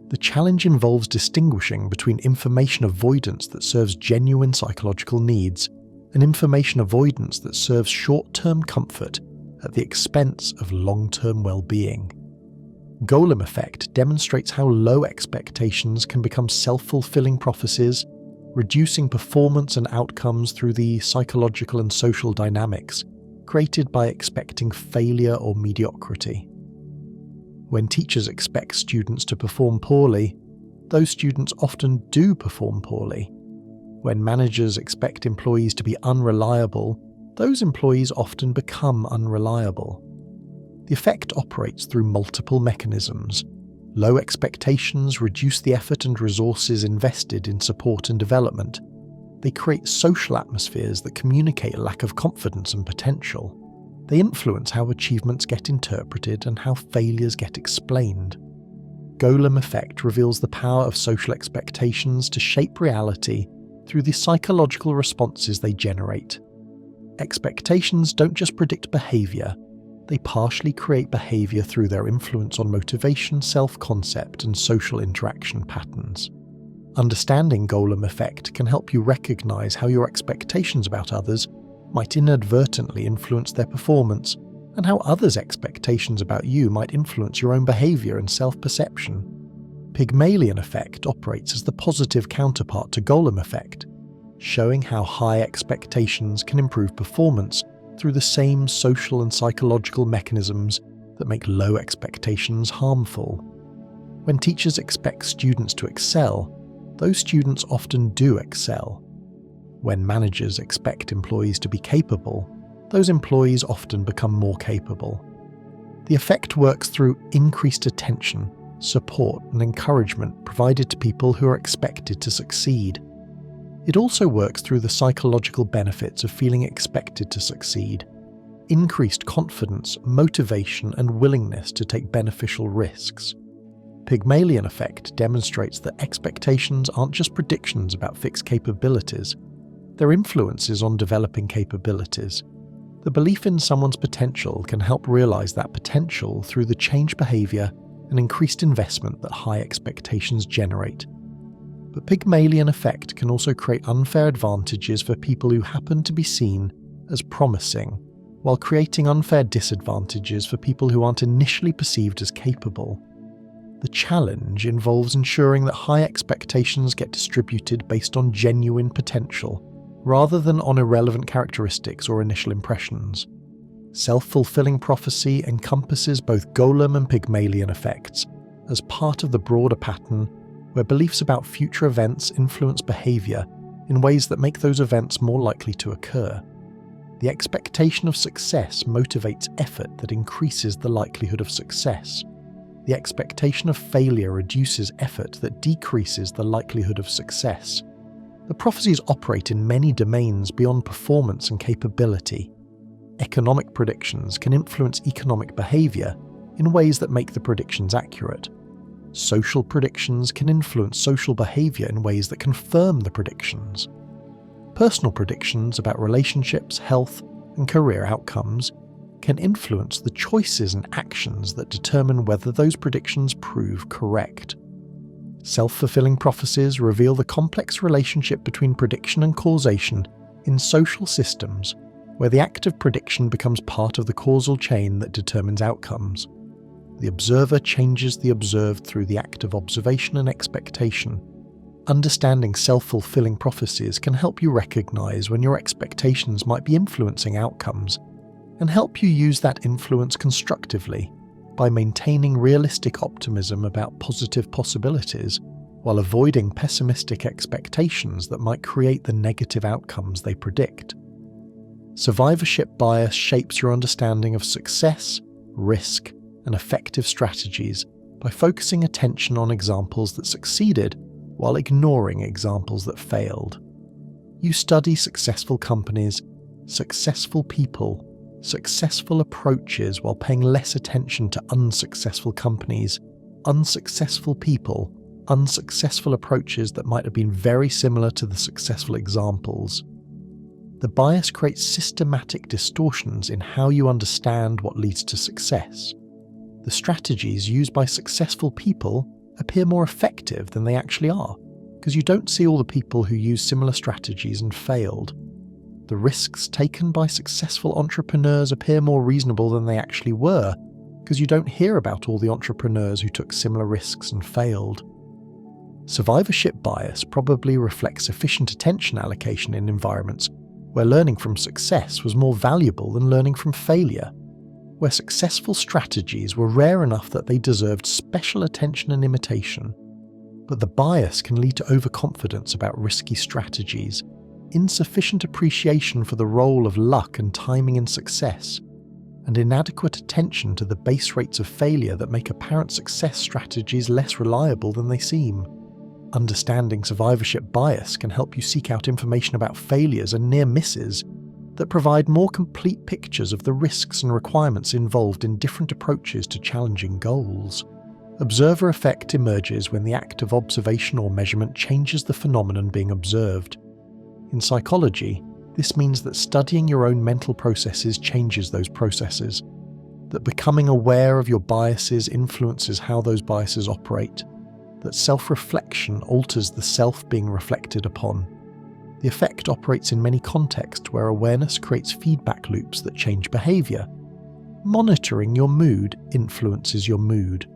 The challenge involves distinguishing between information avoidance that serves genuine psychological needs and information avoidance that serves short-term comfort at the expense of long-term well-being. Golem effect demonstrates how low expectations can become self-fulfilling prophecies, reducing performance and outcomes through the psychological and social dynamics created by expecting failure or mediocrity. When teachers expect students to perform poorly, those students often do perform poorly. When managers expect employees to be unreliable, those employees often become unreliable. The effect operates through multiple mechanisms. Low expectations reduce the effort and resources invested in support and development. They create social atmospheres that communicate a lack of confidence and potential. They influence how achievements get interpreted and how failures get explained. Golem effect reveals the power of social expectations to shape reality through the psychological responses they generate. Expectations don't just predict behavior, they partially create behavior through their influence on motivation, self-concept, and social interaction patterns. Understanding golem effect can help you recognize how your expectations about others might inadvertently influence their performance, and how others' expectations about you might influence your own behavior and self-perception. Pygmalion effect operates as the positive counterpart to golem effect, showing how high expectations can improve performance through the same social and psychological mechanisms that make low expectations harmful. When teachers expect students to excel, those students often do excel. When managers expect employees to be capable, those employees often become more capable. The effect works through increased attention, support, and encouragement provided to people who are expected to succeed. It also works through the psychological benefits of feeling expected to succeed. Increased confidence, motivation, and willingness to take beneficial risks. Pygmalion effect demonstrates that expectations aren't just predictions about fixed capabilities, they're influences on developing capabilities. The belief in someone's potential can help realize that potential through the changed behavior and increased investment that high expectations generate. But Pygmalion effect can also create unfair advantages for people who happen to be seen as promising, while creating unfair disadvantages for people who aren't initially perceived as capable. The challenge involves ensuring that high expectations get distributed based on genuine potential, rather than on irrelevant characteristics or initial impressions. Self-fulfilling prophecy encompasses both golem and Pygmalion effects as part of the broader pattern where beliefs about future events influence behavior in ways that make those events more likely to occur. The expectation of success motivates effort that increases the likelihood of success. The expectation of failure reduces effort that decreases the likelihood of success. The prophecies operate in many domains beyond performance and capability. Economic predictions can influence economic behavior in ways that make the predictions accurate. Social predictions can influence social behavior in ways that confirm the predictions. Personal predictions about relationships, health, and career outcomes can influence the choices and actions that determine whether those predictions prove correct. Self-fulfilling prophecies reveal the complex relationship between prediction and causation in social systems, where the act of prediction becomes part of the causal chain that determines outcomes. The observer changes the observed through the act of observation and expectation. Understanding self-fulfilling prophecies can help you recognize when your expectations might be influencing outcomes, and help you use that influence constructively, by maintaining realistic optimism about positive possibilities while avoiding pessimistic expectations that might create the negative outcomes they predict. Survivorship bias shapes your understanding of success, risk, and effective strategies by focusing attention on examples that succeeded while ignoring examples that failed. You study successful companies, successful people, successful approaches while paying less attention to unsuccessful companies, unsuccessful people, unsuccessful approaches that might have been very similar to the successful examples. The bias creates systematic distortions in how you understand what leads to success. The strategies used by successful people appear more effective than they actually are, because you don't see all the people who use similar strategies and failed. The risks taken by successful entrepreneurs appear more reasonable than they actually were, because you don't hear about all the entrepreneurs who took similar risks and failed. Survivorship bias probably reflects efficient attention allocation in environments where learning from success was more valuable than learning from failure, where successful strategies were rare enough that they deserved special attention and imitation. But the bias can lead to overconfidence about risky strategies, insufficient appreciation for the role of luck and timing in success, and inadequate attention to the base rates of failure that make apparent success strategies less reliable than they seem. Understanding survivorship bias can help you seek out information about failures and near misses that provide more complete pictures of the risks and requirements involved in different approaches to challenging goals. Observer effect emerges when the act of observation or measurement changes the phenomenon being observed. In psychology, this means that studying your own mental processes changes those processes, that becoming aware of your biases influences how those biases operate, that self-reflection alters the self being reflected upon. The effect operates in many contexts where awareness creates feedback loops that change behavior. Monitoring your mood influences your mood.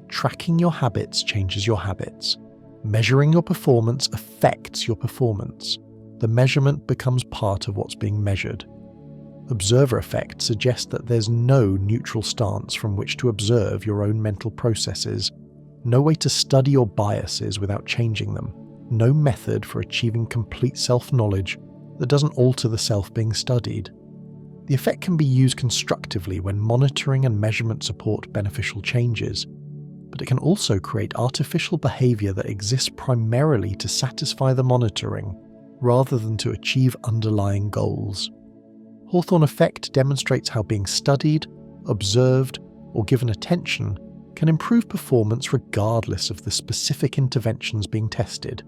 Tracking your habits changes your habits. Measuring your performance affects your performance. The measurement becomes part of what's being measured. Observer effect suggests that there's no neutral stance from which to observe your own mental processes, no way to study your biases without changing them, no method for achieving complete self-knowledge that doesn't alter the self being studied. The effect can be used constructively when monitoring and measurement support beneficial changes, but it can also create artificial behavior that exists primarily to satisfy the monitoring, rather than to achieve underlying goals. Hawthorne effect demonstrates how being studied, observed, or given attention can improve performance regardless of the specific interventions being tested.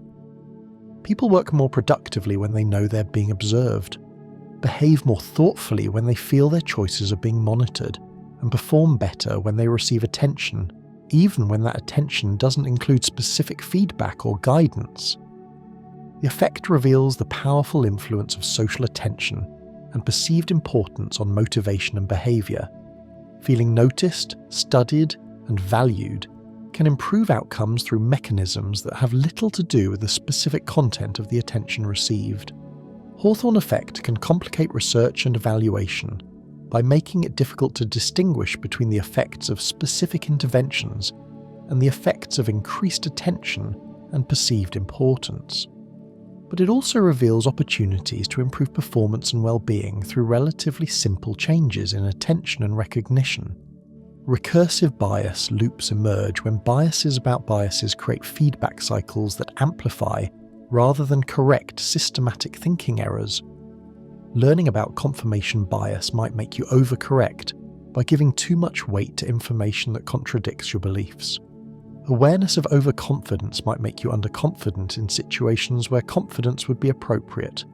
People work more productively when they know they're being observed, behave more thoughtfully when they feel their choices are being monitored, and perform better when they receive attention, even when that attention doesn't include specific feedback or guidance. The effect reveals the powerful influence of social attention and perceived importance on motivation and behavior. Feeling noticed, studied, and valued can improve outcomes through mechanisms that have little to do with the specific content of the attention received. Hawthorne effect can complicate research and evaluation by making it difficult to distinguish between the effects of specific interventions and the effects of increased attention and perceived importance. But it also reveals opportunities to improve performance and well-being through relatively simple changes in attention and recognition. Recursive bias loops emerge when biases about biases create feedback cycles that amplify rather than correct systematic thinking errors. Learning about confirmation bias might make you overcorrect by giving too much weight to information that contradicts your beliefs. Awareness of overconfidence might make you underconfident in situations where confidence would be appropriate.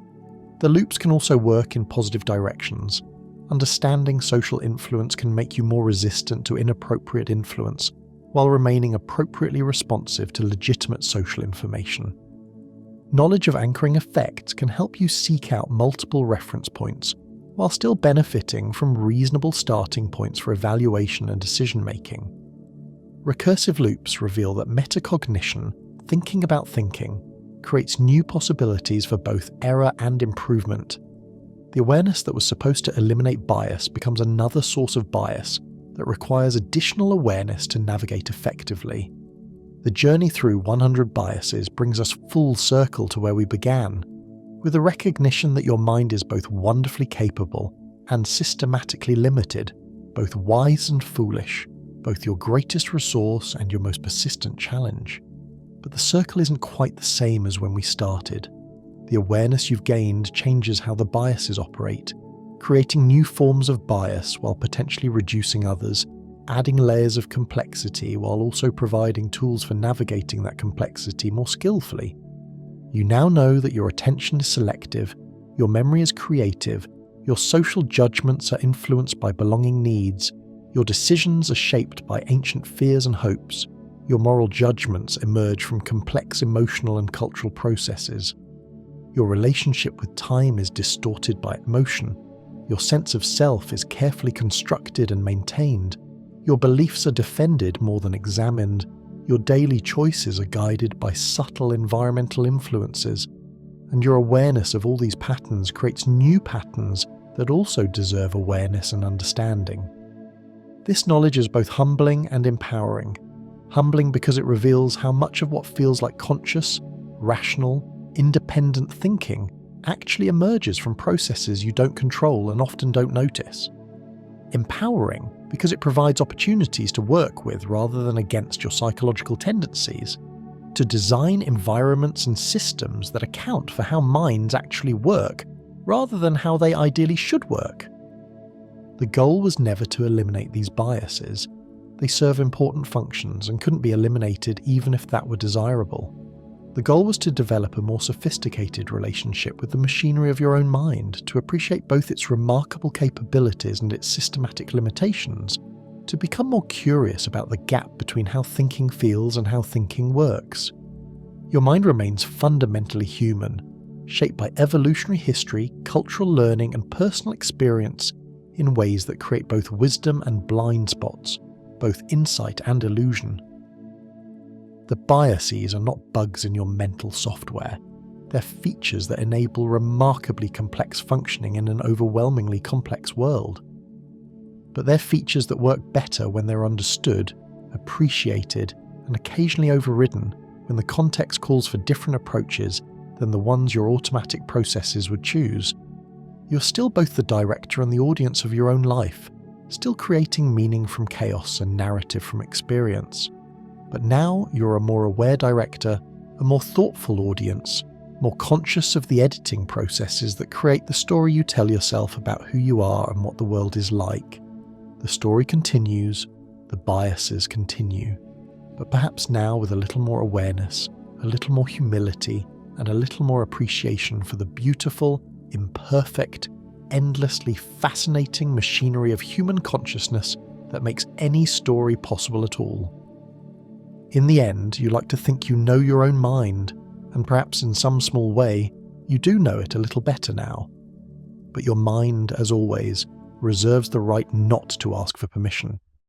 The loops can also work in positive directions. Understanding social influence can make you more resistant to inappropriate influence, while remaining appropriately responsive to legitimate social information. Knowledge of anchoring effects can help you seek out multiple reference points, while still benefiting from reasonable starting points for evaluation and decision-making. Recursive loops reveal that metacognition, thinking about thinking, creates new possibilities for both error and improvement. The awareness that was supposed to eliminate bias becomes another source of bias that requires additional awareness to navigate effectively. The journey through 100 biases brings us full circle to where we began, with a recognition that your mind is both wonderfully capable and systematically limited, both wise and foolish, both your greatest resource and your most persistent challenge. But the circle isn't quite the same as when we started. The awareness you've gained changes how the biases operate, creating new forms of bias while potentially reducing others, adding layers of complexity while also providing tools for navigating that complexity more skillfully. You now know that your attention is selective, your memory is creative, your social judgments are influenced by belonging needs, your decisions are shaped by ancient fears and hopes, your moral judgments emerge from complex emotional and cultural processes. Your relationship with time is distorted by emotion, your sense of self is carefully constructed and maintained, your beliefs are defended more than examined, your daily choices are guided by subtle environmental influences, and your awareness of all these patterns creates new patterns that also deserve awareness and understanding. This knowledge is both humbling and empowering. Humbling because it reveals how much of what feels like conscious, rational, independent thinking actually emerges from processes you don't control and often don't notice. Empowering because it provides opportunities to work with rather than against your psychological tendencies, to design environments and systems that account for how minds actually work rather than how they ideally should work. The goal was never to eliminate these biases. They serve important functions and couldn't be eliminated even if that were desirable. The goal was to develop a more sophisticated relationship with the machinery of your own mind, to appreciate both its remarkable capabilities and its systematic limitations, to become more curious about the gap between how thinking feels and how thinking works. Your mind remains fundamentally human, shaped by evolutionary history, cultural learning, and personal experience in ways that create both wisdom and blind spots, both insight and illusion. The biases are not bugs in your mental software. They're features that enable remarkably complex functioning in an overwhelmingly complex world. But they're features that work better when they're understood, appreciated, and occasionally overridden when the context calls for different approaches than the ones your automatic processes would choose. You're still both the director and the audience of your own life, still creating meaning from chaos and narrative from experience. But now you're a more aware director, a more thoughtful audience, more conscious of the editing processes that create the story you tell yourself about who you are and what the world is like. The story continues, the biases continue, but perhaps now with a little more awareness, a little more humility, and a little more appreciation for the beautiful, imperfect, endlessly fascinating machinery of human consciousness that makes any story possible at all. In the end, you like to think you know your own mind, and perhaps in some small way, you do know it a little better now. But your mind, as always, reserves the right not to ask for permission.